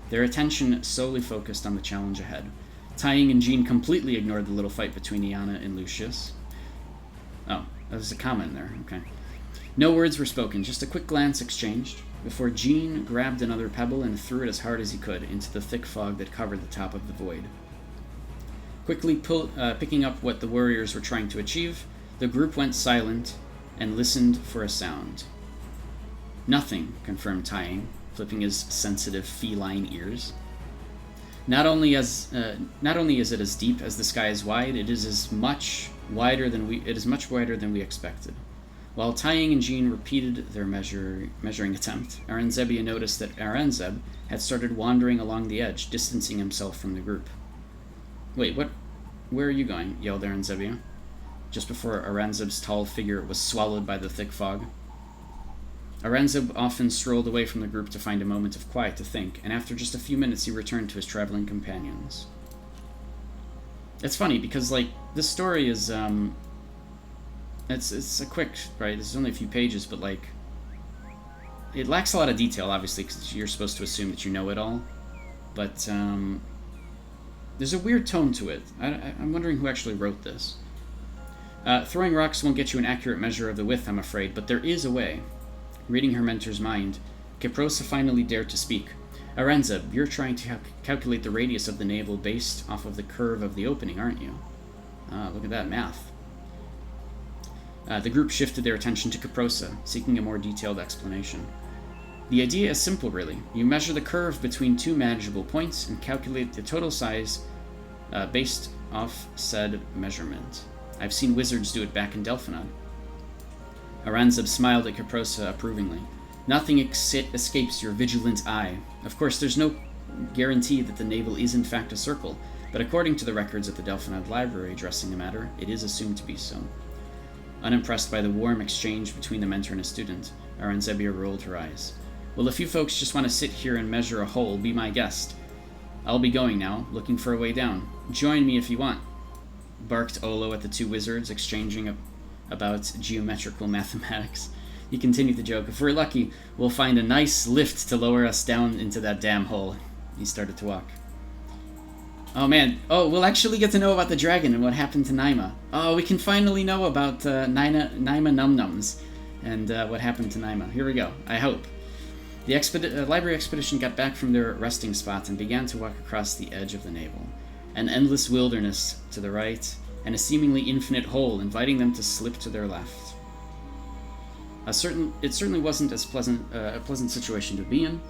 Their attention solely focused on the challenge ahead. Tai Ying and Jean completely ignored the little fight between Ayanna and Lucius. Oh, that was a comment there, okay. No words were spoken, just a quick glance exchanged, before Jean grabbed another pebble and threw it as hard as he could into the thick fog that covered the top of the void. Quickly picking up what the warriors were trying to achieve, the group went silent and listened for a sound. Nothing, confirmed Tai Ying, flipping his sensitive feline ears. Not only is it as deep as the sky is wide, it is much wider than we expected. While Tai Ying and Jean repeated their measuring attempt, Aranzebia noticed that Aranzeb had started wandering along the edge, distancing himself from the group. "Wait, what? Where are you going?" yelled Aranzebia, just before Aranzeb's tall figure was swallowed by the thick fog. Aranzeb often strolled away from the group to find a moment of quiet to think, and after just a few minutes he returned to his traveling companions. It's funny, because, like, this story is, It's a quick, right? This is only a few pages, but, like, it lacks a lot of detail, obviously, because you're supposed to assume that you know it all. But, there's a weird tone to it. I'm wondering who actually wrote this. Throwing rocks won't get you an accurate measure of the width, I'm afraid, but there is a way. Reading her mentor's mind, Kiprosa finally dared to speak. Aranzeb, you're trying to calculate the radius of the navel based off of the curve of the opening, aren't you? Look at that math. The group shifted their attention to Kiprosa, seeking a more detailed explanation. The idea is simple, really. You measure the curve between two manageable points and calculate the total size based off said measurement. I've seen wizards do it back in Delphinad. Aranzeb smiled at Kiprosa approvingly. Nothing escapes your vigilant eye. Of course, there's no guarantee that the navel is in fact a circle, but according to the records at the Delphinad Library addressing the matter, it is assumed to be so. Unimpressed by the warm exchange between the mentor and his student, Aranzebia rolled her eyes. Well, if you folks just want to sit here and measure a hole, be my guest. I'll be going now, looking for a way down. Join me if you want, barked Olo at the two wizards, exchanging about geometrical mathematics. He continued the joke. If we're lucky, we'll find a nice lift to lower us down into that damn hole. He started to walk. Oh man, oh, we'll actually get to know about the dragon and what happened to Naima. Oh, we can finally know about Naima Num-Nums and what happened to Naima. Here we go, I hope. The library expedition got back from their resting spots and began to walk across the edge of the navel. An endless wilderness to the right, and a seemingly infinite hole inviting them to slip to their left. It certainly wasn't a pleasant situation to be in,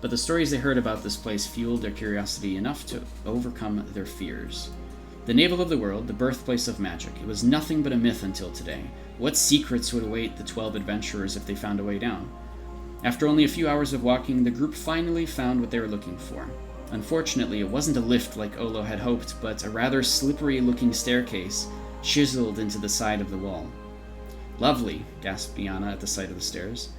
but the stories they heard about this place fueled their curiosity enough to overcome their fears. The navel of the world, the birthplace of magic, it was nothing but a myth until today. What secrets would await the 12 adventurers if they found a way down? After only a few hours of walking, the group finally found what they were looking for. Unfortunately, it wasn't a lift like Olo had hoped, but a rather slippery-looking staircase chiseled into the side of the wall. Lovely, gasped Iana at the sight of the stairs.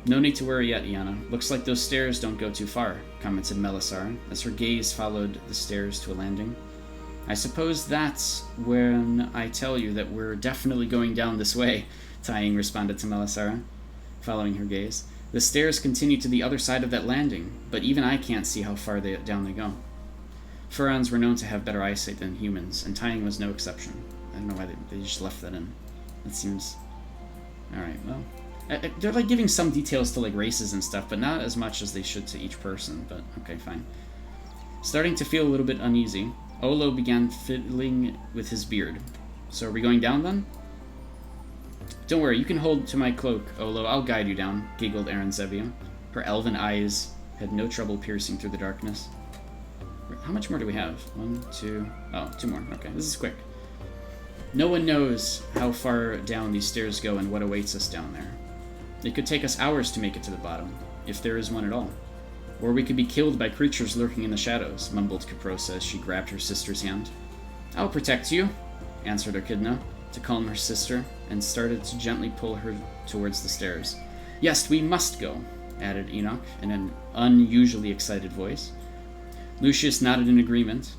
No need to worry yet, Iana. Looks like those stairs don't go too far, commented Melisara, as her gaze followed the stairs to a landing. I suppose that's when I tell you that we're definitely going down this way, Tying responded to Melisara, following her gaze. The stairs continue to the other side of that landing, but even I can't see how far down they go. Furons were known to have better eyesight than humans, and Tying was no exception. I don't know why they just left that in. It seems... Alright, well... They're like giving some details to like races and stuff, but not as much as they should to each person, but okay, fine. Starting to feel a little bit uneasy, Olo began fiddling with his beard. So are we going down then? Don't worry, you can hold to my cloak, Olo. I'll guide you down, giggled Aranzebia. Her elven eyes had no trouble piercing through the darkness. How much more do we have? 1, 2... Oh, 2 more. Okay, this is quick. No one knows how far down these stairs go and what awaits us down there. It could take us hours to make it to the bottom, if there is one at all. Or we could be killed by creatures lurking in the shadows, mumbled Caprosa as she grabbed her sister's hand. I'll protect you, answered Echidna, to calm her sister, and started to gently pull her towards the stairs. Yes, we must go, added Enoch in an unusually excited voice. Lucius nodded in agreement.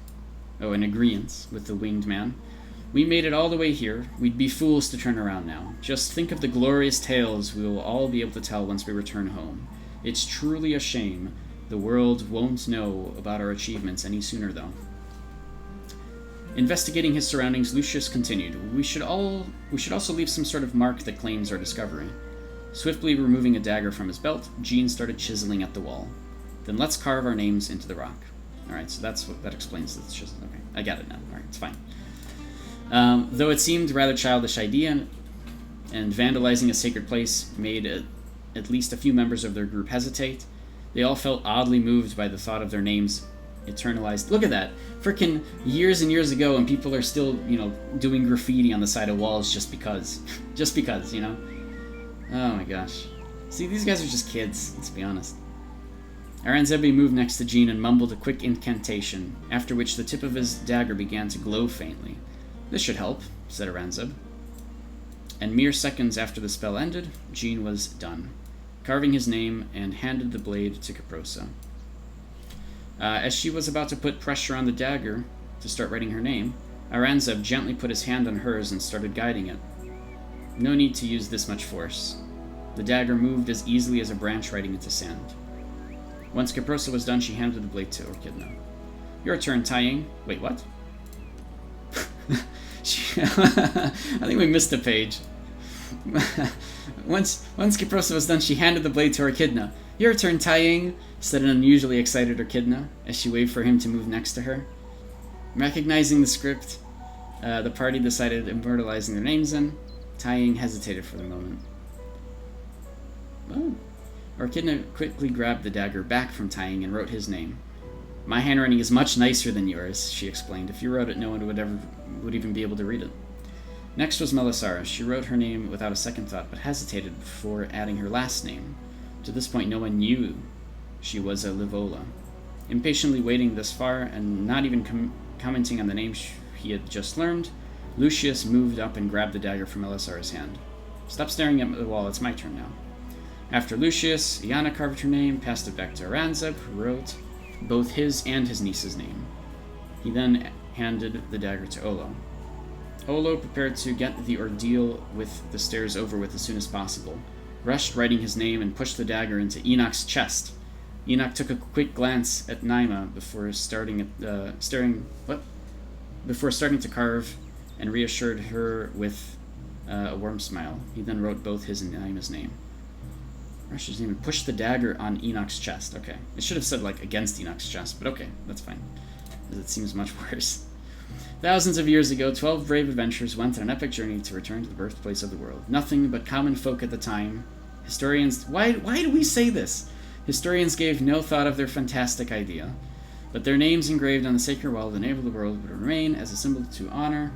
Oh, in agreement with the winged man. We made it all the way here. We'd be fools to turn around now. Just think of the glorious tales we will all be able to tell once we return home. It's truly a shame the world won't know about our achievements any sooner, though. Investigating his surroundings, Lucius continued. We should also leave some sort of mark that claims our discovery. Swiftly removing a dagger from his belt, Jean started chiseling at the wall. Then let's carve our names into the rock. Alright, so that explains the chisel. Okay, I got it now. Alright, it's fine. Though it seemed a rather childish idea, and vandalizing a sacred place made at least a few members of their group hesitate, they all felt oddly moved by the thought of their names eternalized. Look at that. Frickin' years and years ago, and people are still, doing graffiti on the side of walls just because. Just because, Oh my gosh. See, these guys are just kids, let's be honest. Aranzebi moved next to Jean and mumbled a quick incantation, after which the tip of his dagger began to glow faintly. This should help, said Aranzeb. And mere seconds after the spell ended, Jean was done, carving his name and handed the blade to Caprosa. As she was about to put pressure on the dagger to start writing her name, Aranzeb gently put his hand on hers and started guiding it. No need to use this much force. The dagger moved as easily as a branch writing into sand. Once Caprosa was done, she handed the blade to Echidna. Your turn, Tying. Wait, what? I think we missed a page. Once Caprosa was done, she handed the blade to Echidna. Your turn, Tying, said an unusually excited Echidna, as she waved for him to move next to her. Recognizing the script, the party decided immortalizing their names in. Tying hesitated for the moment. Oh. Echidna quickly grabbed the dagger back from Tying and wrote his name. My handwriting is much nicer than yours, she explained. If you wrote it, no one would even be able to read it. Next was Melisara. She wrote her name without a second thought, but hesitated before adding her last name. To this point, no one knew she was a Livola. Impatiently waiting this far, and not even commenting on the name he had just learned, Lucius moved up and grabbed the dagger from Melisara's hand. Stop staring at the wall, it's my turn now. After Lucius, Iana carved her name, passed it back to Aranzeb, who wrote both his and his niece's name. He then handed the dagger to Olo. Olo, prepared to get the ordeal with the stairs over with as soon as possible, rushed writing his name and pushed the dagger into Enoch's chest. Enoch took a quick glance at Naima before starting to carve, and reassured her with a warm smile. He then wrote both his and Naima's name. Rush's name and pushed the dagger on Enoch's chest. Okay. It should have said, like, against Enoch's chest, but okay, that's fine. Because it seems much worse. Thousands of years ago, 12 brave adventurers went on an epic journey to return to the birthplace of the world. Nothing but common folk at the time. Historians... Why do we say this? Historians gave no thought of their fantastic idea. But their names engraved on the sacred wall of the name of the world would remain as a symbol to honor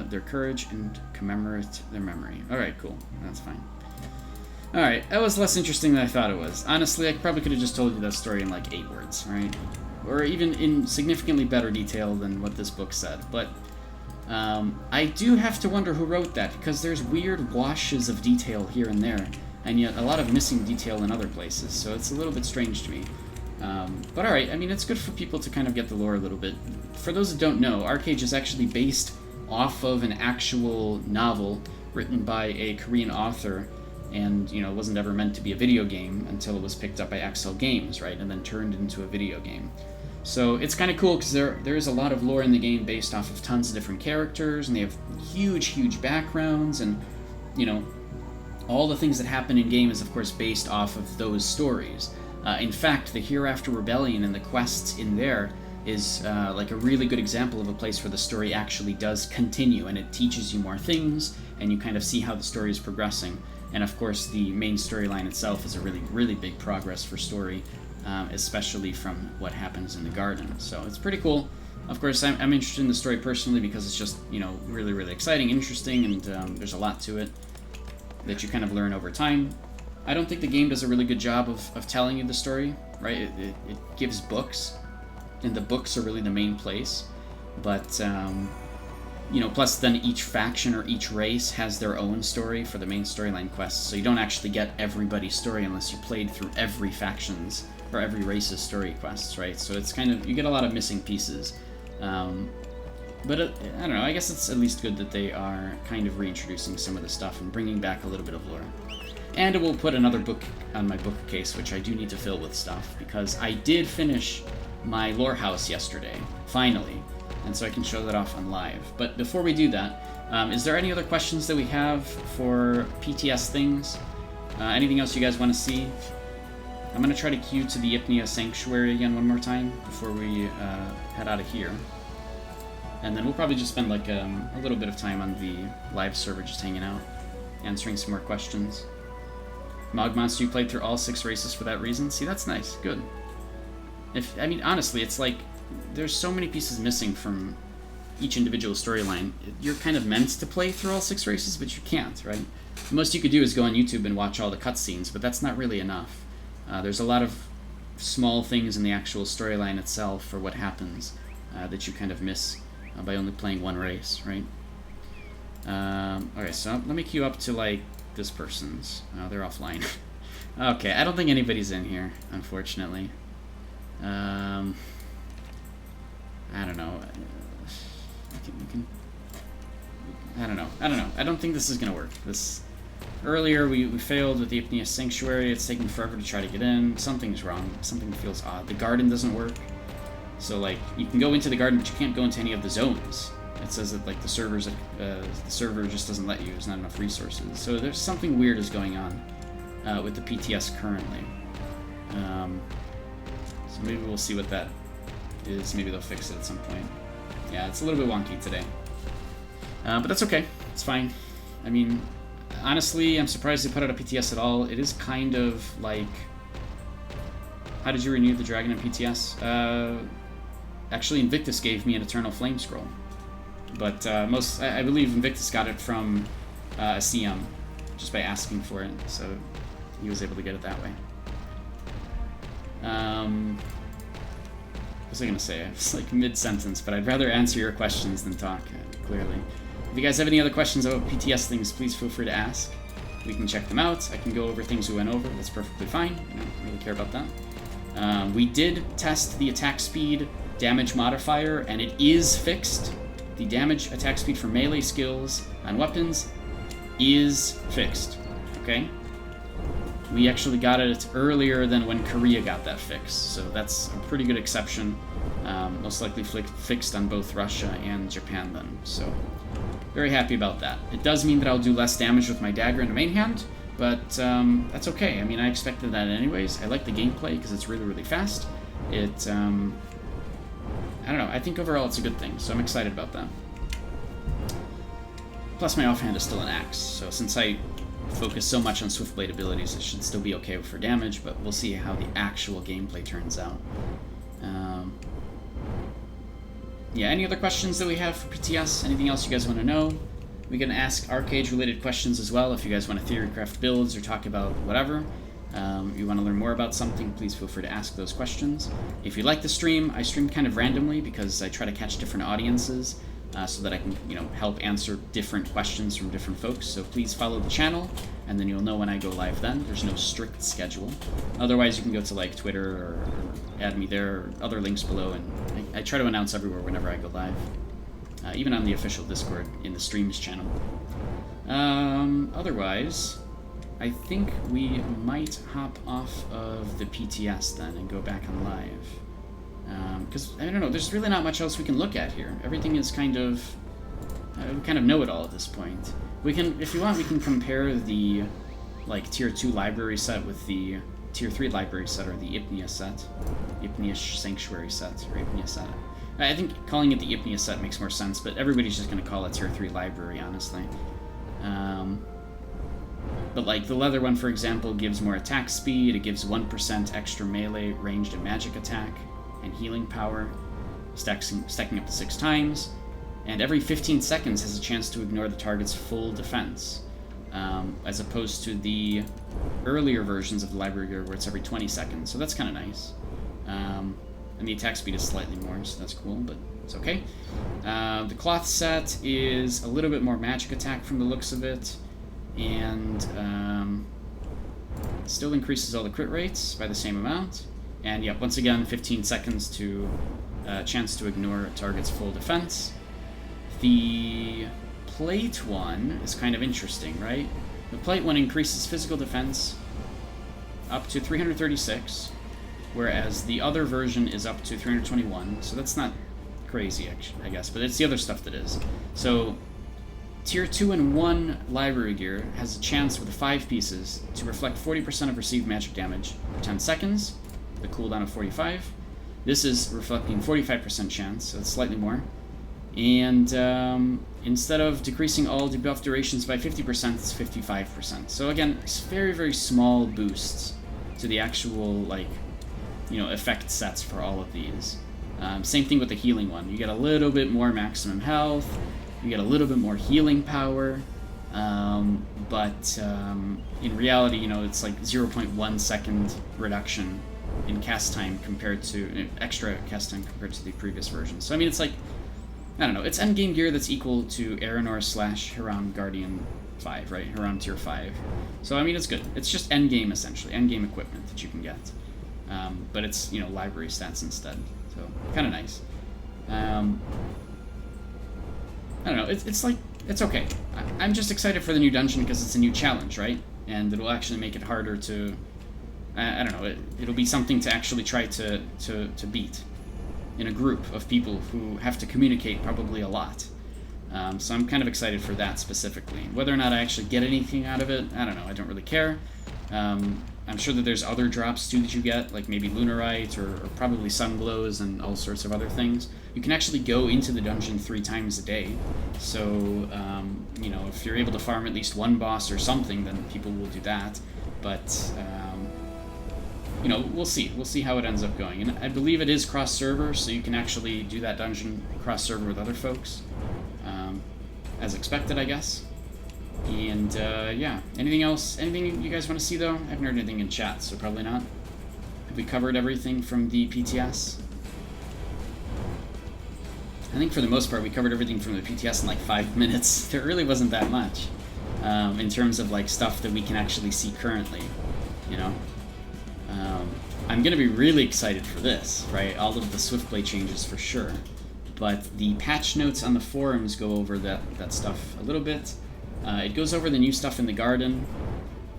their courage and commemorate their memory. Alright, cool. That's fine. Alright, that was less interesting than I thought it was. Honestly, I probably could have just told you that story in like 8 words, right? Or even in significantly better detail than what this book said. But I do have to wonder who wrote that, because there's weird washes of detail here and there, and yet a lot of missing detail in other places, so it's a little bit strange to me. But alright, I mean, it's good for people to kind of get the lore a little bit. For those that don't know, Archeage is actually based off of an actual novel written by a Korean author, and, you know, it wasn't ever meant to be a video game until it was picked up by Axel Games, right, and then turned into a video game. So it's kind of cool because there is a lot of lore in the game based off of tons of different characters, and they have huge backgrounds, and, you know, all the things that happen in game is, of course, based off of those stories. In fact, the Hereafter Rebellion and the quests in there is like a really good example of a place where the story actually does continue, and it teaches you more things, and you kind of see how the story is progressing. And of course, the main storyline itself is a really big progress for story, especially from what happens in the garden. So it's pretty cool. Of course, I'm interested in the story personally because it's just, you know, really exciting, interesting, and there's a lot to it that you kind of learn over time. I don't think the game does a really good job of telling you the story, right? It gives books, and the books are really the main place. But, you know, plus then each faction or each race has their own story for the main storyline quests, so you don't actually get everybody's story unless you played through every faction's or every race's story quests, right? So it's kind of, you get a lot of missing pieces. But I don't know, I guess it's at least good that they are kind of reintroducing some of the stuff and bringing back a little bit of lore. And it will put another book on my bookcase, which I do need to fill with stuff, because I did finish my lore house yesterday, finally, and so I can show that off on live. But before we do that, is there any other questions that we have for PTS things? Anything else you guys want to see? I'm going to try to queue to the Ypnia Sanctuary again one more time before we head out of here. And then we'll probably just spend like a little bit of time on the live server just hanging out, answering some more questions. Mogmonster, you played through all 6 races for that reason? See, that's nice. Good. I mean, honestly, it's like there's so many pieces missing from each individual storyline. You're kind of meant to play through all 6 races, but you can't, right? The most you could do is go on YouTube and watch all the cutscenes, but that's not really enough. There's a lot of small things in the actual storyline itself for what happens that you kind of miss by only playing one race, right? Okay, so let me queue up to, like, this person's. Oh, they're offline. Okay, I don't think anybody's in here, unfortunately. I don't know. I don't know. I don't think this is gonna work. Earlier we failed with the Ypnia Sanctuary. It's taking forever to try to get in. Something's wrong. Something feels odd. The garden doesn't work. So, like, you can go into the garden, but you can't go into any of the zones. It says that, like, the server just doesn't let you. There's not enough resources. So there's something weird is going on with the PTS currently. So maybe we'll see what that is. Maybe they'll fix it at some point. Yeah, it's a little bit wonky today. But that's okay. It's fine. I mean, honestly, I'm surprised they put out a PTS at all. It is kind of like... How did you renew the dragon in PTS? Actually, Invictus gave me an Eternal Flame Scroll. But I believe Invictus got it from a CM, just by asking for it, so he was able to get it that way. What was I going to say? I was like mid-sentence, but I'd rather answer your questions than talk, clearly. If you guys have any other questions about PTS things, please feel free to ask. We can check them out. I can go over things we went over. That's perfectly fine. I don't really care about that. We did test the attack speed damage modifier, and it is fixed. The damage attack speed for melee skills on weapons is fixed. Okay? we actually got it earlier than when Korea got that fixed, so that's a pretty good exception. Most likely fixed on both Russia and Japan then, so very happy about that. It does mean that I'll do less damage with my dagger in the main hand, but that's okay. I mean, I expected that anyways. I like the gameplay because it's really, really fast. It, I don't know, I think overall it's a good thing, so I'm excited about that. Plus my offhand is still an axe, so since I focus so much on swift blade abilities, it should still be okay for damage, but we'll see how the actual gameplay turns out. Yeah, any other questions that we have for PTS? Anything else you guys want to know? We can ask Archeage related questions as well if you guys want to theorycraft builds or talk about whatever. You want to learn more about something, please feel free to ask those questions. If you like the stream, I stream kind of randomly because I try to catch different audiences so that I can, you know, help answer different questions from different folks. So please follow the channel, and then you'll know when I go live then. There's no strict schedule. Otherwise, you can go to like Twitter or add me there, or other links below, and I try to announce everywhere whenever I go live. Even on the official Discord in the streams channel. Otherwise, I think we might hop off of the PTS then and go back on live. Because, I don't know, there's really not much else we can look at here. Everything is kind of... we kind of know it all at this point. We can, if you want, we can compare the, like, Tier 2 library set with the Tier 3 library set, or the Ipnia set. Ipnia Sanctuary set, or Ipnia set. I think calling it the Ipnia set makes more sense, but everybody's just going to call it Tier 3 library, honestly. But like the leather one, for example, gives more attack speed, it gives 1% extra melee, ranged, and magic attack, and healing power, stacking up to 6 times, and every 15 seconds has a chance to ignore the target's full defense, as opposed to the earlier versions of the library gear where it's every 20 seconds, so that's kind of nice. And the attack speed is slightly more, so that's cool, but it's okay. The cloth set is a little bit more magic attack from the looks of it, and still increases all the crit rates by the same amount. And yeah, once again, 15 seconds to chance to ignore a target's full defense. The plate one is kind of interesting, right? The plate one increases physical defense up to 336. Whereas the other version is up to 321, so that's not crazy, actually, I guess, but it's the other stuff that is. So, Tier 2 and 1 library gear has a chance with 5 pieces to reflect 40% of received magic damage for 10 seconds, the cooldown of 45. This is reflecting 45% chance, so it's slightly more. And instead of decreasing all debuff durations by 50%, it's 55%. So again, it's very, very small boosts to the actual, like, you know, effect sets for all of these. Same thing with the healing one. You get a little bit more maximum health, you get a little bit more healing power, but in reality, you know, it's like 0.1 second reduction in cast time compared to, extra cast time compared to the previous version. So I mean, it's like, I don't know, it's endgame gear that's equal to Aranor / Hiram Guardian 5, right? Hiram Tier 5. So I mean, it's good. It's just endgame, essentially. Endgame equipment that you can get. But it's, you know, library stats instead, so kind of nice. I don't know, it's like, it's okay. I'm just excited for the new dungeon because it's a new challenge, right? And it'll actually make it harder to, I don't know, it'll be something to actually try to beat in a group of people who have to communicate probably a lot. So I'm kind of excited for that specifically. Whether or not I actually get anything out of it, I don't know, I don't really care. I'm sure that there's other drops too that you get, like maybe Lunarite or probably Sunglows and all sorts of other things. You can actually go into the dungeon 3 times a day, so you know, if you're able to farm at least one boss or something, then people will do that. But you know, we'll see. We'll see how it ends up going. And I believe it is cross-server, so you can actually do that dungeon cross-server with other folks, as expected, I guess. And, yeah. Anything else? Anything you guys want to see, though? I haven't heard anything in chat, so probably not. Have we covered everything from the PTS? I think for the most part we covered everything from the PTS in like 5 minutes. There really wasn't that much, in terms of, like, stuff that we can actually see currently, you know? I'm gonna be really excited for this, right? All of the Swiftplay changes for sure. But the patch notes on the forums go over that stuff a little bit. It goes over the new stuff in the garden.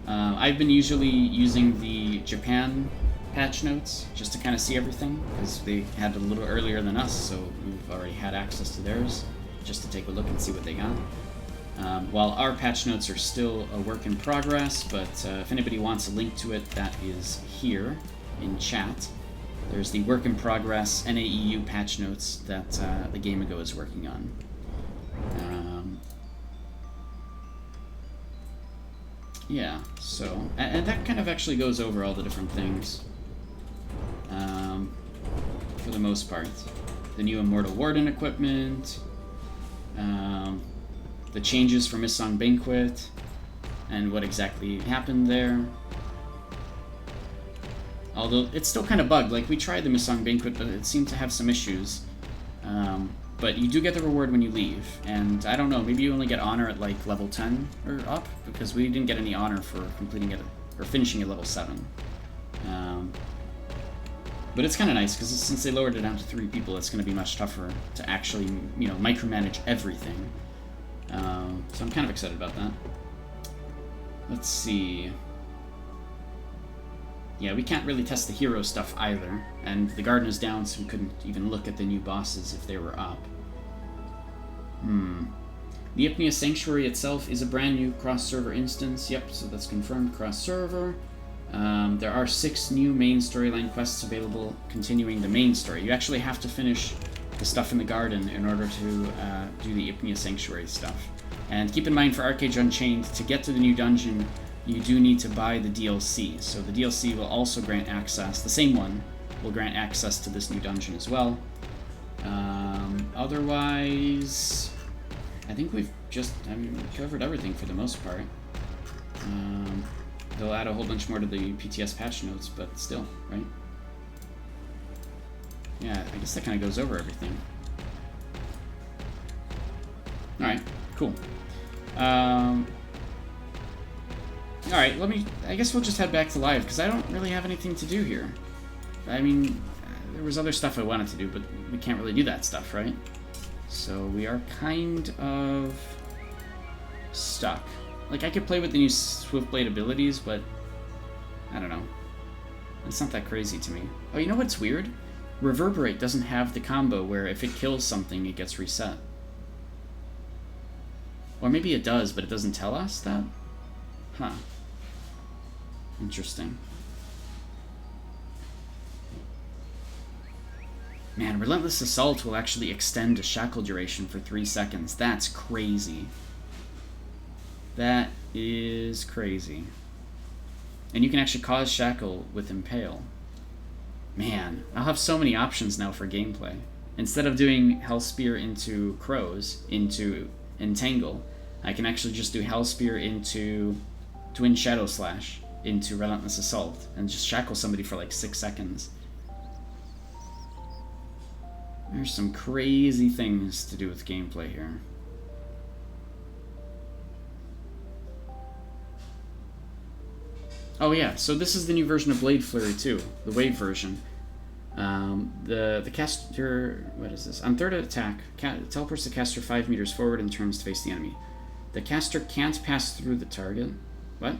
I've been usually using the Japan patch notes just to kind of see everything, because they had it a little earlier than us, so we've already had access to theirs, just to take a look and see what they got. While our patch notes are still a work in progress, but if anybody wants a link to it, that is here in chat. There's the work in progress NAEU patch notes that the Game Ago is working on. Yeah, so, and that kind of actually goes over all the different things, for the most part. The new Immortal Warden equipment, the changes for Missong Banquet, and what exactly happened there. Although, it's still kind of bugged. Like, we tried the Missong Banquet, but it seemed to have some issues. But you do get the reward when you leave, and I don't know, maybe you only get honor at like level 10 or up, because we didn't get any honor for completing it or finishing at level 7. But it's kind of nice, because since they lowered it down to 3 people, it's going to be much tougher to actually, you know, micromanage everything. So I'm kind of excited about that. Let's see. Yeah, we can't really test the hero stuff either, and the garden is down, so we couldn't even look at the new bosses if they were up. The Ipnia Sanctuary itself is a brand new cross-server instance. Yep, so that's confirmed, cross-server. There are 6 new main storyline quests available, continuing the main story. You actually have to finish the stuff in the garden in order to do the Ipnia Sanctuary stuff. And keep in mind, for Archeage Unchained, to get to the new dungeon, you do need to buy the DLC. So the DLC will also grant access, the same one will grant access to this new dungeon as well. Otherwise, I think we've just, covered everything for the most part. They'll add a whole bunch more to the PTS patch notes, but still, right? Yeah, I guess that kind of goes over everything. Alright, cool. Alright, I guess we'll just head back to live, because I don't really have anything to do here. I mean, there was other stuff I wanted to do, but we can't really do that stuff, right? So we are kind of stuck. Like, I could play with the new Swiftblade abilities, but I don't know. It's not that crazy to me. Oh, you know what's weird? Reverberate doesn't have the combo where if it kills something, it gets reset. Or maybe it does, but it doesn't tell us that? Huh. Interesting. Man, Relentless Assault will actually extend a shackle duration for 3 seconds. That's crazy. That is crazy. And you can actually cause shackle with Impale. Man, I'll have so many options now for gameplay. Instead of doing Hellspear into Crows, into Entangle, I can actually just do Hellspear into Twin Shadow Slash, into Relentless Assault, and just shackle somebody for like 6 seconds. There's some crazy things to do with gameplay here. Oh yeah, so this is the new version of Blade Flurry too, the wave version. The caster, what is this? On third attack, teleports the caster 5 meters forward and turns to face the enemy. The caster can't pass through the target. What?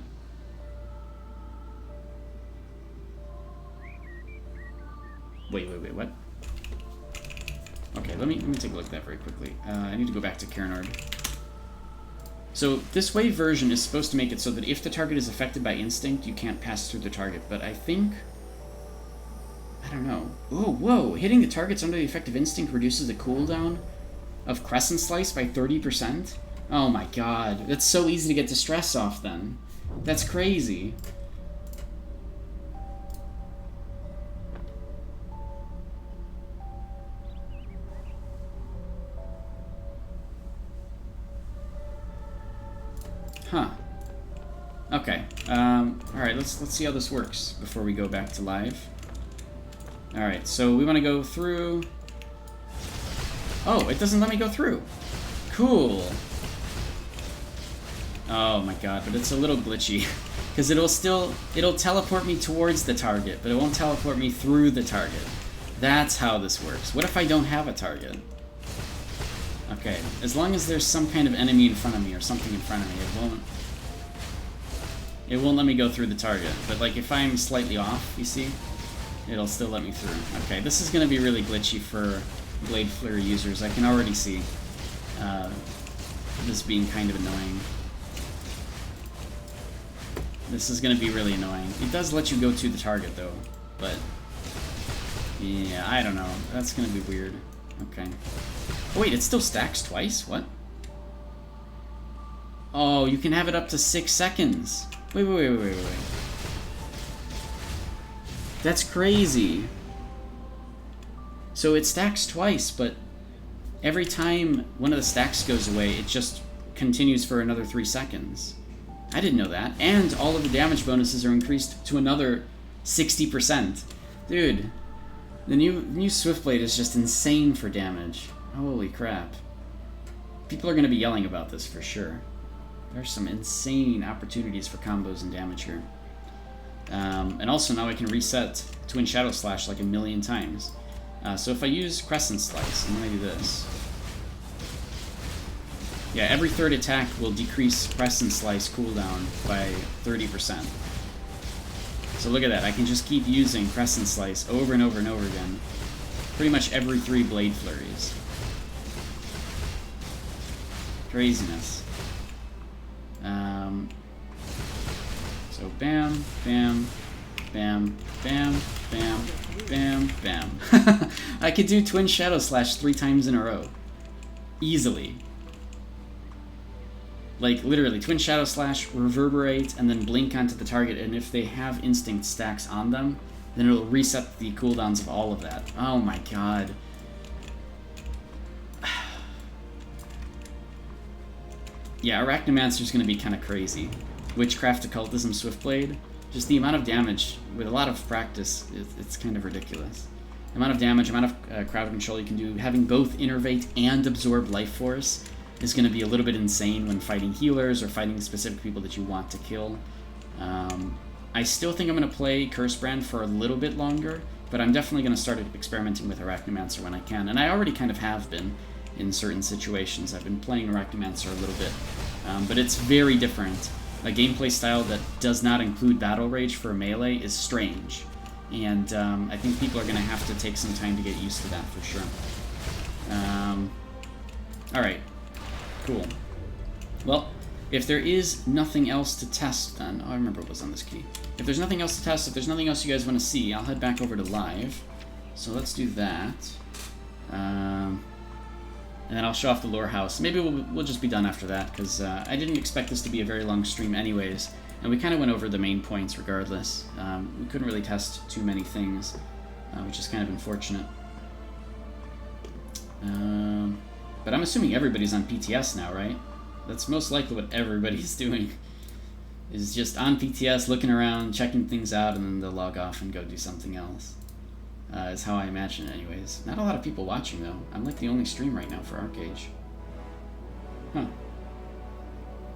Wait, what? Okay, let me take a look at that very quickly. I need to go back to Karanord. So this wave version is supposed to make it so that if the target is affected by instinct, you can't pass through the target. But I think, I don't know. Oh, whoa! Hitting the targets under the effect of instinct reduces the cooldown of Crescent Slice by 30%. Oh my god, that's so easy to get distress off then. That's crazy. Huh. Okay. Alright, let's see how this works before we go back to live. Alright, so we want to go through... Oh, it doesn't let me go through. Cool. Oh my god, but it's a little glitchy. Because it'll teleport me towards the target, but it won't teleport me through the target. That's how this works. What if I don't have a target? Okay, as long as there's some kind of enemy in front of me or something in front of me, it won't... It won't let me go through the target, but like if I'm slightly off, you see, it'll still let me through. Okay, this is going to be really glitchy for Blade Flare users. I can already see this being kind of annoying. This is going to be really annoying. It does let you go to the target though, but yeah, I don't know. That's going to be weird. Okay. Oh, wait, it still stacks twice? What? Oh, you can have it up to 6 seconds. Wait. That's crazy. So it stacks twice, but every time one of the stacks goes away, it just continues for another 3 seconds. I didn't know that. And all of the damage bonuses are increased to another 60%. Dude, the new Swiftblade is just insane for damage. Holy crap. People are going to be yelling about this for sure. There's some insane opportunities for combos and damage here. And also now I can reset Twin Shadow Slash like 1,000,000 times. So if I use Crescent Slice, and then I do this. Yeah, every third attack will decrease Crescent Slice cooldown by 30%. So look at that, I can just keep using Crescent Slice over and over and over again. Pretty much every 3 Blade Flurries. Craziness. So bam, bam, bam, bam, bam, bam, bam. I could do Twin Shadow Slash 3 times in a row. Easily. Like, literally, Twin Shadow Slash, Reverberate, and then blink onto the target, and if they have Instinct stacks on them, then it'll reset the cooldowns of all of that. Oh my god. Yeah, Arachnomancer's gonna be kind of crazy. Witchcraft, Occultism, Swiftblade. Just the amount of damage, with a lot of practice, it's kind of ridiculous. The amount of damage, amount of crowd control you can do, having both Innervate and Absorb Life Force is going to be a little bit insane when fighting healers or fighting specific people that you want to kill. I still think I'm going to play Cursebrand for a little bit longer, but I'm definitely going to start experimenting with Arachnomancer when I can, and I already kind of have been in certain situations. I've been playing Arachnomancer a little bit, but it's very different. A gameplay style that does not include Battle Rage for melee is strange, and I think people are going to have to take some time to get used to that for sure. Alright, cool. Well, if there is nothing else to test then, oh, I remember what was on this key. If there's nothing else to test, if there's nothing else you guys want to see, I'll head back over to live. So let's do that. And then I'll show off the lore house. Maybe we'll just be done after that, because I didn't expect this to be a very long stream anyways, and we kind of went over the main points regardless. We couldn't really test too many things, which is kind of unfortunate. But I'm assuming everybody's on PTS now, right? That's most likely what everybody's doing, is just on PTS, looking around, checking things out, and then they'll log off and go do something else. Is how I imagine it anyways. Not a lot of people watching though. I'm like the only stream right now for Archeage. Huh.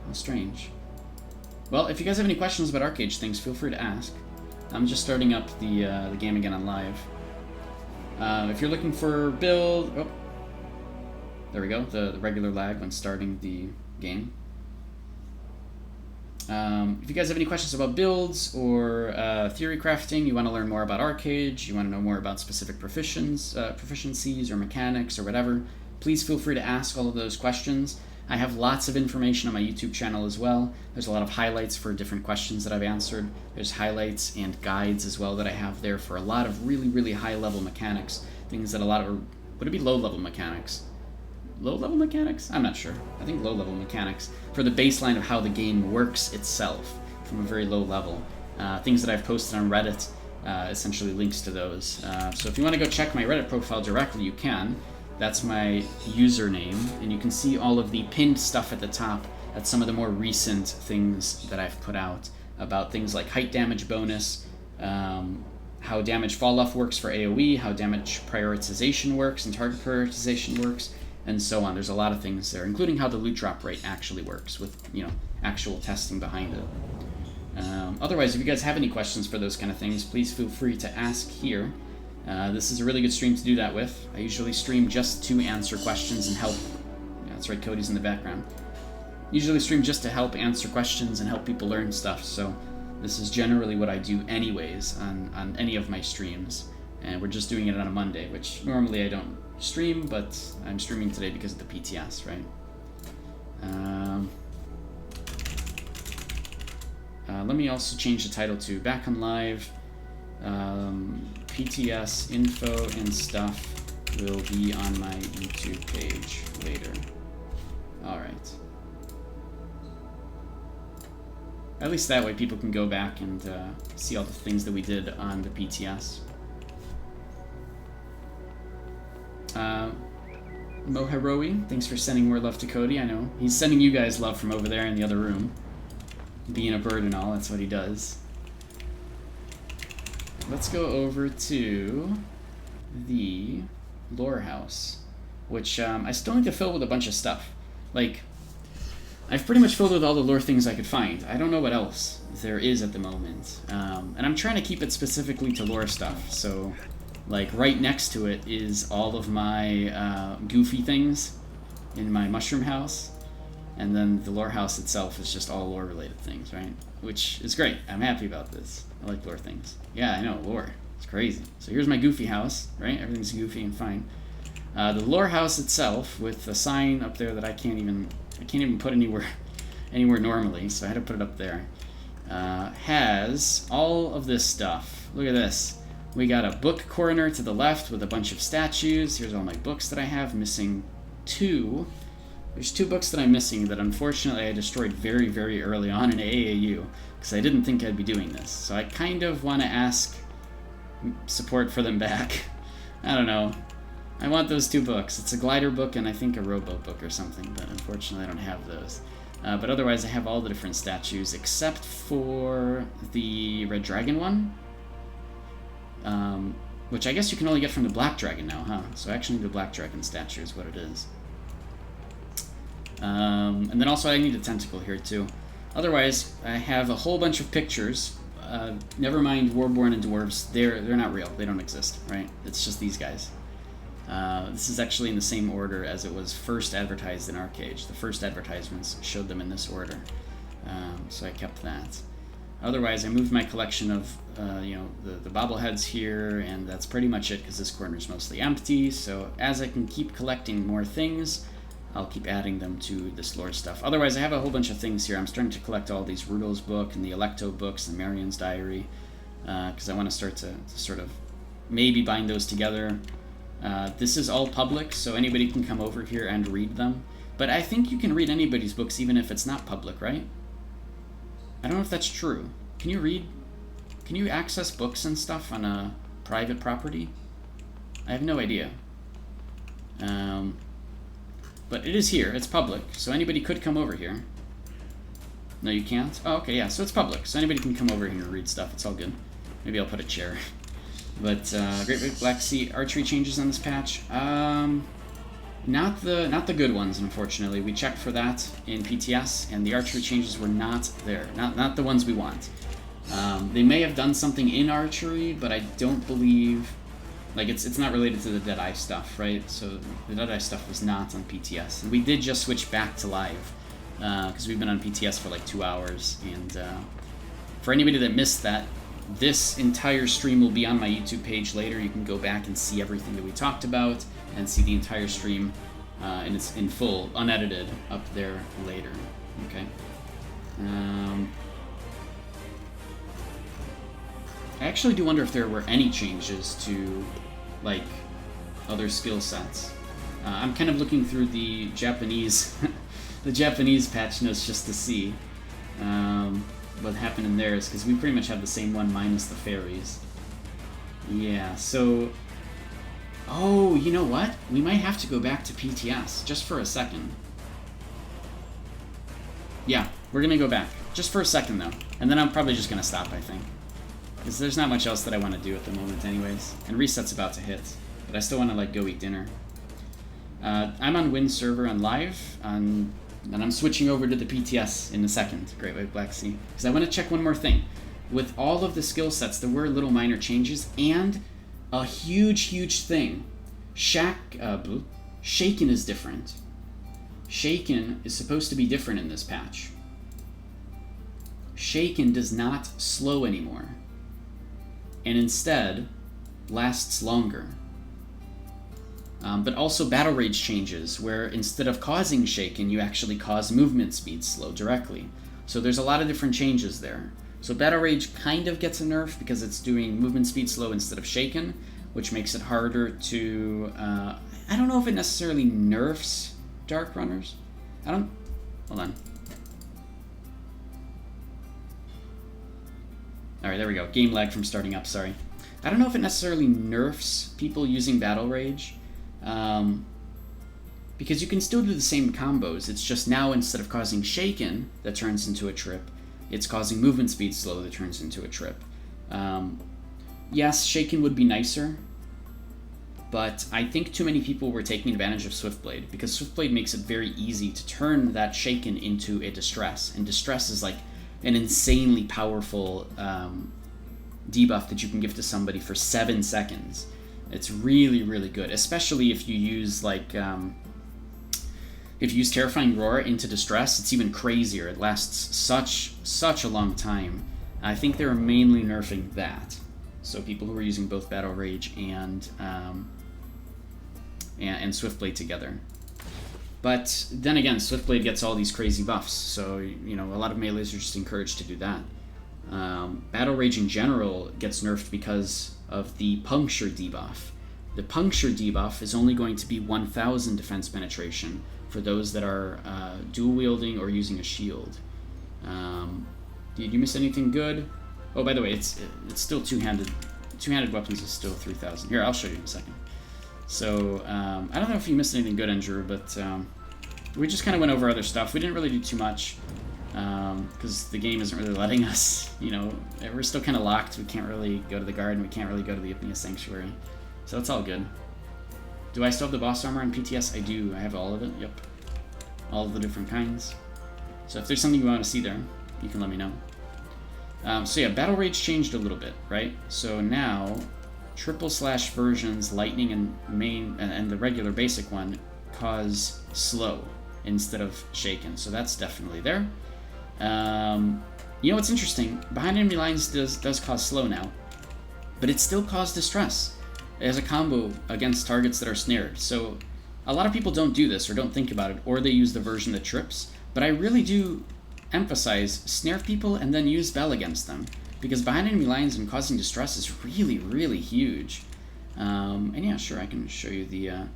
How strange. Well, if you guys have any questions about Archeage things, feel free to ask. I'm just starting up the game again on live. If you're looking for build... Oh, there we go, the regular lag when starting the game. If you guys have any questions about builds or theory crafting, you want to learn more about Archeage, you want to know more about specific proficiencies or mechanics or whatever, please feel free to ask all of those questions. I have lots of information on my YouTube channel as well. There's a lot of highlights for different questions that I've answered. There's highlights and guides as well that I have there for a lot of really, really high-level mechanics. Things that a lot of... Would it be low-level mechanics? Low-level mechanics? I'm not sure. I think low-level mechanics for the baseline of how the game works itself from a very low level. Things that I've posted on Reddit, essentially links to those. So if you want to go check my Reddit profile directly, you can. That's my username, and you can see all of the pinned stuff at the top. That's some of the more recent things that I've put out about things like height damage bonus, how damage fall-off works for AoE, how damage prioritization works and target prioritization works, and so on. There's a lot of things there, including how the loot drop rate actually works with, you know, actual testing behind it. Otherwise, if you guys have any questions for those kind of things, please feel free to ask here. This is a really good stream to do that with. I usually stream just to answer questions and help. Yeah, that's right, Cody's in the background. usually stream just to help answer questions and help people learn stuff, so this is generally what I do anyways on any of my streams. And we're just doing it on a Monday, which normally I don't stream, but I'm streaming today because of the PTS, right? Let me also change the title to Back on Live. PTS info and stuff will be on my YouTube page later. Alright. At least that way people can go back and see all the things that we did on the PTS. Moharoi, thanks for sending more love to Cody. I know he's sending you guys love from over there in the other room. Being a bird and all, that's what he does. Let's go over to the lore house, which I still need to fill with a bunch of stuff. Like, I've pretty much filled with all the lore things I could find. I don't know what else there is at the moment. And I'm trying to keep it specifically to lore stuff, so like right next to it is all of my goofy things in my mushroom house. And then the lore house itself is just all lore related things, right? Which is great. I'm happy about this. I like lore things. Yeah, I know, lore. It's crazy. So here's my goofy house, right? Everything's goofy and fine. The lore house itself, with a sign up there that I can't even put anywhere normally, so I had to put it up there, has all of this stuff. Look at this. We got a book corner to the left with a bunch of statues. Here's all my books that I have, missing 2. There's 2 books that I'm missing that unfortunately I destroyed very, very early on in AAU because I didn't think I'd be doing this. So I kind of want to ask support for them back. I don't know. I want those 2 books. It's a glider book and I think a rowboat book or something, but unfortunately I don't have those. But otherwise I have all the different statues except for the red dragon one. Which I guess you can only get from the black dragon now, huh? So actually the black dragon statue is what it is. And then also I need a tentacle here too. Otherwise, I have a whole bunch of pictures. Never mind Warborn and Dwarves. They're not real. They don't exist, right? It's just these guys. This is actually in the same order as it was first advertised in Archeage. The first advertisements showed them in this order. So I kept that. Otherwise, I moved my collection of, the bobbleheads here, and that's pretty much it because this corner is mostly empty. So as I can keep collecting more things, I'll keep adding them to this lore stuff. Otherwise, I have a whole bunch of things here. I'm starting to collect all these Rudol's book and the Electo books and Marion's diary, because I want to start to sort of maybe bind those together. This is all public, so anybody can come over here and read them. But I think you can read anybody's books even if it's not public, right? I don't know if that's true. Can you access books and stuff on a private property? I have no idea. But it is here, it's public, so anybody could come over here. No, you can't? Oh, okay, yeah, so it's public, so anybody can come over here and read stuff, it's all good. Maybe I'll put a chair. But, Great Big Black Sea archery changes on this patch. Not the good ones, unfortunately. We checked for that in PTS, and the archery changes were not there. Not the ones we want. They may have done something in archery, but I don't believe... Like, it's not related to the Deadeye stuff, right? So the Deadeye stuff was not on PTS. And we did just switch back to live, because we've been on PTS for like 2 hours. And for anybody that missed that, this entire stream will be on my YouTube page later. You can go back and see everything that we talked about, and see the entire stream in full, unedited, up there later. Okay. I actually do wonder if there were any changes to, like, other skill sets. I'm kind of looking through the Japanese, the Japanese patch notes just to see what happened in theirs, because we pretty much have the same one minus the fairies. Yeah, so... Oh, you know what? We might have to go back to PTS, just for a second. Yeah, we're gonna go back. Just for a second, though. And then I'm probably just gonna stop, I think. Because there's not much else that I want to do at the moment anyways. And reset's about to hit. But I still want to, like, go eat dinner. I'm on Win server on live, and I'm switching over to the PTS in a second, Great White Black Sea. Because I want to check one more thing. With all of the skill sets, there were little minor changes, and a huge, huge thing. Shaken is different. Shaken is supposed to be different in this patch. Shaken does not slow anymore, and instead lasts longer. But also Battle Rage changes, where instead of causing Shaken, you actually cause movement speed slow directly. So there's a lot of different changes there. So Battle Rage kind of gets a nerf because it's doing movement speed slow instead of Shaken, which makes it harder to... I don't know if it necessarily nerfs Dark Runners. Hold on. Alright, there we go. Game lag from starting up, sorry. I don't know if it necessarily nerfs people using Battle Rage, because you can still do the same combos. It's just now, instead of causing Shaken that turns into a trip, it's causing movement speed slow that turns into a trip. Yes, Shaken would be nicer, but I think too many people were taking advantage of Swiftblade, because Swiftblade makes it very easy to turn that Shaken into a Distress, and Distress is like an insanely powerful debuff that you can give to somebody for 7 seconds. It's really, really good, especially if you use like if you use Terrifying Roar into Distress. It's even crazier. It lasts such a long time. I think they're mainly nerfing that, so people who are using both Battle Rage and Swiftblade together. But then again, Swiftblade gets all these crazy buffs, so you know, a lot of melees are just encouraged to do that. Battle Rage in general gets nerfed because of the Puncture debuff. The Puncture debuff is only going to be 1000 defense penetration for those that are dual wielding or using a shield. Did you miss anything good? Oh, by the way, it's still two-handed. Two-handed weapons is still 3000. Here, I'll show you in a second. So, I don't know if you missed anything good, Andrew, but we just kind of went over other stuff. We didn't really do too much, because the game isn't really letting us, you know, we're still kind of locked. We can't really go to the garden, we can't really go to the Ipnia Sanctuary. So it's all good. Do I still have the boss armor on PTS? I do. I have all of it, yep. All of the different kinds. So if there's something you want to see there, you can let me know. So yeah, Battle Rage changed a little bit, right? So now, triple slash versions, Lightning and main, and the regular basic one, cause slow instead of Shaken. So that's definitely there. You know what's interesting? Behind enemy lines does cause slow now, but it still causes distress as a combo against targets that are snared. So a lot of people don't do this or don't think about it, or they use the version that trips. But I really do emphasize snare people and then use Bell against them, because behind enemy lines and causing distress is really, really huge. And yeah, sure, I can show you the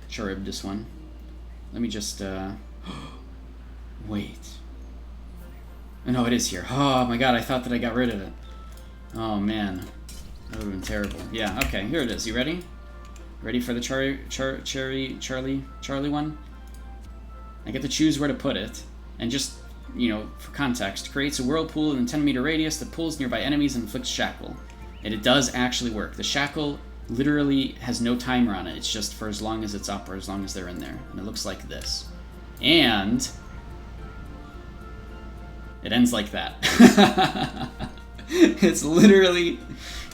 Charybdis one. Let me just wait. No, it is here. Oh my god, I thought that I got rid of it. Oh man, that would have been terrible. Yeah, okay, here it is. You ready? Ready for the Charlie one? I get to choose where to put it, and just, you know, for context, creates a whirlpool in a 10-meter radius that pulls nearby enemies and inflicts shackle. And it does actually work. The shackle literally has no timer on it. It's just for as long as it's up or as long as they're in there. And it looks like this. And it ends like that. It's literally,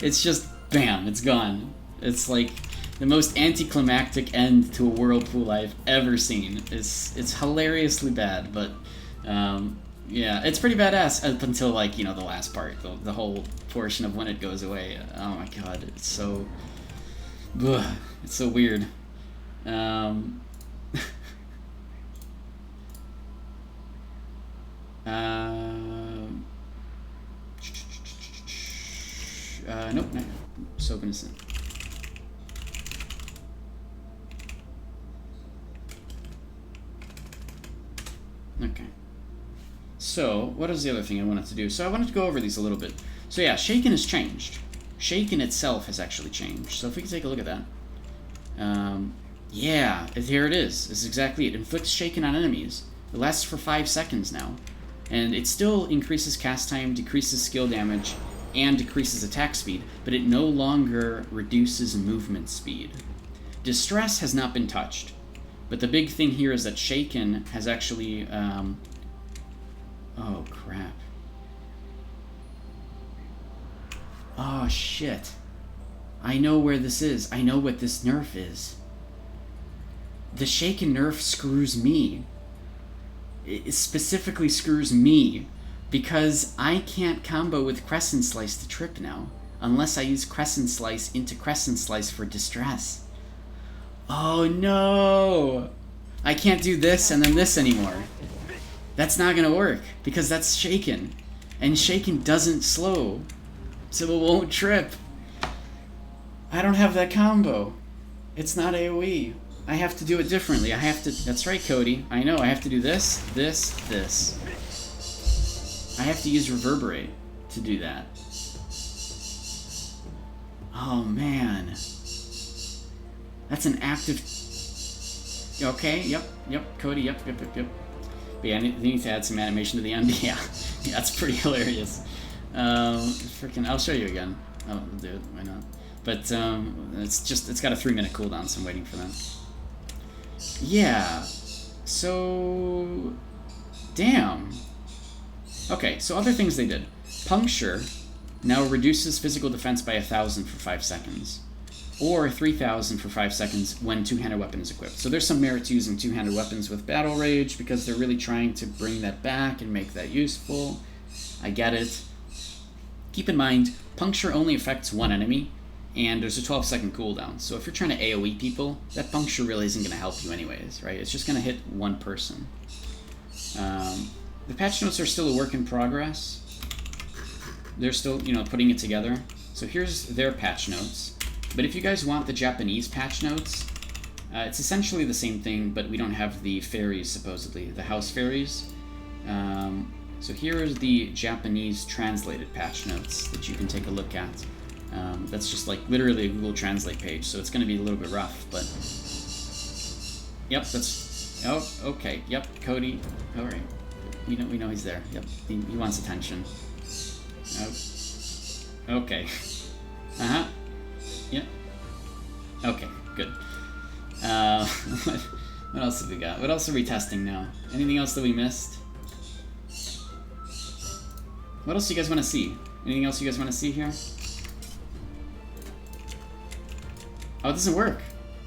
it's just, bam, it's gone. It's like the most anticlimactic end to a whirlpool I've ever seen. It's hilariously bad, but yeah, it's pretty badass up until, like, you know, the last part, the whole portion of when it goes away. Oh my god, it's so, it's so weird. Nope, no. So innocent. Okay. So, what is the other thing I wanted to do? So I wanted to go over these a little bit. So yeah, Shaken has changed. Shaken itself has actually changed. So if we can take a look at that. Yeah, here it is. This is exactly it. Inflicts Shaken on enemies. It lasts for 5 seconds now. And it still increases cast time, decreases skill damage, and decreases attack speed, but it no longer reduces movement speed. Distress has not been touched. But the big thing here is that Shaken has actually, oh crap. Oh shit. I know where this is. I know what this nerf is. the Shaken nerf screws me. It specifically screws me because I can't combo with Crescent Slice to trip now unless I use Crescent Slice into Crescent Slice for distress. Oh no! I can't do this and then this anymore. That's not gonna work because that's Shaken, and Shaken doesn't slow, so it won't trip. I don't have that combo. It's not AoE. I have to do it differently. I have to... That's right, Cody. I know. I have to do this, this, this. I have to use Reverberate to do that. Oh, man. That's an active... Okay, yep, Cody, yep. But yeah, I need to add some animation to the end. Yeah, that's pretty hilarious. Freaking... I'll show you again. I'll do it. Why not? But it's got a 3-minute cooldown, so I'm waiting for that. Yeah. So, damn. Okay, so other things they did. Puncture now reduces physical defense by 1,000 for 5 seconds, or 3,000 for 5 seconds when two-handed weapon is equipped. So there's some merit to using two-handed weapons with Battle Rage because they're really trying to bring that back and make that useful. I get it. Keep in mind, puncture only affects one enemy, and there's a 12-second cooldown. So if you're trying to AoE people, that puncture really isn't going to help you anyways, right? It's just going to hit one person. The patch notes are still a work in progress. They're still, putting it together. So here's their patch notes. But if you guys want the Japanese patch notes, it's essentially the same thing, but we don't have the fairies, supposedly, the house fairies. So here is the Japanese translated patch notes that you can take a look at. That's just like literally a Google Translate page, so it's going to be a little bit rough, but... Yep, that's... Oh, okay, yep, Cody. Alright. We know he's there. Yep, he wants attention. Oh. Okay. Uh-huh. Yep. Okay, good. What else have we got? What else are we testing now? Anything else that we missed? What else do you guys want to see? Anything else you guys want to see here? Oh, it doesn't work.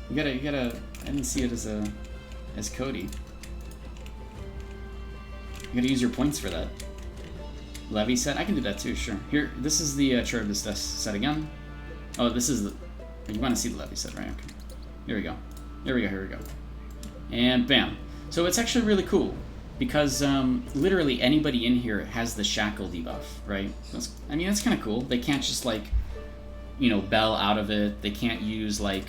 You gotta. I didn't see it as Cody. You gotta use your points for that. Levy set. I can do that too. Sure. Here, this is the chart of this set again. Oh, this is the. You want to see the Levy set, right? Okay. Here we go. Here we go. And bam. So it's actually really cool because literally anybody in here has the shackle debuff, right? I mean, that's kind of cool. They can't just like, bell out of it. They can't use like,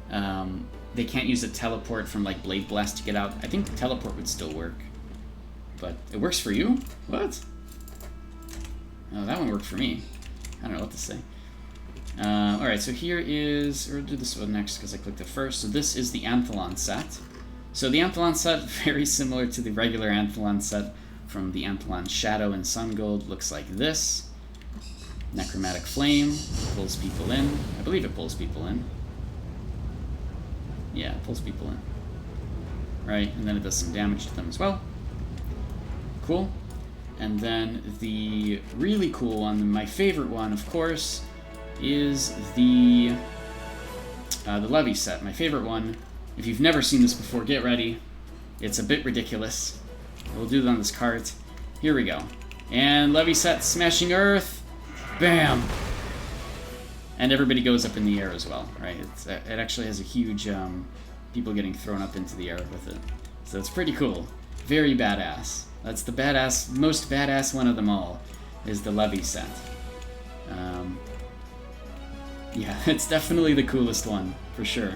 they can't use a teleport from like Blade Blast to get out. I think the teleport would still work, but it works for you? What? Oh, that one worked for me. I don't know what to say. Alright, so here is... We'll do this one next because I clicked it first. So this is the Anthelon set. So the Anthelon set, very similar to the regular Anthelon set from the Anthelon Shadow and Sun Gold. Looks like this. Necromantic Flame. Pulls people in. I believe it pulls people in. Yeah, it pulls people in. Right, and then it does some damage to them as well. Cool. And then the really cool one, my favorite one, of course, is the Levy set. My favorite one. If you've never seen this before, get ready. It's a bit ridiculous. We'll do it on this cart. Here we go. And Levy set, Smashing Earth. Bam! And everybody goes up in the air as well, right? It actually has a huge, people getting thrown up into the air with it. So it's pretty cool. Very badass. That's the most badass one of them all, is the Levy set. Yeah, it's definitely the coolest one, for sure.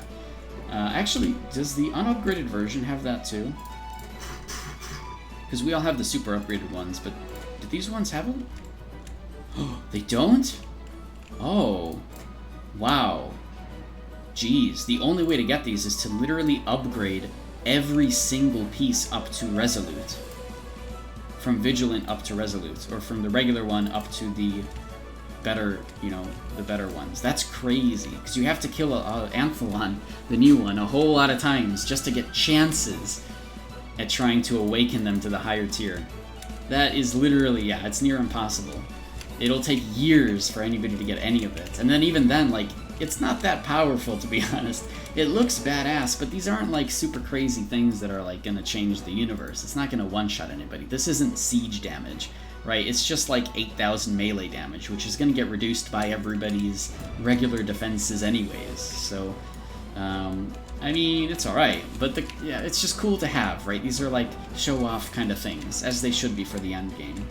Actually, does the unupgraded version have that too? Because we all have the super upgraded ones, but do these ones have them? Oh, they don't? Oh. Wow. Jeez, the only way to get these is to literally upgrade every single piece up to Resolute. From Vigilant up to Resolute, or from the regular one up to the better, the better ones. That's crazy, because you have to kill a Anthelon, the new one, a whole lot of times just to get chances at trying to awaken them to the higher tier. That is literally, yeah, it's near impossible. It'll take years for anybody to get any of it. And then even then, like, it's not that powerful, to be honest. It looks badass, but these aren't like super crazy things that are like gonna change the universe. It's not gonna one-shot anybody. This isn't siege damage, right? It's just like 8,000 melee damage, which is gonna get reduced by everybody's regular defenses anyways. So, I mean, it's alright, but yeah, it's just cool to have, right? These are like show-off kind of things, as they should be for the end game,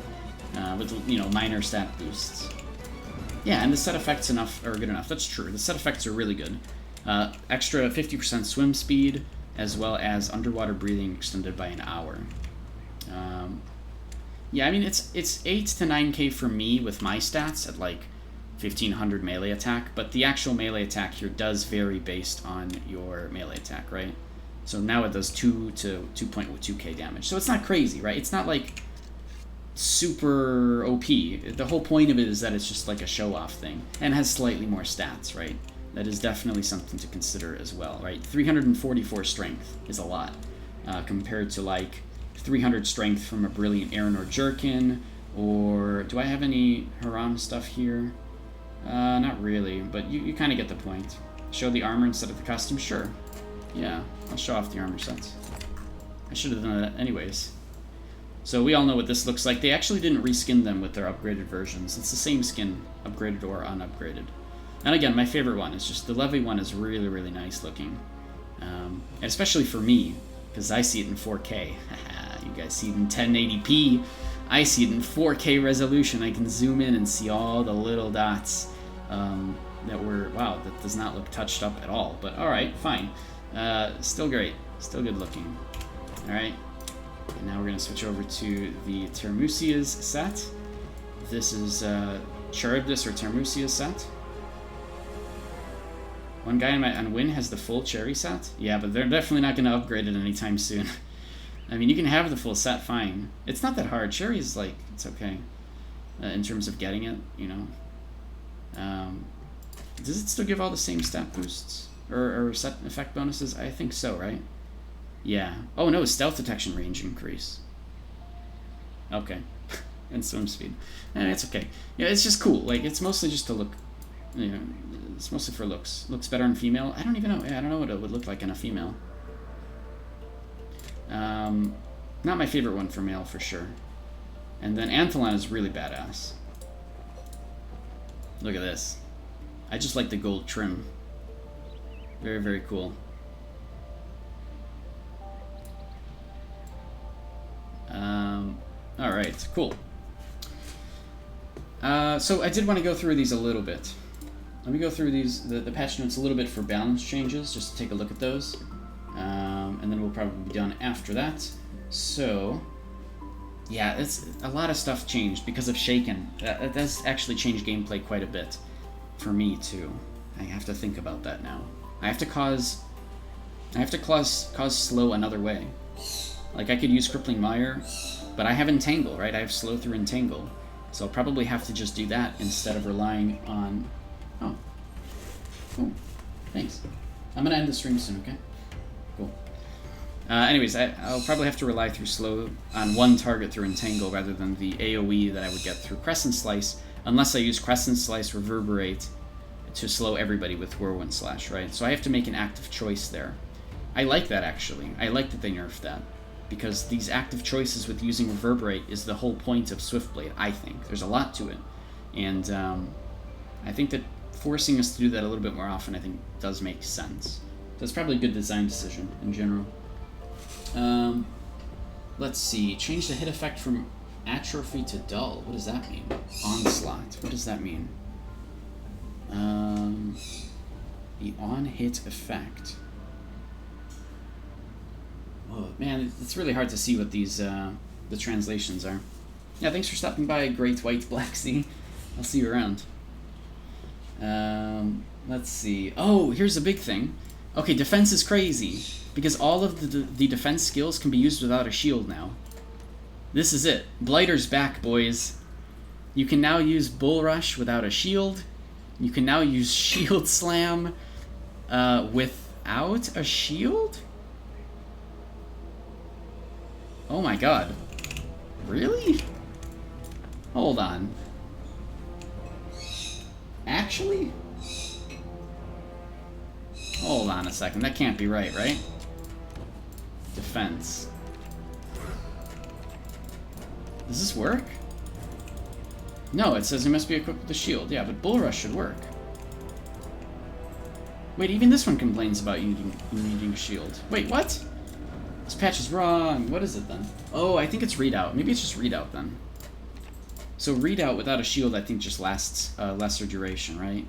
with, you know, minor stat boosts. Yeah, and the set effects are good enough. That's true. The set effects are really good. Extra 50% swim speed, as well as underwater breathing extended by an hour. Yeah, I mean, it's 8 to 9k for me with my stats at like 1500 melee attack, but the actual melee attack here does vary based on your melee attack, right? So now it does 2 to 2.2k damage. So it's not crazy, right? It's not like super OP. The whole point of it is that it's just like a show-off thing, and has slightly more stats, right? That is definitely something to consider as well, right? 344 strength is a lot, compared to like 300 strength from a Brilliant Aaron or Jerkin, or do I have any Haram stuff here? Not really, but you kind of get the point. Show the armor instead of the costume? Sure. Yeah, I'll show off the armor sets. I should have done that anyways. So we all know what this looks like. They actually didn't reskin them with their upgraded versions. It's the same skin, upgraded or unupgraded. And again, my favorite one is just the Levy one is really, really nice looking. And especially for me, because I see it in 4K. You guys see it in 1080p. I see it in 4K resolution. I can zoom in and see all the little dots wow, that does not look touched up at all. But alright, fine. Still great. Still good looking. Alright. And now we're going to switch over to the Termusia's set. This is Charybdis or Termusia's set. One guy on Win has the full Cherry set. Yeah, but they're definitely not going to upgrade it anytime soon. I mean, you can have the full set, fine. It's not that hard. Cherry's like, it's okay. In terms of getting it, you know. Does it still give all the same stat boosts? Or set effect bonuses? I think so, right? Yeah. Oh no, stealth detection range increase. Okay. And swim speed. It's okay. Yeah, it's just cool. Like, it's mostly just to look, you know, it's mostly for looks. Looks better on female. I don't even know. Yeah, I don't know what it would look like in a female. Not my favorite one for male, for sure. And then Anthelon is really badass. Look at this. I just like the gold trim. Very, very cool. Alright, cool. So I did want to go through these a little bit. Let me go through these, the patch notes a little bit for balance changes, just to take a look at those. And then we'll probably be done after that. So, yeah, it's a lot of stuff changed because of Shaken. That does actually change gameplay quite a bit. For me, too. I have to think about that now. I have to cause slow another way. Like, I could use Crippling Mire, but I have Entangle, right? I have slow through Entangle. So I'll probably have to just do that instead of relying on... Oh. Cool. Thanks. I'm gonna end the stream soon, okay? Cool. Anyways, I'll probably have to rely through slow on one target through Entangle rather than the AoE that I would get through Crescent Slice, unless I use Crescent Slice Reverberate to slow everybody with Whirlwind Slash, right? So I have to make an active choice there. I like that, actually. I like that they nerfed that. Because these active choices with using Reverberate is the whole point of Swiftblade, I think. There's a lot to it. And I think that forcing us to do that a little bit more often, I think, does make sense. So it's probably a good design decision in general. Let's see. Change the hit effect from Atrophy to Dull. What does that mean? Onslaught. What does that mean? The on-hit effect. Oh, man, it's really hard to see what these the translations are. Yeah, thanks for stopping by, Great White Black Sea. I'll see you around. Let's see. Oh, here's a big thing. Okay, defense is crazy, because all of the defense skills can be used without a shield now. This is it. Blighter's back, boys. You can now use Bull Rush without a shield. You can now use Shield Slam without a shield? Oh my god. Really? Hold on. Hold on a second. That can't be right, right? Defense. Does this work? No, it says it must be equipped with a shield. Yeah, but Bull Rush should work. Wait, even this one complains about you needing a shield. Wait, what? This patch is wrong. What is it then? Oh, I think it's readout. Maybe it's just readout then. So readout without a shield, I think, just lasts lesser duration, right?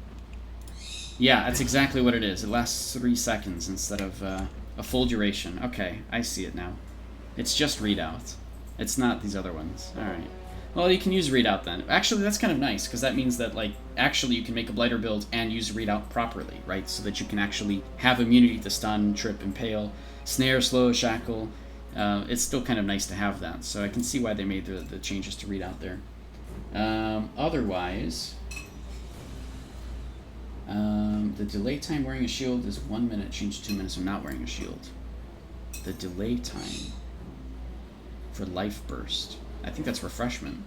Yeah, that's exactly what it is. It lasts 3 seconds instead of a full duration. Okay, I see it now. It's just readout. It's not these other ones. All right. Well, you can use readout then. Actually, that's kind of nice, because that means that, like, actually you can make a blighter build and use readout properly, right? So that you can actually have immunity to stun, trip, impale, snare, slow, shackle. It's still kind of nice to have that. So I can see why they made the changes to readout there. Otherwise, the delay time wearing a shield is 1 minute, changed to 2 minutes of not wearing a shield. The delay time for life burst. I think that's refreshment.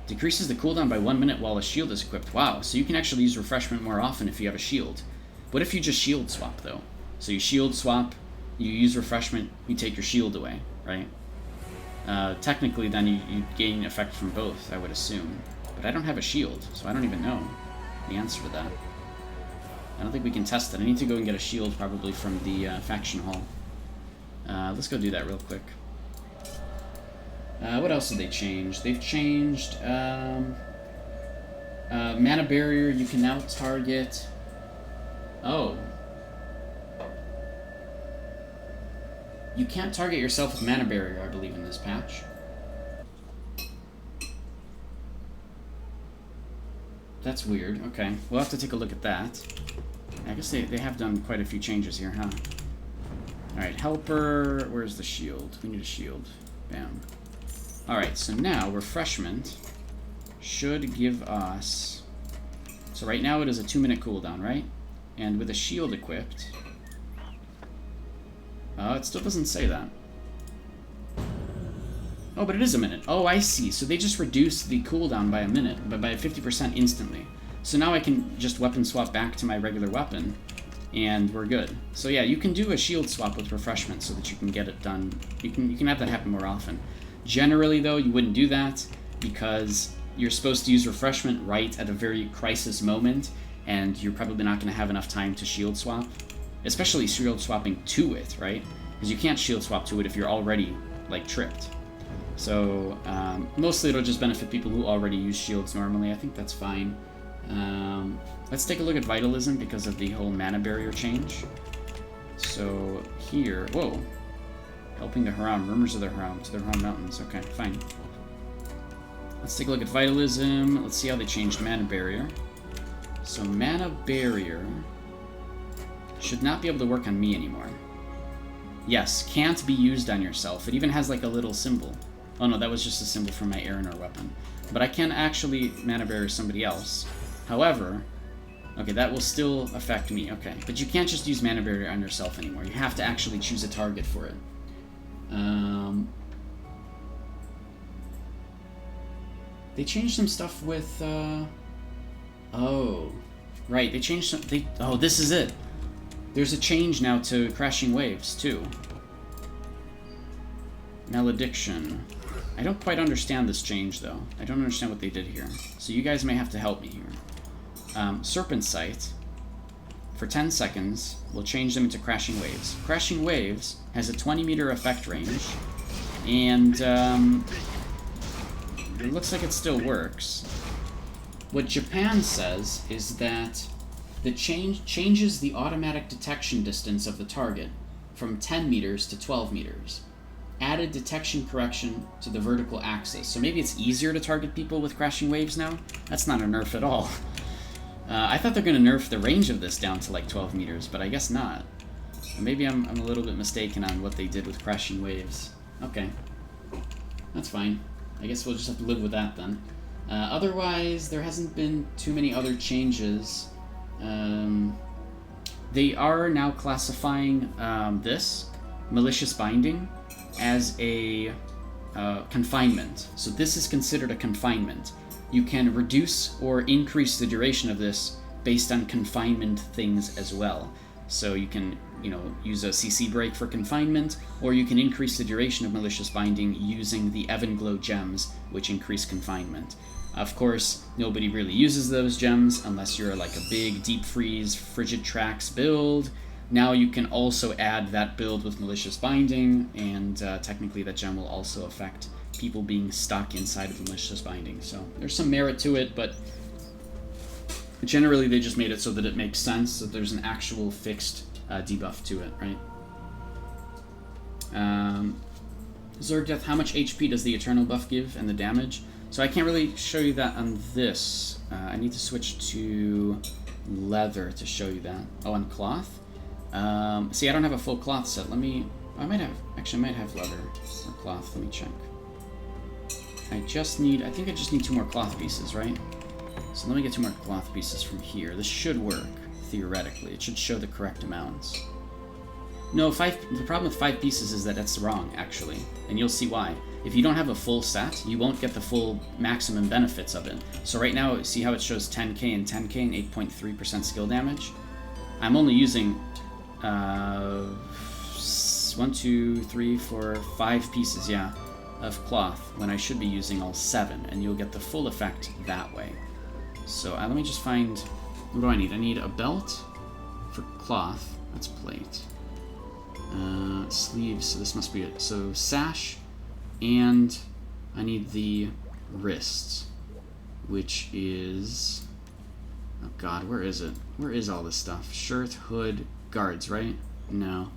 Decreases the cooldown by 1 minute while a shield is equipped. Wow, so you can actually use refreshment more often if you have a shield. What if you just shield swap, though? So you shield swap, you use refreshment, you take your shield away, right? Technically, then you gain effect from both, I would assume. But I don't have a shield, so I don't even know the answer to that. I don't think we can test it. I need to go and get a shield, probably from the faction hall. Let's go do that real quick. What else did they change? They've changed mana barrier. You can now target... Oh. You can't target yourself with mana barrier, I believe, in this patch. That's weird. Okay, we'll have to take a look at that. I guess they have done quite a few changes here, huh? Alright, helper. Where's the shield? We need a shield. Bam. Alright, so now refreshment should give us... So right now it is a 2 minute cooldown, right? And with a shield equipped... it still doesn't say that. Oh, but it is a minute. Oh, I see. So they just reduced the cooldown by a minute, but by 50% instantly. So now I can just weapon swap back to my regular weapon, and we're good. So yeah, you can do a shield swap with refreshment so that you can get it done. You can have that happen more often. Generally, though, you wouldn't do that because you're supposed to use refreshment right at a very crisis moment, and you're probably not going to have enough time to shield swap. Especially shield swapping to it, right? Because you can't shield swap to it if you're already, like, tripped. So, mostly it'll just benefit people who already use shields normally. I think that's fine. Let's take a look at Vitalism because of the whole mana barrier change. So, here... Whoa. Helping the Haram. Rumors of the Haram. To the Haram Mountains. Okay, fine. Let's take a look at Vitalism. Let's see how they changed mana barrier. So, mana barrier... should not be able to work on me anymore. Yes, can't be used on yourself. It even has like a little symbol. Oh no, that was just a symbol for my Aranor weapon. But I can actually mana barrier somebody else. However, okay, that will still affect me. Okay, but you can't just use mana barrier on yourself anymore. You have to actually choose a target for it. They changed some stuff with... Oh, right. They changed some... Oh, this is it. There's a change now to Crashing Waves, too. Malediction. I don't quite understand this change, though. I don't understand what they did here. So you guys may have to help me here. Serpent Sight, for 10 seconds, will change them into Crashing Waves. Crashing Waves has a 20-meter effect range, and it looks like it still works. What Japan says is that the change changes the automatic detection distance of the target from 10 meters to 12 meters. Added detection correction to the vertical axis. So maybe it's easier to target people with Crashing Waves now? That's not a nerf at all. I thought they're going to nerf the range of this down to like 12 meters, but I guess not. Maybe I'm a little bit mistaken on what they did with Crashing Waves. Okay. That's fine. I guess we'll just have to live with that then. Otherwise, there hasn't been too many other changes. They are now classifying this, Malicious Binding, as a confinement. So this is considered a confinement. You can reduce or increase the duration of this based on confinement things as well. So you can, you know, use a CC break for confinement, or you can increase the duration of malicious binding using the Evanglow gems, which increase confinement. Of course, nobody really uses those gems unless you're like a big deep freeze frigid tracks build. Now you can also add that build with malicious binding, and technically that gem will also affect people being stuck inside of the malicious binding. So there's some merit to it, but generally they just made it so that it makes sense, so there's an actual fixed debuff to it, right? Zergdeath, how much HP does the Eternal buff give and the damage? So I can't really show you that on this. I need to switch to leather to show you that. Oh, and cloth? See, I don't have a full cloth set. I might have leather or cloth. Let me check. I think I just need 2 more cloth pieces, right? So let me get 2 more cloth pieces from here. This should work, theoretically. It should show the correct amounts. No, the problem with 5 pieces is that that's wrong, actually. And you'll see why. If you don't have a full set, you won't get the full maximum benefits of it. So right now, see how it shows 10k and 10k and 8.3% skill damage? I'm only using 1, 2, 3, 4, 5 pieces, yeah, of cloth, when I should be using all 7, and you'll get the full effect that way. So let me just find, what do I need? I need a belt for cloth, that's plate. Sleeves, so this must be it. So sash, and I need the wrists, which is, oh god, where is it? Where is all this stuff? Shirt, hood, guards, right? No.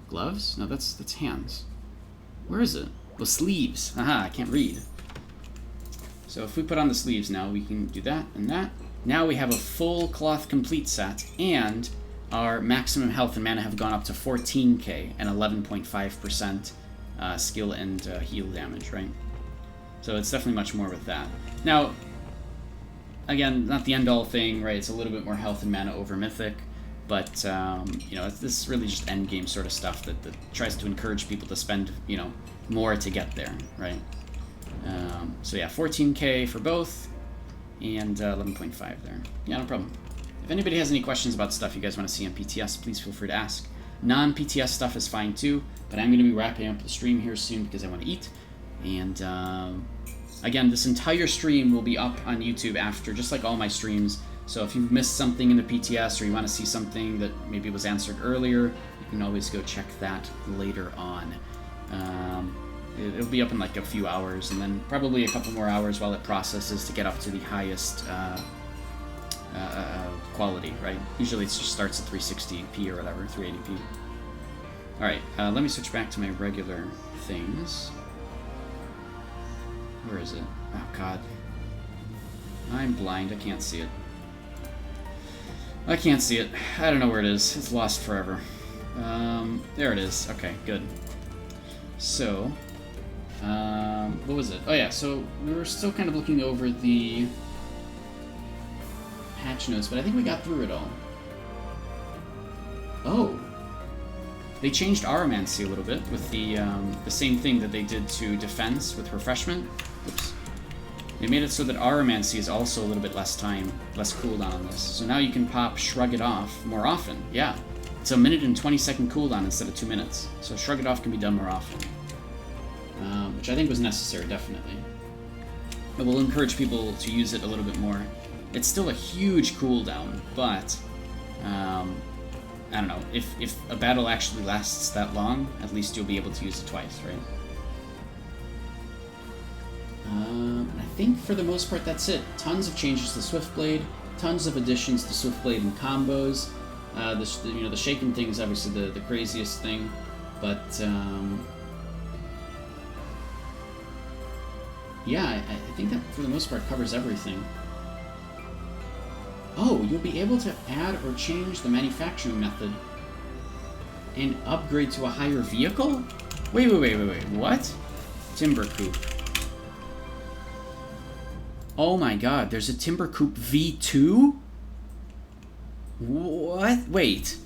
Gloves? No, that's hands. Where is it? Well, sleeves. Aha, I can't read. So if we put on the sleeves now, we can do that and that. Now we have a full cloth complete set, and our maximum health and mana have gone up to 14k and 11.5% skill and heal damage, right? So it's definitely much more with that. Now, again, not the end-all thing, right? It's a little bit more health and mana over Mythic, but, you know, this is really just endgame sort of stuff that tries to encourage people to spend, you know, more to get there, right? So yeah, 14k for both, and 11.5 there. Yeah, no problem. If anybody has any questions about stuff you guys want to see on PTS, please feel free to ask. Non-PTS stuff is fine too, but I'm going to be wrapping up the stream here soon because I want to eat. And again, this entire stream will be up on YouTube after, just like all my streams. So if you've missed something in the PTS, or you want to see something that maybe was answered earlier, you can always go check that later on. It'll be up in like a few hours, and then probably a couple more hours while it processes to get up to the highest quality, right? Usually it just starts at 360p or whatever, 380p. Alright, let me switch back to my regular things. Where is it? Oh god. I'm blind, I can't see it. I can't see it. I don't know where it is. It's lost forever. There it is. Okay, good. So, what was it? Oh yeah, so we were still kind of looking over the patch notes, but I think we got through it all. Oh! They changed Aromancy a little bit with the same thing that they did to Defense with Refreshment. Oops. They made it so that Aromancy is also a little bit less cooldown on this. So now you can pop Shrug It Off more often. Yeah. It's a 1 and 20-second cooldown instead of 2 minutes. So Shrug It Off can be done more often. Which I think was necessary, definitely. It will encourage people to use it a little bit more. It's still a huge cooldown, but I don't know. If a battle actually lasts that long, at least you'll be able to use it twice, right? I think for the most part that's it. Tons of changes to Swiftblade, tons of additions to Swiftblade and combos. The shaken thing is obviously the craziest thing, but yeah, I think that for the most part covers everything. Oh, you'll be able to add or change the manufacturing method and upgrade to a higher vehicle? Wait, what? Timber Coupe. Oh my god, there's a Timber Coupe V2? What? Wait.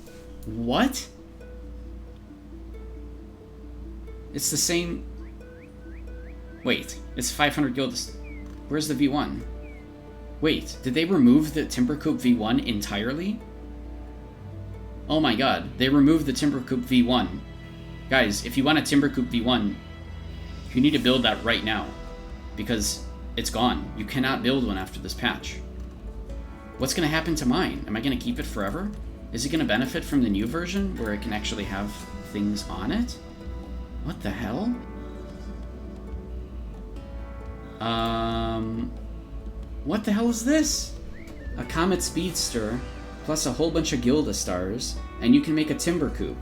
What? It's the same... Wait, it's 500 gil... Where's the V1? Wait, did they remove the Timber Coupe V1 entirely? Oh my god, they removed the Timber Coupe V1. Guys, if you want a Timber Coupe V1, you need to build that right now. Because it's gone. You cannot build one after this patch. What's going to happen to mine? Am I going to keep it forever? Is it going to benefit from the new version where it can actually have things on it? What the hell? What the hell is this? A Comet Speedster plus a whole bunch of Gilda stars, and you can make a Timber Coupe.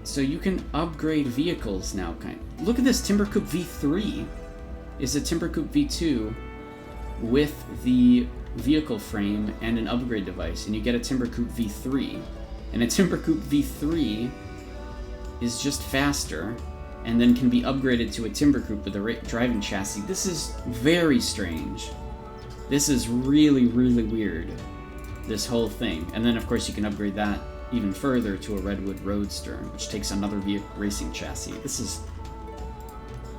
So you can upgrade vehicles now, Look at this, Timber Coupe V3 is a Timber Coupe V2 with the vehicle frame and an upgrade device, and you get a Timber Coupe V3. And a Timber Coupe V3 is just faster, and then can be upgraded to a Timber Coupe with a driving chassis. This is very strange. This is really, really weird, this whole thing. And then, of course, you can upgrade that even further to a Redwood Roadster, which takes another racing chassis. This is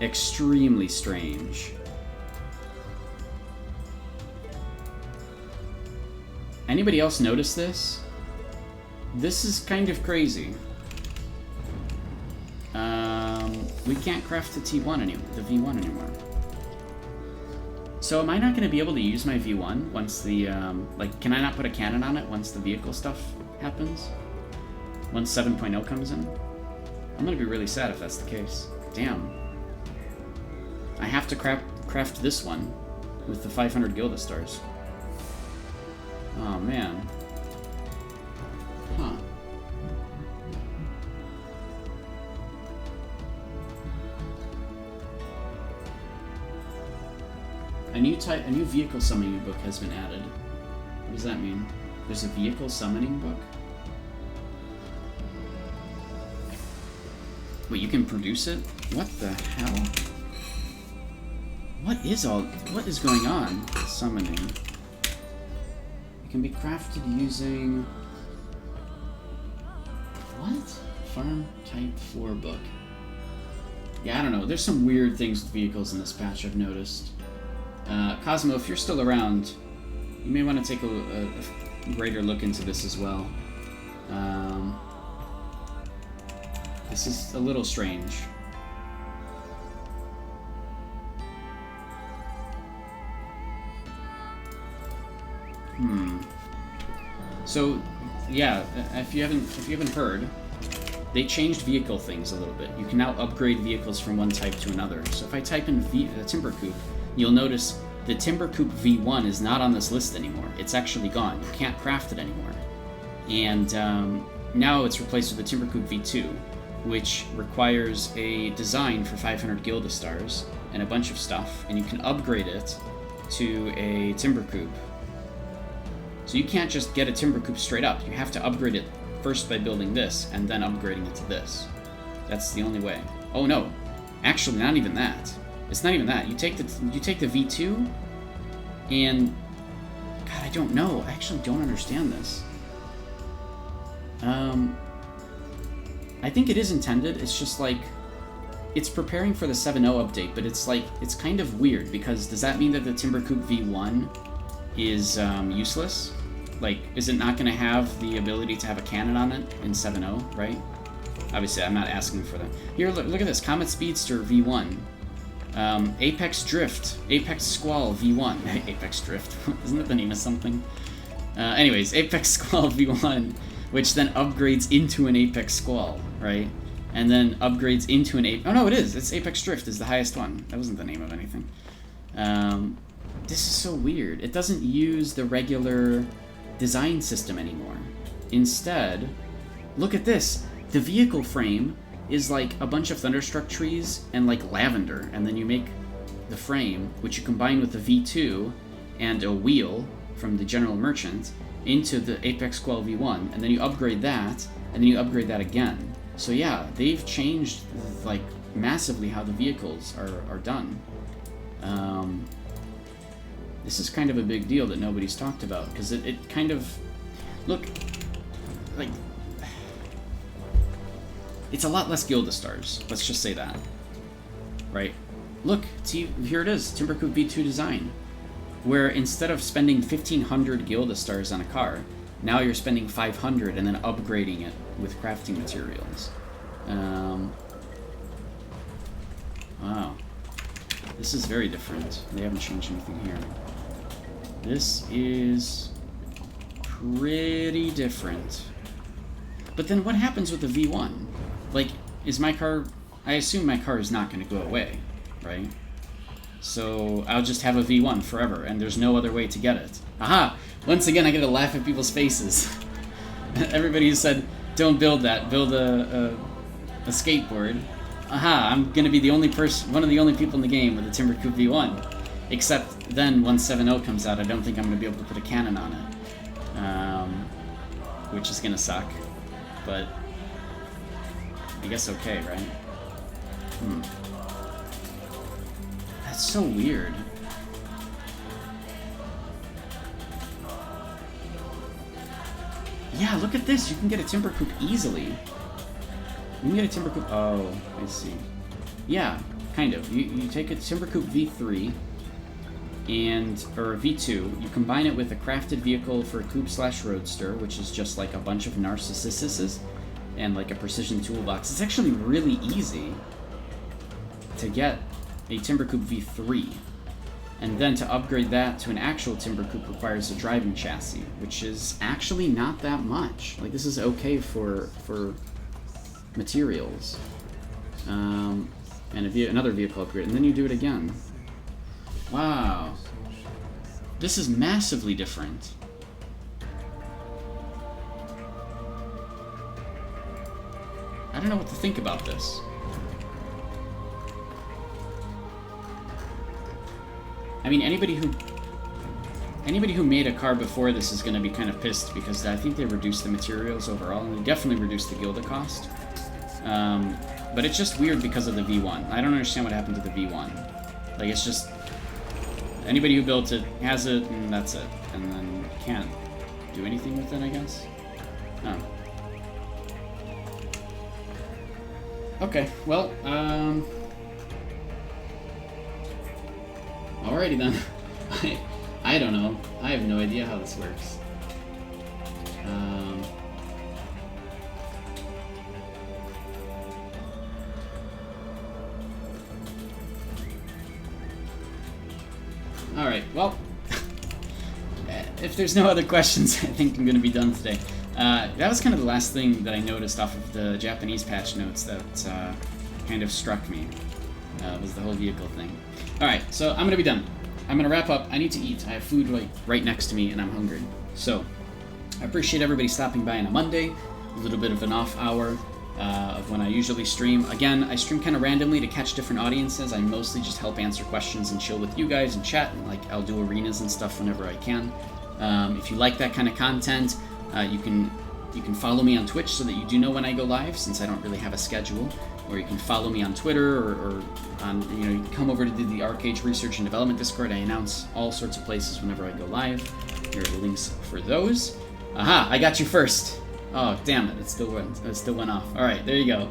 extremely strange. Anybody else notice this? This is kind of crazy. We can't craft the T1 anymore, the V1 anymore. So am I not going to be able to use my V1 once the, like, can I not put a cannon on it once the vehicle stuff happens? Once 7.0 comes in? I'm going to be really sad if that's the case. Damn. I have to craft this one with the 500 Gilda stars. Oh, man. Huh. A new vehicle summoning book has been added. What does that mean? There's a vehicle summoning book? Wait, you can produce it? What the hell? What is going on? Summoning. It can be crafted using... What? Farm type floor book. Yeah, I don't know. There's some weird things with vehicles in this patch I've noticed. Cosmo, if you're still around, you may want to take a greater look into this as well. This is a little strange. So, yeah, if you haven't heard, they changed vehicle things a little bit. You can now upgrade vehicles from one type to another. So if I type in Timber Coupe, you'll notice the Timber Coupe V1 is not on this list anymore. It's actually gone. You can't craft it anymore. And now it's replaced with the Timber Coupe V2, which requires a design for 500 Gilda stars and a bunch of stuff, and you can upgrade it to a Timber Coupe. So you can't just get a Timber Coupe straight up. You have to upgrade it first by building this, and then upgrading it to this. That's the only way. Oh no, actually not even that. It's not even that. You take the V2, and God, I don't know. I actually don't understand this. I think it is intended. It's just like it's preparing for the 7.0 update, but it's like it's kind of weird because does that mean that the Timber Coupe V1 is useless? Like, is it not going to have the ability to have a cannon on it in 7.0, right? Obviously, I'm not asking for that. Here, look at this. Comet Speedster V1. Apex Drift. Apex Squall V1. Apex Drift. Isn't that the name of something? Anyways, Apex Squall V1, which then upgrades into an Apex Squall, right? And then upgrades into an Apex... Oh, no, it is. It's Apex Drift is the highest one. That wasn't the name of anything. This is so weird. It doesn't use the regular design system anymore. Instead, look at this. The vehicle frame is like a bunch of Thunderstruck trees and like lavender, and then you make the frame, which you combine with the V2 and a wheel from the General Merchant into the Apex Squall V1, and then you upgrade that, and then you upgrade that again. So yeah, they've changed like massively how the vehicles are done. This is kind of a big deal that nobody's talked about, because it kind of... Look, like... It's a lot less Gilda stars, let's just say that. Right? Look, here it is, Timber Coupe V2 design. where instead of spending 1,500 Gilda stars on a car, now you're spending 500 and then upgrading it with crafting materials. Wow. This is very different. They haven't changed anything here. This is pretty different. But then what happens with the V1? Like, is my car... I assume my car is not going to go away, right? So I'll just have a V1 forever, and there's no other way to get it. Aha! Once again, I get to laugh at people's faces. Everybody who said, don't build that, build a skateboard. Aha, I'm going to be the only person, one of the only people in the game with a Timber Coupe V1. Except then, once 7.0 comes out, I don't think I'm going to be able to put a cannon on it. Which is going to suck. But I guess okay, right? That's so weird. Yeah, look at this. You can get a Timber Coupe easily. You can get a Timber Coupe... Oh, I see. Yeah, kind of. You take a Timber Coupe V3 or V2. You combine it with a crafted vehicle for a coupe/roadster, which is just like a bunch of narcissises and like a precision toolbox. It's actually really easy to get a Timber Coupe V3. And then to upgrade that to an actual Timber Coupe requires a driving chassis, which is actually not that much. Like, this is okay for materials. And another vehicle upgrade, and then you do it again. Wow. This is massively different. I don't know what to think about this. I mean, anybody who made a car before this is going to be kind of pissed, because I think they reduced the materials overall, and they definitely reduced the Gilda cost. But it's just weird because of the V1. I don't understand what happened to the V1. Like, it's just... Anybody who built it has it, and that's it. And then can't do anything with it, I guess? Oh. Okay, well, alrighty then. I don't know. I have no idea how this works. Alright, well, if there's no other questions, I think I'm going to be done today. That was kind of the last thing that I noticed off of the Japanese patch notes that kind of struck me, was the whole vehicle thing. Alright, so I'm going to be done. I'm going to wrap up. I need to eat. I have food right next to me, and I'm hungry. So, I appreciate everybody stopping by on a Monday, a little bit of an off hour of when I usually stream. Again, I stream kind of randomly to catch different audiences. I mostly just help answer questions and chill with you guys and chat, and like I'll do arenas and stuff whenever I can. If you like that kind of content, you can follow me on Twitch so that you do know when I go live, since I don't really have a schedule. Or you can follow me on Twitter, or on, you can come over to the Archeage Research and Development Discord. I announce all sorts of places whenever I go live. Here are the links for those. Aha, I got you first. Oh, damn it, it still went off. Alright, there you go.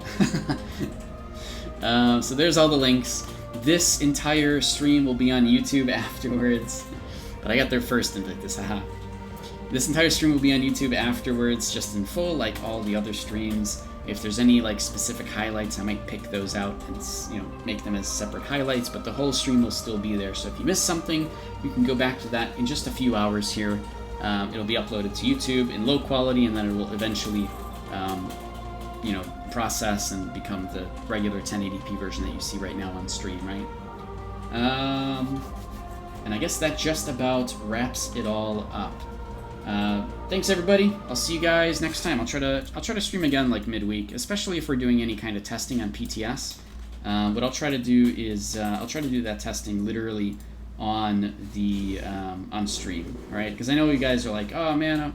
So there's all the links. This entire stream will be on YouTube afterwards. But I got there first, Invictus, haha. This entire stream will be on YouTube afterwards, just in full, like all the other streams. If there's any like specific highlights, I might pick those out and make them as separate highlights, but the whole stream will still be there. So if you missed something, you can go back to that in just a few hours here. It'll be uploaded to YouTube in low quality, and then it will eventually, process and become the regular 1080p version that you see right now on stream, right? And I guess that just about wraps it all up. Thanks everybody. I'll see you guys next time. I'll try to stream again like midweek, especially if we're doing any kind of testing on PTS. What I'll try to do is I'll try to do that testing literally on the on stream, right? Because I know you guys are like, oh man,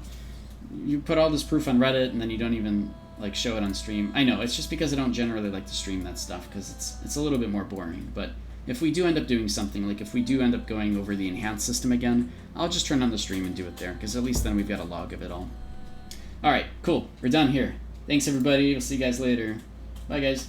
you put all this proof on Reddit and then you don't even like show it on stream. I know, it's just because I don't generally like to stream that stuff because it's a little bit more boring. But if we do end up doing something, like if we do end up going over the enhanced system again, I'll just turn on the stream and do it there, because at least then we've got a log of it all. Alright, cool. We're done here. Thanks everybody. We'll see you guys later. Bye guys.